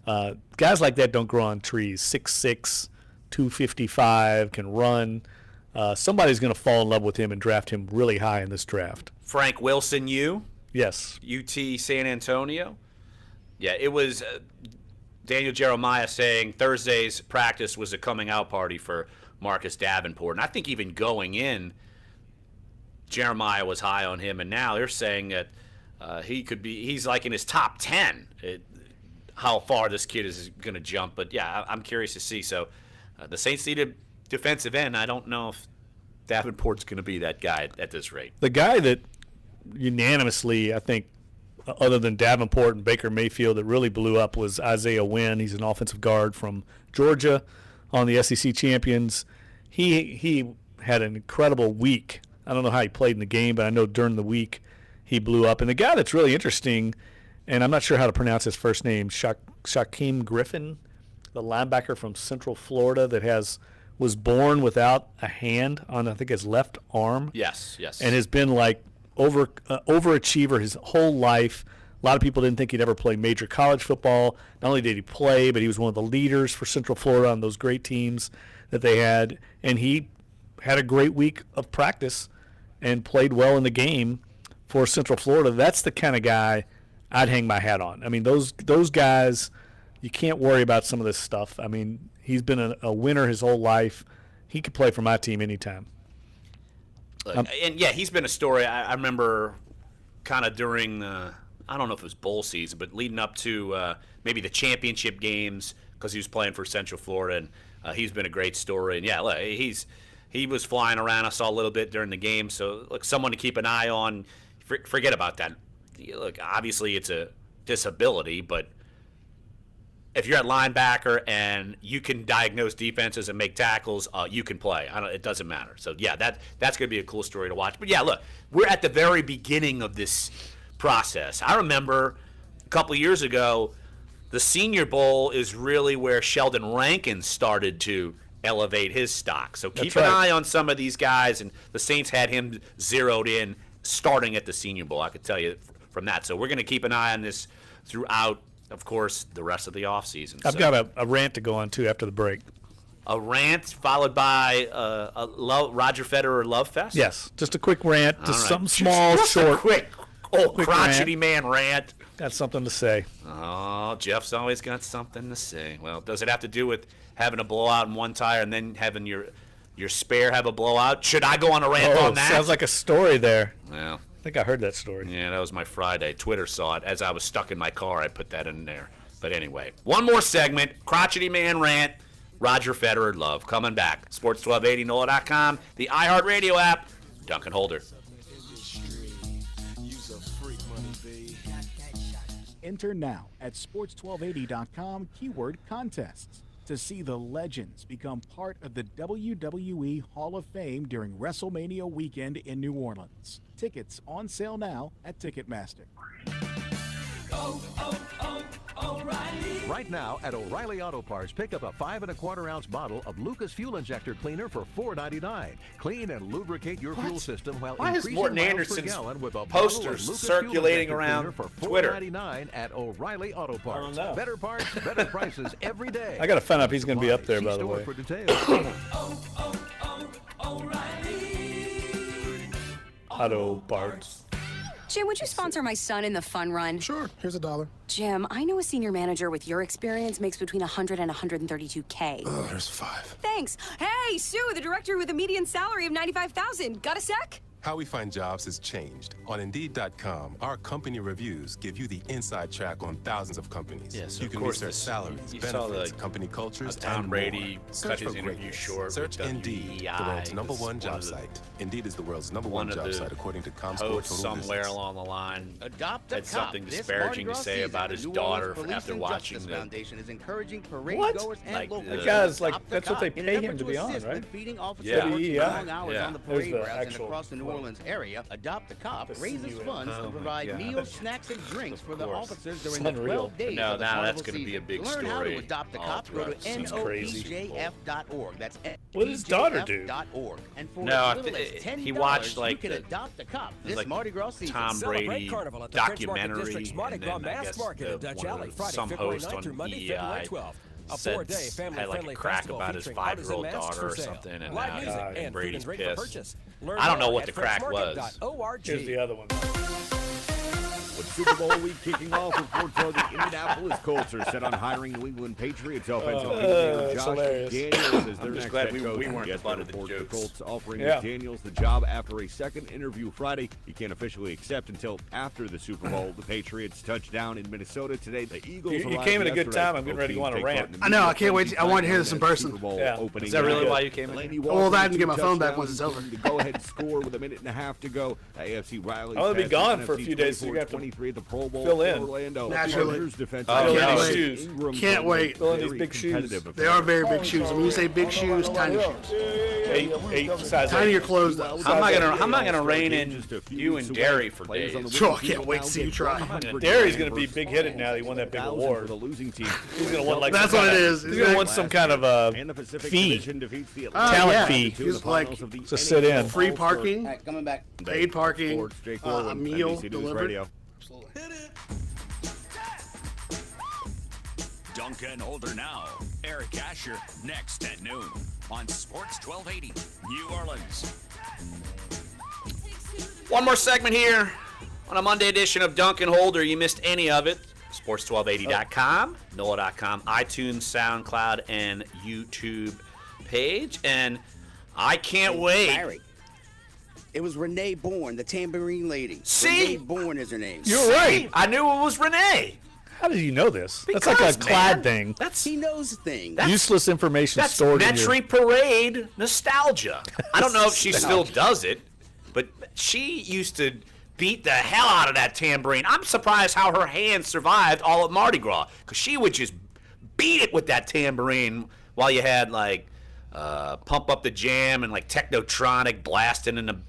Guys like that don't grow on trees. 6'6", 255, can run. Somebody's going to fall in love with him and draft him really high in this draft. Frank Wilson, Yes. UT San Antonio. Yeah, it was Daniel Jeremiah saying Thursday's practice was a coming out party for Marcus Davenport. And I think even going in, Jeremiah was high on him. And now they're saying that he's like in his top 10, how far this kid is going to jump. But, yeah, I'm curious to see. So the Saints need a defensive end. I don't know if Davenport's going to be that guy at this rate. The guy that unanimously, I think, other than Davenport and Baker Mayfield, that really blew up was Isaiah Wynn. He's an offensive guard from Georgia on the SEC champions. He had an incredible week. I don't know how he played in the game, but I know during the week he blew up. And the guy that's really interesting, and I'm not sure how to pronounce his first name, Shaquem Griffin, the linebacker from Central Florida that was born without a hand on, I think, his left arm. Yes. And has been like overachiever his whole life. A lot of people didn't think he'd ever play major college football. Not only did he play, but he was one of the leaders for Central Florida on those great teams that they had. And he had a great week of practice and played well in the game for Central Florida. That's the kind of guy I'd hang my hat on. I mean, those guys, you can't worry about some of this stuff. I mean, he's been a winner his whole life. He could play for my team anytime. And, yeah, he's been a story. I remember kind of during I don't know if it was bowl season, but leading up to maybe the championship games, because he was playing for Central Florida, and he's been a great story. And, yeah, look, he was flying around. I saw a little bit during the game. So, look, someone to keep an eye on. Forget about that. Look, obviously it's a disability, but if you're at linebacker and you can diagnose defenses and make tackles, you can play. It doesn't matter. So, yeah, that's going to be a cool story to watch. But, yeah, look, we're at the very beginning of this process. I remember a couple years ago, the Senior Bowl is really where Sheldon Rankin started to elevate his stock. So keep an eye on some of these guys, and the Saints had him zeroed in starting at the Senior Bowl. I could tell you from that. So we're going to keep an eye on this throughout, of course, the rest of the offseason. I've got a rant to go on, too, after the break. A rant followed by a Roger Federer Love Fest? Yes, just a quick rant, just something small, short. Quick crotchety man rant. Got something to say. Oh, Jeff's always got something to say. Well, does it have to do with having a blowout in one tire and then having your spare have a blowout? Should I go on a rant on that? Sounds like a story there. Well, I think I heard that story. Yeah, that was my Friday. Twitter saw it. As I was stuck in my car, I put that in there. But anyway, one more segment, crotchety man rant, Roger Federer Love. Coming back. Sports 1280, NOLA.com, the iHeartRadio app, Dunc and Holder. Enter now at sports1280.com keyword contests to see the legends become part of the WWE Hall of Fame during WrestleMania weekend in New Orleans. Tickets on sale now at Ticketmaster. O'Reilly. Right now at O'Reilly Auto Parts, pick up a 5 1/4 ounce bottle of Lucas Fuel Injector Cleaner for $4.99. Clean and lubricate your fuel system while Why is increasing Morton miles Anderson's per gallon with a posters circulating around for Twitter? $4.99 at O'Reilly Auto Parts. Better parts, better prices every day. I got to find out if he's going to be up there, by the way. For details. Auto Parts. Jim, would you sponsor my son in the fun run? Sure. Here's $1. Jim, I know a senior manager with your experience makes between $100 and $132K. There's $5. Thanks. Hey, Sue, the director with a median salary of $95,000. Got a sec? How we find jobs has changed. On Indeed.com, our company reviews give you the inside track on thousands of companies. Yes, you of can course, research salaries, you saw benefits, the company cultures, Tom and Brady more. cut Search his for interview greatness. short. Search with Indeed, the WEI, world's number one job of the- site. Indeed is the world's number one one of job the site according to ComScore host Total somewhere Business. along the line Adopt a had Cop. something This disparaging to Mardi Gras say season, about the his New daughter Orleans Police after and watching Justice the Foundation is encouraging parade What? goers and Like, locals the to guys, like, adopt a that's what they cop in pay an him effort to be on, assist right? with feeding officers Yeah. working WEI. long hours Yeah. on the There's parade the routes and actual across the New quote. Orleans area. Adopt a Cop The raises sinew. funds Oh to my provide God. meals, snacks, and drinks for the course. officers during It's the unreal. 12 days No, of the now carnival that's gonna be a season. big To learn how to story adopt a all cop, go to throughout the season. nopjf.org. That's What does his daughter do? nopjf.org. And for No, as little as $10, he watched, like, you can the- adopt a cop It was this like Mardi Gras season. Tom Celebrate Brady Carnival at the French Market documentary, District's Mardi and Gras then I Mass guess Market at Dutch one of Alley, the- Friday, some February host 9th on through Monday, EI February 12th. A said 4-day had like a family-friendly crack festival about his featuring 5-year-old artisan masks daughter or for sale, something, and live now music, and food Brady's and drink for pissed. purchase. Learn I don't know more what at the crack was. FrenchMarket.org. Here's the other one. With Super Bowl week kicking off, reports are the Indianapolis Colts are set on hiring New England Patriots offensive coordinator that's Josh hilarious. Daniels as their I'm just next glad head we coach. weren't the butt of the Reports the jokes. Colts offering Yeah. Daniels the job after a second interview Friday. He can't officially accept until after the Super Bowl. The Patriots touched down in Minnesota today. The Eagles You arrived came at a good yesterday. time. I'm getting ready to go on a Both teams take rant. part in I know, the I can't wait to- I wanted to hear this in person. Super Bowl Yeah. opening Is that really night. why you came in? Delaney Well, Walker I had to get my two phone back touchdowns, once it's over. The go-ahead score with a minute and a half to go. AFC Riley. I'm gonna be gone for a few days, so you're gonna have to 23 at the Pro Bowl. fill in. Orlando. Naturally. Chargers defensive Oh, end yeah, Mark shoes. Ingram Can't played wait. Fill in these very big shoes. competitive They are defense. very big shoes. When you say big shoes, tiny shoes. Eight size Tinier eight. clothes, though. How am I gonna rein in you and Derry for days? Sure, I can't wait to see you try. Derry's going to be big-headed now that he won that big award. For the losing team. He's going to want like That's some what kind it of- is. He's going to want some kind of And the Pacific fee. Division defeats the Talent yeah. fee. He's like to sit in. free parking, Alright, coming back. paid parking, Sports, Jake a Orwin, meal NBC News delivered. Radio. Dunc and Holder now. Eric Asher next at noon on Sports 1280 New Orleans. One more segment here on a Monday edition of Dunc and Holder. You missed any of it. Sports1280.com, NOLA.com, iTunes, SoundCloud, and YouTube page. And I can't wait. Larry. It was Renee Bourne, the tambourine lady. See? Renee Bourne is her name. You're right. I knew it was Renee. How did you know this? That's like Because, a Clyde man, thing. He knows things. Useless information That's stored in your... Metri Parade nostalgia. I don't know if she still does it, but she used to beat the hell out of that tambourine. I'm surprised how her hands survived all at Mardi Gras, because she would just beat it with that tambourine while you had like Pump Up the Jam and like Technotronic blasting and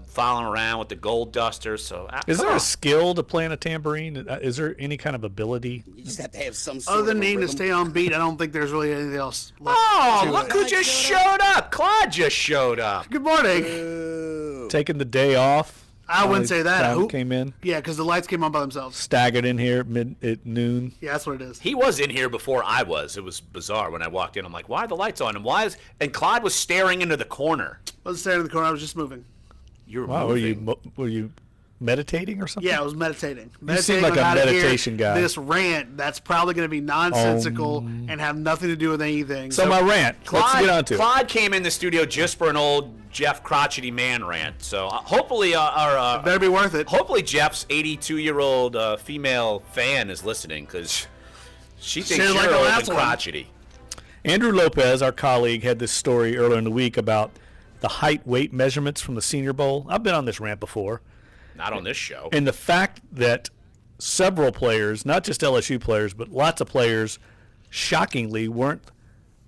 following around with the gold duster. So Is come there on. a skill to playing a tambourine? Is there any kind of ability? You just have to have some sort Other than of a needing to rhythm. stay on beat, I don't think there's really anything else. Oh, to look it. who just showed up. Clyde just showed up. Good morning. Taking the day off? I wouldn't say that. Time Who came in, Yeah, because the lights came on by themselves. staggered in here at noon. Yeah, that's what it is. He was in here before I was. It was bizarre when I walked in. I'm like, why are the lights on? And Clyde was staring into the corner. I wasn't standing in the corner. I was just moving. You were Wow, moving. were you meditating or something? Yeah, I was meditating. You seem like on a how to hear meditation guy. This rant that's probably going to be nonsensical and have nothing to do with anything. So my rant. Let's get on to it. Clyde came in the studio just for an old Jeff crotchety man rant. So hopefully it better be worth it. Hopefully Jeff's 82-year-old female fan is listening, because she thinks Shit you're like the old last and one. crotchety. Andrew Lopez, our colleague, had this story earlier in the week about the height weight measurements from the Senior Bowl. I've been on this rant before. Not on this show. And the fact that several players, not just LSU players, but lots of players, shockingly weren't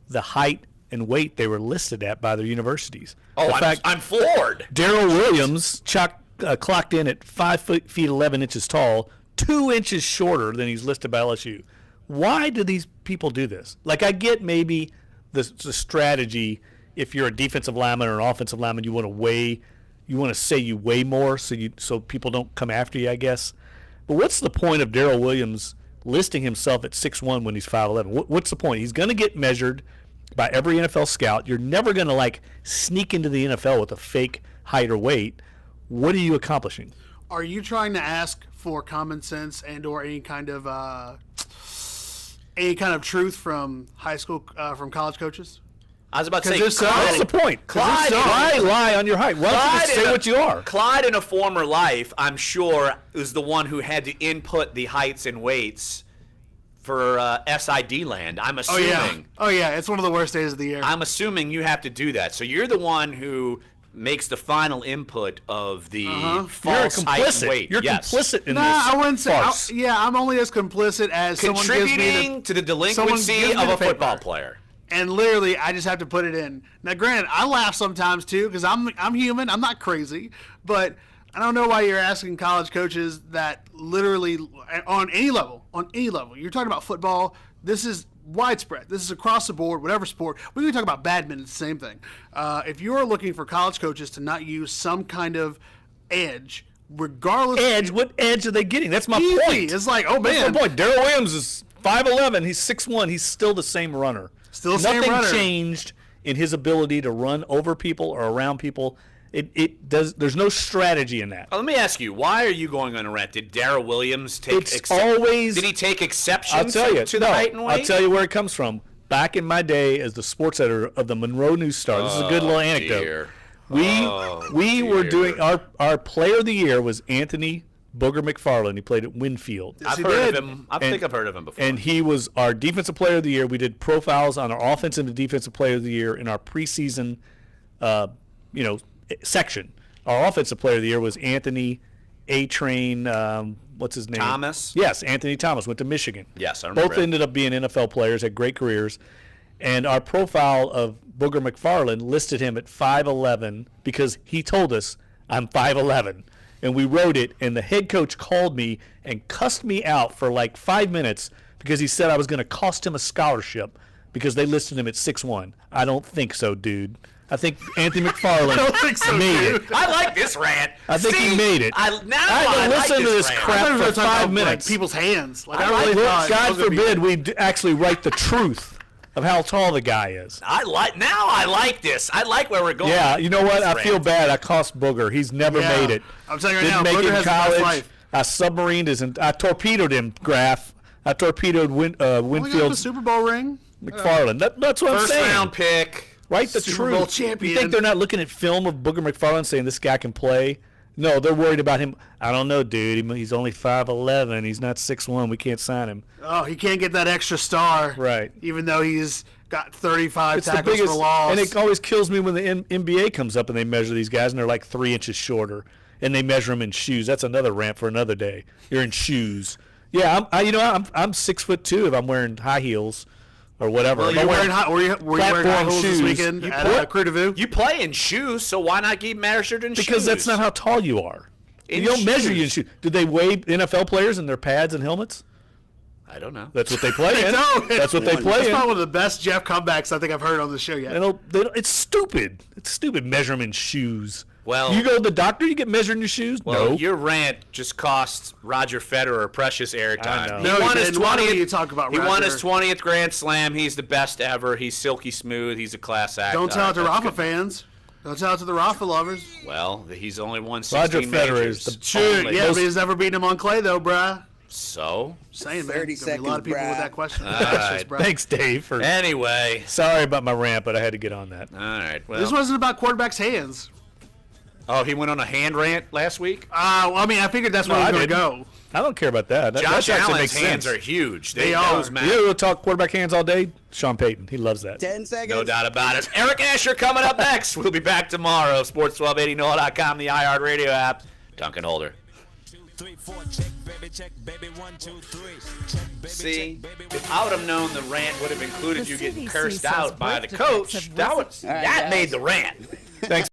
the height and weight they were listed at by their universities. Oh, The I'm floored. Darrell Williams clocked in at 5 feet 11 inches tall, 2 inches shorter than he's listed by LSU. Why do these people do this? Like, I get maybe the strategy. If you're a defensive lineman or an offensive lineman, you want to say you weigh more so people don't come after you, I guess. But what's the point of Darrell Williams listing himself at 6'1" when he's 5'11"? What's the point? He's going to get measured by every NFL scout. You're never going to sneak into the NFL with a fake height or weight. What are you accomplishing? Are you trying to ask for common sense and or any kind of truth from high school, from college coaches? I was about to say, Because they're What's the point? Clyde, Why lie on your height? Why don't you just say what you are? Clyde, in a former life, I'm sure, is the one who had to input the heights and weights for SID land. I'm assuming. Oh yeah, it's one of the worst days of the year. I'm assuming you have to do that. So you're the one who makes the final input of the false height and weight. You're complicit in this. I wouldn't say. farce. I'm only as complicit as someone gives me Contributing to the delinquency of a football player. And literally, I just have to put it in. Now, granted, I laugh sometimes too because I'm human. I'm not crazy, but I don't know why you're asking college coaches that literally on any level. You're talking about football. This is widespread. This is across the board, whatever sport. We can talk about badminton, it's the same thing. If you're looking for college coaches to not use some kind of edge, regardless. Edge? What edge are they getting? That's my Easy. point. It's like, oh man. That's my point. Darrell Williams is 5'11". He's 6'1". He's still the same runner. Still the same runner. Nothing changed in his ability to run over people or around people. It does. There's no strategy in that. Let me ask you, why are you going on a rant? Did Darrell Williams take Did he take exception I'll tell you, to the height and weight? I'll tell you where it comes from. Back in my day as the sports editor of the Monroe News Star, this is a good little anecdote. Dear. We were doing our player of the year was Anthony Booger McFarland. He played at Winfield. I've heard of him. I think I've heard of him before. And he was our defensive player of the year. We did profiles on our offensive and defensive player of the year in our preseason, section. Our offensive player of the year was Anthony A-Train. What's his name? Thomas? Yes, Anthony Thomas went to Michigan. Yes, I remember. Both ended up being NFL players, had great careers. And our profile of Booger McFarland listed him at 5'11" because he told us, I'm 5'11". And we wrote it, and the head coach called me and cussed me out for like 5 minutes because he said I was going to cost him a scholarship because they listed him at 6'1". I don't think so, dude. I think Anthony McFarland made it. I like this rant. I think he made it. I had to listen to this crap for 5 minutes. Like, people's hands. Like, I really thought God forbid we actually write the truth of how tall the guy is. I like this. I like where we're going. Yeah, you know what? I feel rant. bad. I cost Booger. He's never made it. I'm telling you Didn't right now, make Booger it in has the best college. life. I submarined his. I torpedoed him, Graf. I torpedoed Only got the Winfield's Super Bowl ring. McFarland. That's what I'm saying. First round pick. Write the Super Bowl truth. champion. You think they're not looking at film of Booger McFarland saying this guy can play? No, they're worried about him. I don't know, dude. He's only 5'11". He's not 6'1". We can't sign him. Oh, he can't get that extra star. Right. Even though he's got 35 It's the tackles biggest, for loss. and it always kills me when the NBA comes up and they measure these guys and they're like 3 inches shorter, and they measure them in shoes. That's another rant for another day. You're in shoes. Yeah, I'm 6'2" if I'm wearing high heels or whatever. Well, were you wearing high heels this weekend at Crew de Vue? You play in shoes, so why not keep measured in shoes? Because that's not how tall you are. You don't measure you in shoes. Did they weigh NFL players in their pads and helmets? I don't know. That's what they play in. don't. That's what they play That's in. probably one of the best Jeff comebacks I think I've heard on the show yet. It's stupid. It's stupid. Measure them in shoes. Well, you go to the doctor, you get measured in your shoes. Well, no. your rant just cost Roger Federer precious airtime. He won his 20th. You talk about he Roger. won his 20th Grand Slam. He's the best ever. He's silky smooth. He's a class act. Don't tell it to Rafa fans. Don't tell it to the Rafa lovers. Well, he's only won 16 Roger Federer majors. is the Shoot, yeah, but he's never beaten him on clay though, bruh. So? Saying, man. 30 There'll be a lot of people with that question. All right. Thanks, Dave. Anyway. Sorry about my rant, but I had to get on that. All right. Well, this wasn't about quarterback's hands. Oh, he went on a hand rant last week? Well, I mean, I figured that's where I was going to go. I don't care about that. Josh that actually Allen's makes hands sense. are huge. They are. We'll talk quarterback hands all day. Sean Payton, he loves that. 10 seconds. No doubt about it. Eric Asher coming up next. We'll be back tomorrow. Sports 1280, NOLA.com, the iHeartRadio app. Duncan Holder. See, if I would have known the rant would have included you getting cursed out by the coach, that made the rant. Thanks.